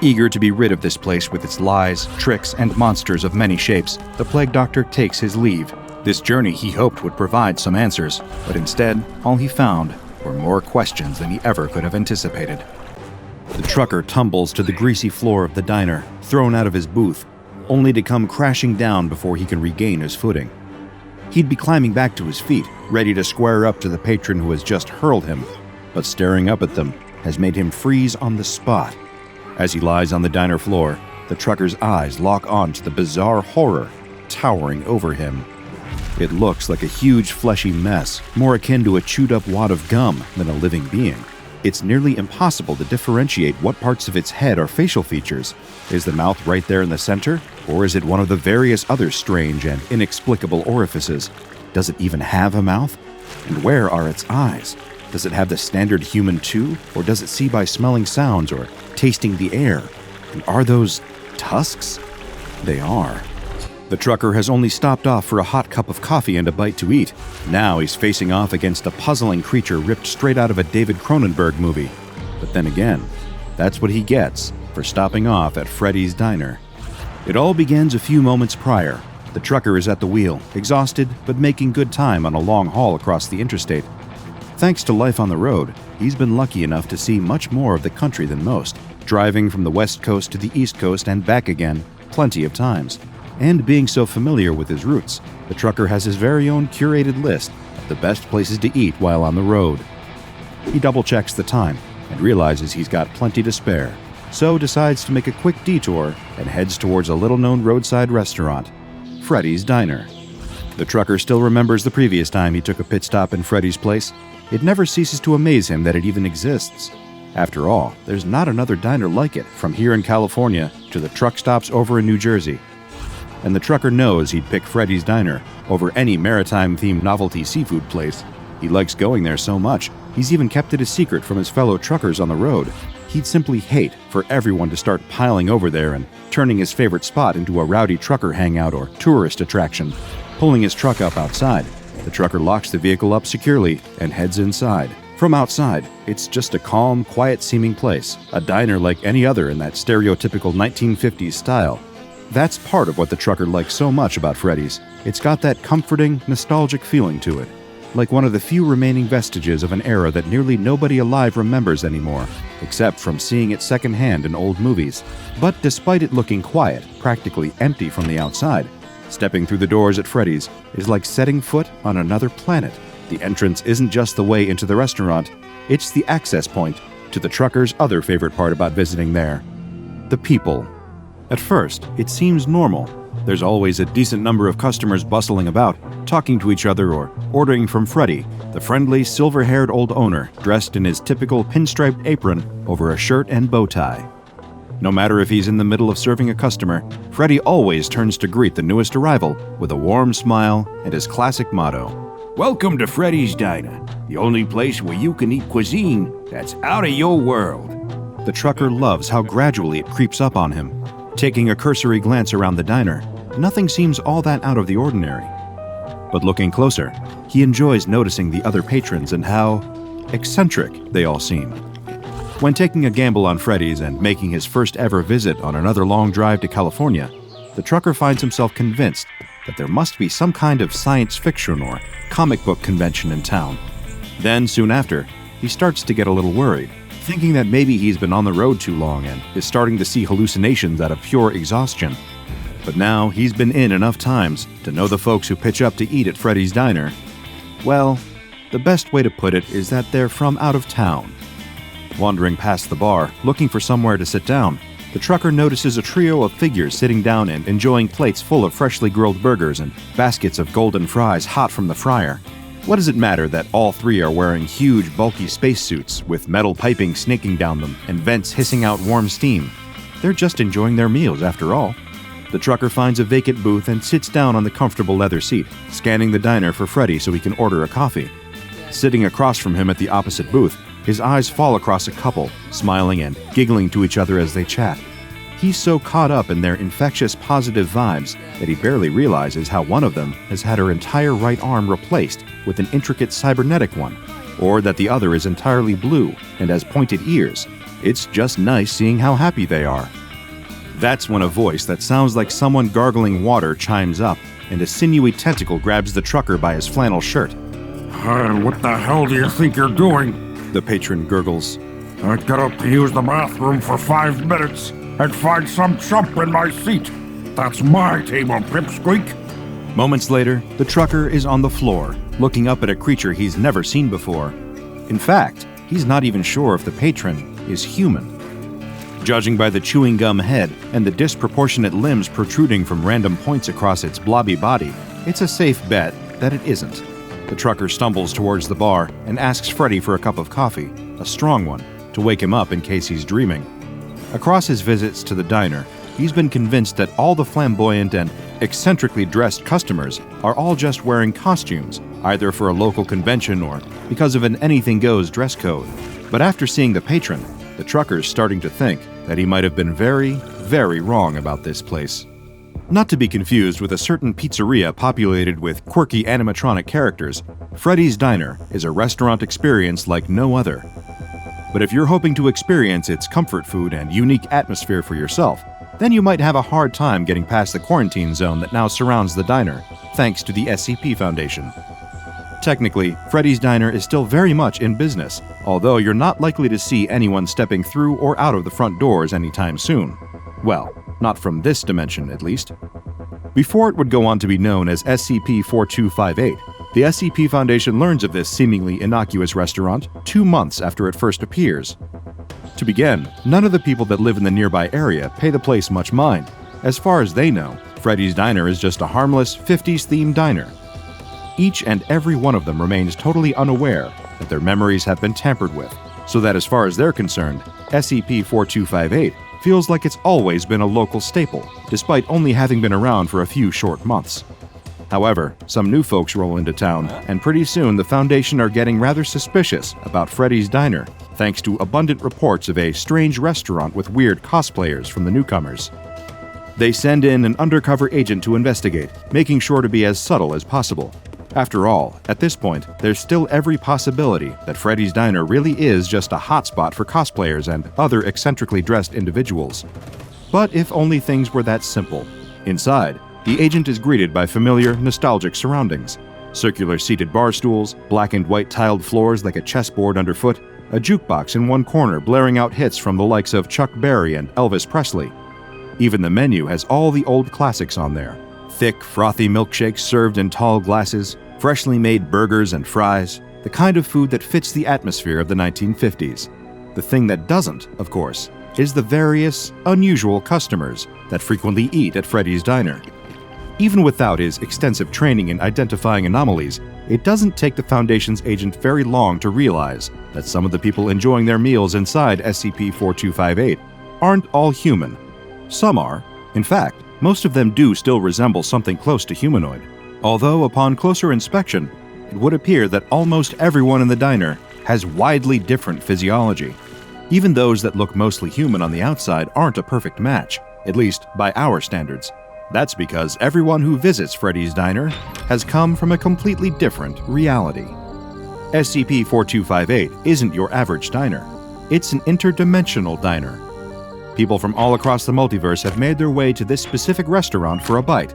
Eager to be rid of this place with its lies, tricks, and monsters of many shapes, the plague doctor takes his leave. This journey he hoped would provide some answers, but instead, all he found were more questions than he ever could have anticipated. The trucker tumbles to the greasy floor of the diner, thrown out of his booth, only to come crashing down before he can regain his footing. He'd be climbing back to his feet, ready to square up to the patron who has just hurled him, but staring up at them has made him freeze on the spot. As he lies on the diner floor, the trucker's eyes lock on to the bizarre horror towering over him. It looks like a huge fleshy mess, more akin to a chewed-up wad of gum than a living being. It's nearly impossible to differentiate what parts of its head are facial features. Is the mouth right there in the center? Or is it one of the various other strange and inexplicable orifices? Does it even have a mouth? And where are its eyes? Does it have the standard human too? Or does it see by smelling sounds or tasting the air? And are those tusks? They are. The trucker has only stopped off for a hot cup of coffee and a bite to eat. Now he's facing off against a puzzling creature ripped straight out of a David Cronenberg movie. But then again, that's what he gets for stopping off at Freddy's Diner. It all begins a few moments prior. The trucker is at the wheel, exhausted but making good time on a long haul across the interstate. Thanks to life on the road, he's been lucky enough to see much more of the country than most, driving from the west coast to the east coast and back again plenty of times. And being so familiar with his routes, the trucker has his very own curated list of the best places to eat while on the road. He double-checks the time and realizes he's got plenty to spare, so decides to make a quick detour and heads towards a little-known roadside restaurant, Freddy's Diner. The trucker still remembers the previous time he took a pit stop in Freddy's place. It never ceases to amaze him that it even exists. After all, there's not another diner like it from here in California to the truck stops over in New Jersey. And the trucker knows he'd pick Freddy's Diner over any maritime-themed novelty seafood place. He likes going there so much, he's even kept it a secret from his fellow truckers on the road. He'd simply hate for everyone to start piling over there and turning his favorite spot into a rowdy trucker hangout or tourist attraction. Pulling his truck up outside, the trucker locks the vehicle up securely and heads inside. From outside, it's just a calm, quiet-seeming place, a diner like any other in that stereotypical 1950s style. That's part of what the trucker likes so much about Freddy's. It's got that comforting, nostalgic feeling to it, like one of the few remaining vestiges of an era that nearly nobody alive remembers anymore, except from seeing it secondhand in old movies. But despite it looking quiet, practically empty from the outside, stepping through the doors at Freddy's is like setting foot on another planet. The entrance isn't just the way into the restaurant, it's the access point to the trucker's other favorite part about visiting there: the people. At first, it seems normal. There's always a decent number of customers bustling about, talking to each other or ordering from Freddy, the friendly, silver-haired old owner dressed in his typical pinstriped apron over a shirt and bow tie. No matter if he's in the middle of serving a customer, Freddy always turns to greet the newest arrival with a warm smile and his classic motto: "Welcome to Freddy's Diner, the only place where you can eat cuisine that's out of your world." The trucker loves how gradually it creeps up on him. Taking a cursory glance around the diner, nothing seems all that out of the ordinary. But looking closer, he enjoys noticing the other patrons and how eccentric they all seem. When taking a gamble on Freddy's and making his first ever visit on another long drive to California, the trucker finds himself convinced that there must be some kind of science fiction or comic book convention in town. Then, soon after, he starts to get a little worried, thinking that maybe he's been on the road too long and is starting to see hallucinations out of pure exhaustion. But now he's been in enough times to know the folks who pitch up to eat at Freddy's Diner, well, the best way to put it is that they're from out of town. Wandering past the bar, looking for somewhere to sit down, the trucker notices a trio of figures sitting down and enjoying plates full of freshly grilled burgers and baskets of golden fries hot from the fryer. What does it matter that all three are wearing huge, bulky spacesuits with metal piping snaking down them and vents hissing out warm steam? They're just enjoying their meals after all. The trucker finds a vacant booth and sits down on the comfortable leather seat, scanning the diner for Freddy so he can order a coffee. Sitting across from him at the opposite booth, his eyes fall across a couple, smiling and giggling to each other as they chat. He's so caught up in their infectious positive vibes that he barely realizes how one of them has had her entire right arm replaced with an intricate cybernetic one, or that the other is entirely blue and has pointed ears, It's just nice seeing how happy they are. That's when a voice that sounds like someone gargling water chimes up, and a sinewy tentacle grabs the trucker by his flannel shirt. What the hell do you think you're doing? The patron gurgles. I got up to use the bathroom for 5 minutes and find some chump in my seat. That's my table, pipsqueak. Moments later, the trucker is on the floor, looking up at a creature he's never seen before. In fact, he's not even sure if the patron is human. Judging by the chewing gum head and the disproportionate limbs protruding from random points across its blobby body, it's a safe bet that it isn't. The trucker stumbles towards the bar and asks Freddy for a cup of coffee, a strong one, to wake him up in case he's dreaming. Across his visits to the diner, he's been convinced that all the flamboyant and eccentrically dressed customers are all just wearing costumes, either for a local convention or because of an anything-goes dress code. But after seeing the patron, the trucker's starting to think that he might have been very, very wrong about this place. Not to be confused with a certain pizzeria populated with quirky animatronic characters, Freddy's Diner is a restaurant experience like no other. But if you're hoping to experience its comfort food and unique atmosphere for yourself, then you might have a hard time getting past the quarantine zone that now surrounds the diner, thanks to the SCP Foundation. Technically, Freddy's Diner is still very much in business, although you're not likely to see anyone stepping through or out of the front doors anytime soon. Well, not from this dimension, at least. Before it would go on to be known as SCP-1440, the SCP Foundation learns of this seemingly innocuous restaurant 2 months after it first appears. To begin, none of the people that live in the nearby area pay the place much mind. As far as they know, Freddy's Diner is just a harmless 50s-themed diner. Each and every one of them remains totally unaware that their memories have been tampered with, so that as far as they're concerned, SCP-4258 feels like it's always been a local staple, despite only having been around for a few short months. However, some new folks roll into town, and pretty soon the Foundation are getting rather suspicious about Freddy's Diner, thanks to abundant reports of a strange restaurant with weird cosplayers from the newcomers. They send in an undercover agent to investigate, making sure to be as subtle as possible. After all, at this point, there's still every possibility that Freddy's Diner really is just a hotspot for cosplayers and other eccentrically dressed individuals. But if only things were that simple. Inside, the agent is greeted by familiar, nostalgic surroundings. Circular seated bar stools, black and white tiled floors like a chessboard underfoot, a jukebox in one corner blaring out hits from the likes of Chuck Berry and Elvis Presley. Even the menu has all the old classics on there. Thick, frothy milkshakes served in tall glasses, freshly made burgers and fries, the kind of food that fits the atmosphere of the 1950s. The thing that doesn't, of course, is the various, unusual customers that frequently eat at Freddy's Diner. Even without his extensive training in identifying anomalies, it doesn't take the Foundation's agent very long to realize that some of the people enjoying their meals inside SCP-4258 aren't all human. Some are. In fact, most of them do still resemble something close to humanoid. Although upon closer inspection, it would appear that almost everyone in the diner has widely different physiology. Even those that look mostly human on the outside aren't a perfect match, at least by our standards. That's because everyone who visits Freddy's Diner has come from a completely different reality. SCP-4258 isn't your average diner. It's an interdimensional diner. People from all across the multiverse have made their way to this specific restaurant for a bite,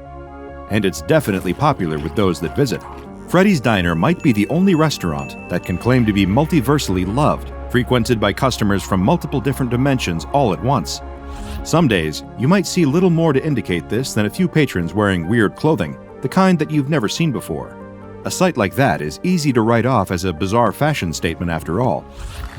and it's definitely popular with those that visit. Freddy's Diner might be the only restaurant that can claim to be multiversally loved, frequented by customers from multiple different dimensions all at once. Some days, you might see little more to indicate this than a few patrons wearing weird clothing, the kind that you've never seen before. A sight like that is easy to write off as a bizarre fashion statement after all.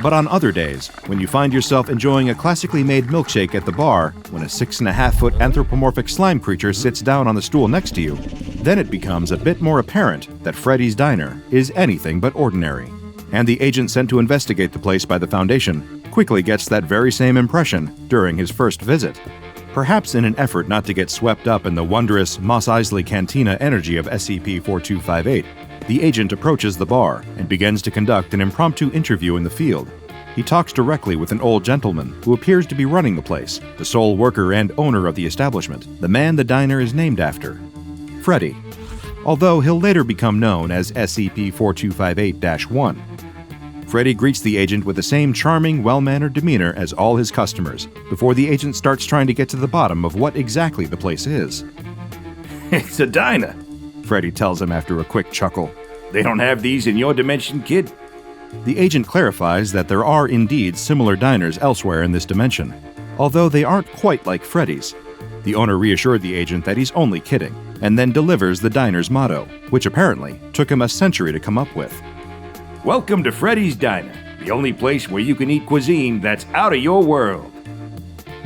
But on other days, when you find yourself enjoying a classically made milkshake at the bar, when a 6.5-foot anthropomorphic slime creature sits down on the stool next to you, then it becomes a bit more apparent that Freddy's Diner is anything but ordinary. And the agent sent to investigate the place by the Foundation quickly gets that very same impression during his first visit. Perhaps in an effort not to get swept up in the wondrous Mos Eisley Cantina energy of SCP-4258, the agent approaches the bar and begins to conduct an impromptu interview in the field. He talks directly with an old gentleman who appears to be running the place, the sole worker and owner of the establishment, the man the diner is named after, Freddy, although he'll later become known as SCP-4258-1. Freddy greets the agent with the same charming, well-mannered demeanor as all his customers, before the agent starts trying to get to the bottom of what exactly the place is. It's a diner, Freddy tells him after a quick chuckle. They don't have these in your dimension, kid. The agent clarifies that there are indeed similar diners elsewhere in this dimension, although they aren't quite like Freddy's. The owner reassured the agent that he's only kidding, and then delivers the diner's motto, which apparently took him a century to come up with. Welcome to Freddy's Diner, the only place where you can eat cuisine that's out of your world.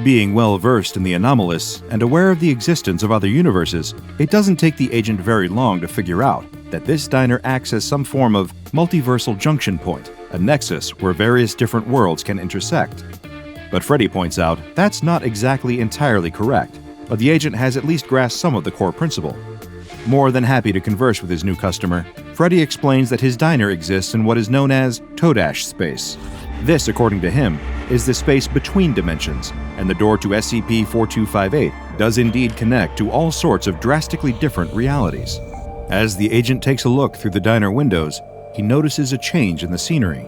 Being well versed in the anomalous and aware of the existence of other universes, it doesn't take the agent very long to figure out that this diner acts as some form of multiversal junction point, a nexus where various different worlds can intersect. But Freddy points out that's not exactly entirely correct, but the agent has at least grasped some of the core principle. More than happy to converse with his new customer, Freddy explains that his diner exists in what is known as Todash space. This, according to him, is the space between dimensions, and the door to SCP-1440 does indeed connect to all sorts of drastically different realities. As the agent takes a look through the diner windows, he notices a change in the scenery.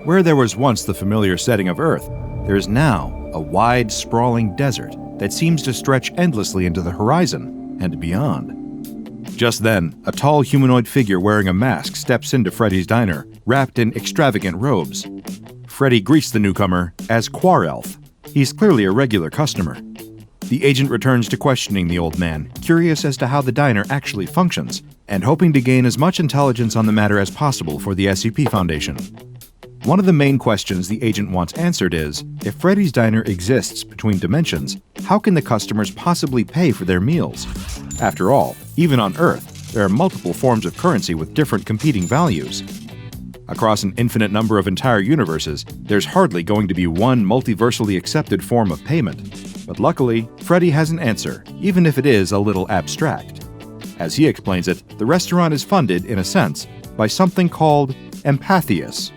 Where there was once the familiar setting of Earth, there is now a wide, sprawling desert that seems to stretch endlessly into the horizon and beyond. Just then, a tall humanoid figure wearing a mask steps into Freddy's diner, wrapped in extravagant robes. Freddy greets the newcomer as Quarelf. He's clearly a regular customer. The agent returns to questioning the old man, curious as to how the diner actually functions, and hoping to gain as much intelligence on the matter as possible for the SCP Foundation. One of the main questions the agent wants answered is, if Freddy's diner exists between dimensions, how can the customers possibly pay for their meals? After all, even on Earth, there are multiple forms of currency with different competing values. Across an infinite number of entire universes, there's hardly going to be one multiversally accepted form of payment. But luckily, Freddy has an answer, even if it is a little abstract. As he explains it, the restaurant is funded, in a sense, by something called Empathius.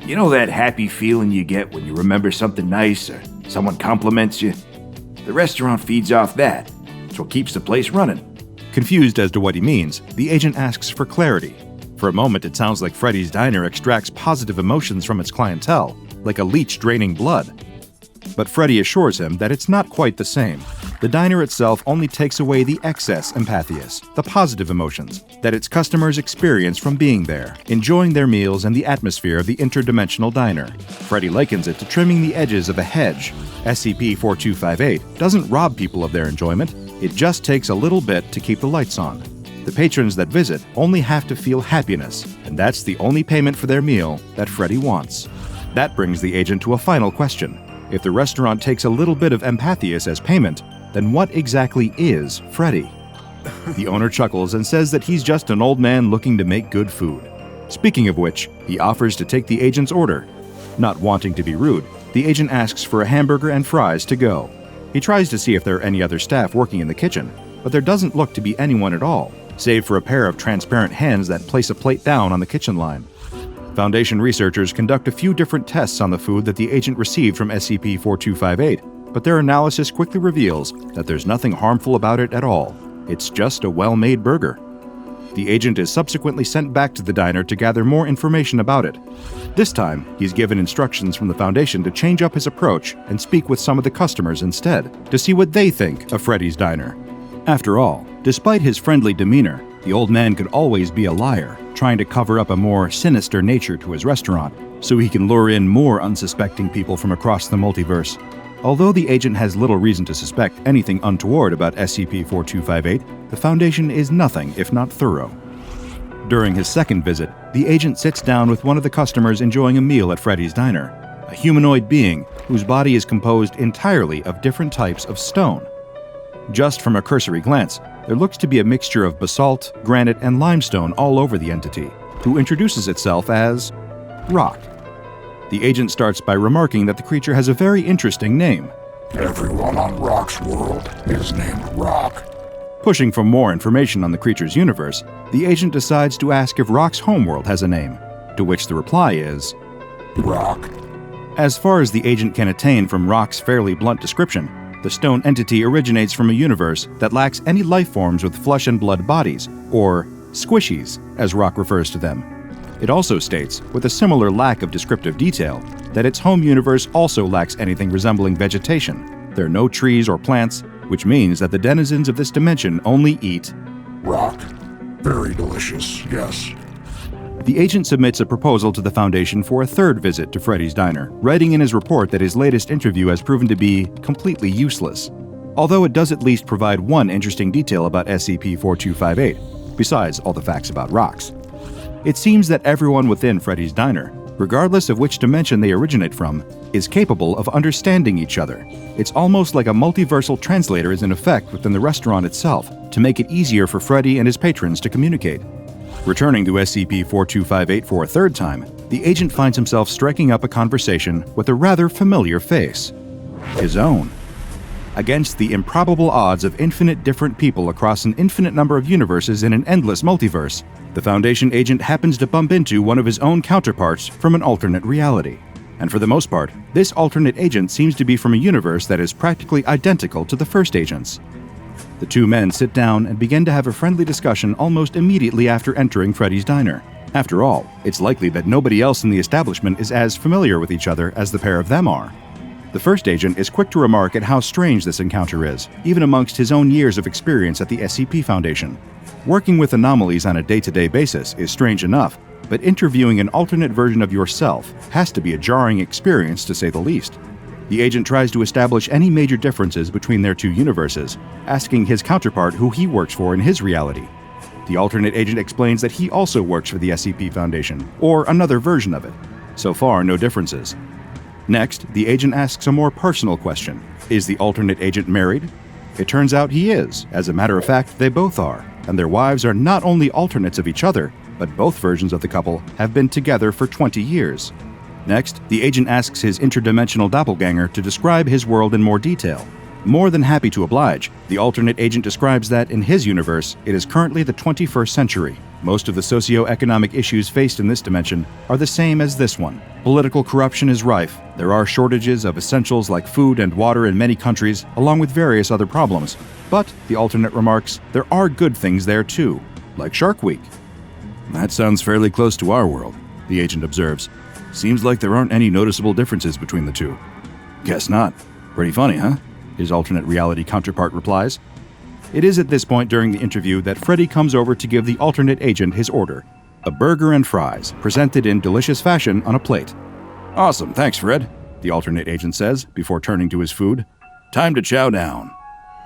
You know that happy feeling you get when you remember something nice or someone compliments you? The restaurant feeds off that. It's what keeps the place running. Confused as to what he means, the agent asks for clarity. For a moment, it sounds like Freddy's diner extracts positive emotions from its clientele, like a leech draining blood. But Freddy assures him that it's not quite the same. The diner itself only takes away the excess Empathius, the positive emotions, that its customers experience from being there, enjoying their meals and the atmosphere of the interdimensional diner. Freddy likens it to trimming the edges of a hedge. SCP-1440 doesn't rob people of their enjoyment, it just takes a little bit to keep the lights on. The patrons that visit only have to feel happiness, and that's the only payment for their meal that Freddy wants. That brings the agent to a final question. If the restaurant takes a little bit of Empathius as payment, then what exactly is Freddy? The owner chuckles and says that he's just an old man looking to make good food. Speaking of which, he offers to take the agent's order. Not wanting to be rude, the agent asks for a hamburger and fries to go. He tries to see if there are any other staff working in the kitchen, but there doesn't look to be anyone at all, save for a pair of transparent hands that place a plate down on the kitchen line. Foundation researchers conduct a few different tests on the food that the agent received from SCP-1440, but their analysis quickly reveals that there's nothing harmful about it at all. It's just a well-made burger. The agent is subsequently sent back to the diner to gather more information about it. This time, he's given instructions from the Foundation to change up his approach and speak with some of the customers instead, to see what they think of Freddy's diner. After all, despite his friendly demeanor, the old man could always be a liar, trying to cover up a more sinister nature to his restaurant, so he can lure in more unsuspecting people from across the multiverse. Although the agent has little reason to suspect anything untoward about SCP-1440, the Foundation is nothing if not thorough. During his second visit, the agent sits down with one of the customers enjoying a meal at Freddy's diner, a humanoid being whose body is composed entirely of different types of stone. Just from a cursory glance, there looks to be a mixture of basalt, granite, and limestone all over the entity, who introduces itself as Rock. The agent starts by remarking that the creature has a very interesting name. Everyone on Rock's world is named Rock. Pushing for more information on the creature's universe, the agent decides to ask if Rock's homeworld has a name, to which the reply is Rock. As far as the agent can attain from Rock's fairly blunt description, the stone entity originates from a universe that lacks any life forms with flesh and blood bodies, or squishies, as Rock refers to them. It also states, with a similar lack of descriptive detail, that its home universe also lacks anything resembling vegetation. There are no trees or plants, which means that the denizens of this dimension only eat rock. Very delicious, yes. The agent submits a proposal to the Foundation for a third visit to Freddy's diner, writing in his report that his latest interview has proven to be completely useless. Although it does at least provide one interesting detail about SCP-4258, besides all the facts about rocks. It seems that everyone within Freddy's diner, regardless of which dimension they originate from, is capable of understanding each other. It's almost like a multiversal translator is in effect within the restaurant itself to make it easier for Freddy and his patrons to communicate. Returning to SCP-4258 for a third time, the agent finds himself striking up a conversation with a rather familiar face. His own. Against the improbable odds of infinite different people across an infinite number of universes in an endless multiverse, the Foundation agent happens to bump into one of his own counterparts from an alternate reality. And for the most part, this alternate agent seems to be from a universe that is practically identical to the first agent's. The two men sit down and begin to have a friendly discussion almost immediately after entering Freddy's diner. After all, it's likely that nobody else in the establishment is as familiar with each other as the pair of them are. The first agent is quick to remark at how strange this encounter is, even amongst his own years of experience at the SCP Foundation. Working with anomalies on a day-to-day basis is strange enough, but interviewing an alternate version of yourself has to be a jarring experience to say the least. The agent tries to establish any major differences between their two universes, asking his counterpart who he works for in his reality. The alternate agent explains that he also works for the SCP Foundation, or another version of it. So far, no differences. Next, the agent asks a more personal question. Is the alternate agent married? It turns out he is. As a matter of fact, they both are, and their wives are not only alternates of each other, but both versions of the couple have been together for 20 years. Next, the agent asks his interdimensional doppelganger to describe his world in more detail. More than happy to oblige, the alternate agent describes that in his universe, it is currently the 21st century. Most of the socio-economic issues faced in this dimension are the same as this one. Political corruption is rife. There are shortages of essentials like food and water in many countries, along with various other problems. But, the alternate remarks, there are good things there too, like Shark Week. That sounds fairly close to our world, the agent observes. Seems like there aren't any noticeable differences between the two. Guess not. Pretty funny, huh? His alternate reality counterpart replies. It is at this point during the interview that Freddy comes over to give the alternate agent his order. A burger and fries, presented in delicious fashion on a plate. Awesome, thanks, Fred, the alternate agent says, before turning to his food. Time to chow down.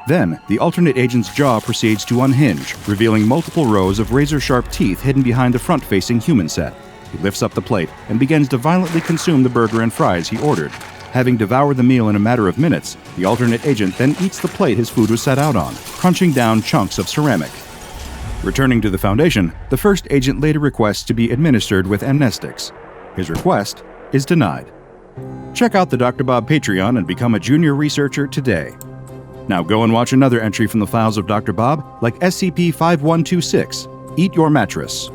Then, the alternate agent's jaw proceeds to unhinge, revealing multiple rows of razor-sharp teeth hidden behind the front-facing human set. He lifts up the plate and begins to violently consume the burger and fries he ordered. Having devoured the meal in a matter of minutes, the alternate agent then eats the plate his food was set out on, crunching down chunks of ceramic. Returning to the Foundation, the first agent later requests to be administered with amnestics. His request is denied. Check out the DrBob Patreon and become a junior researcher today. Now go and watch another entry from the files of DrBob, like SCP-5126, Eat Your Mattress.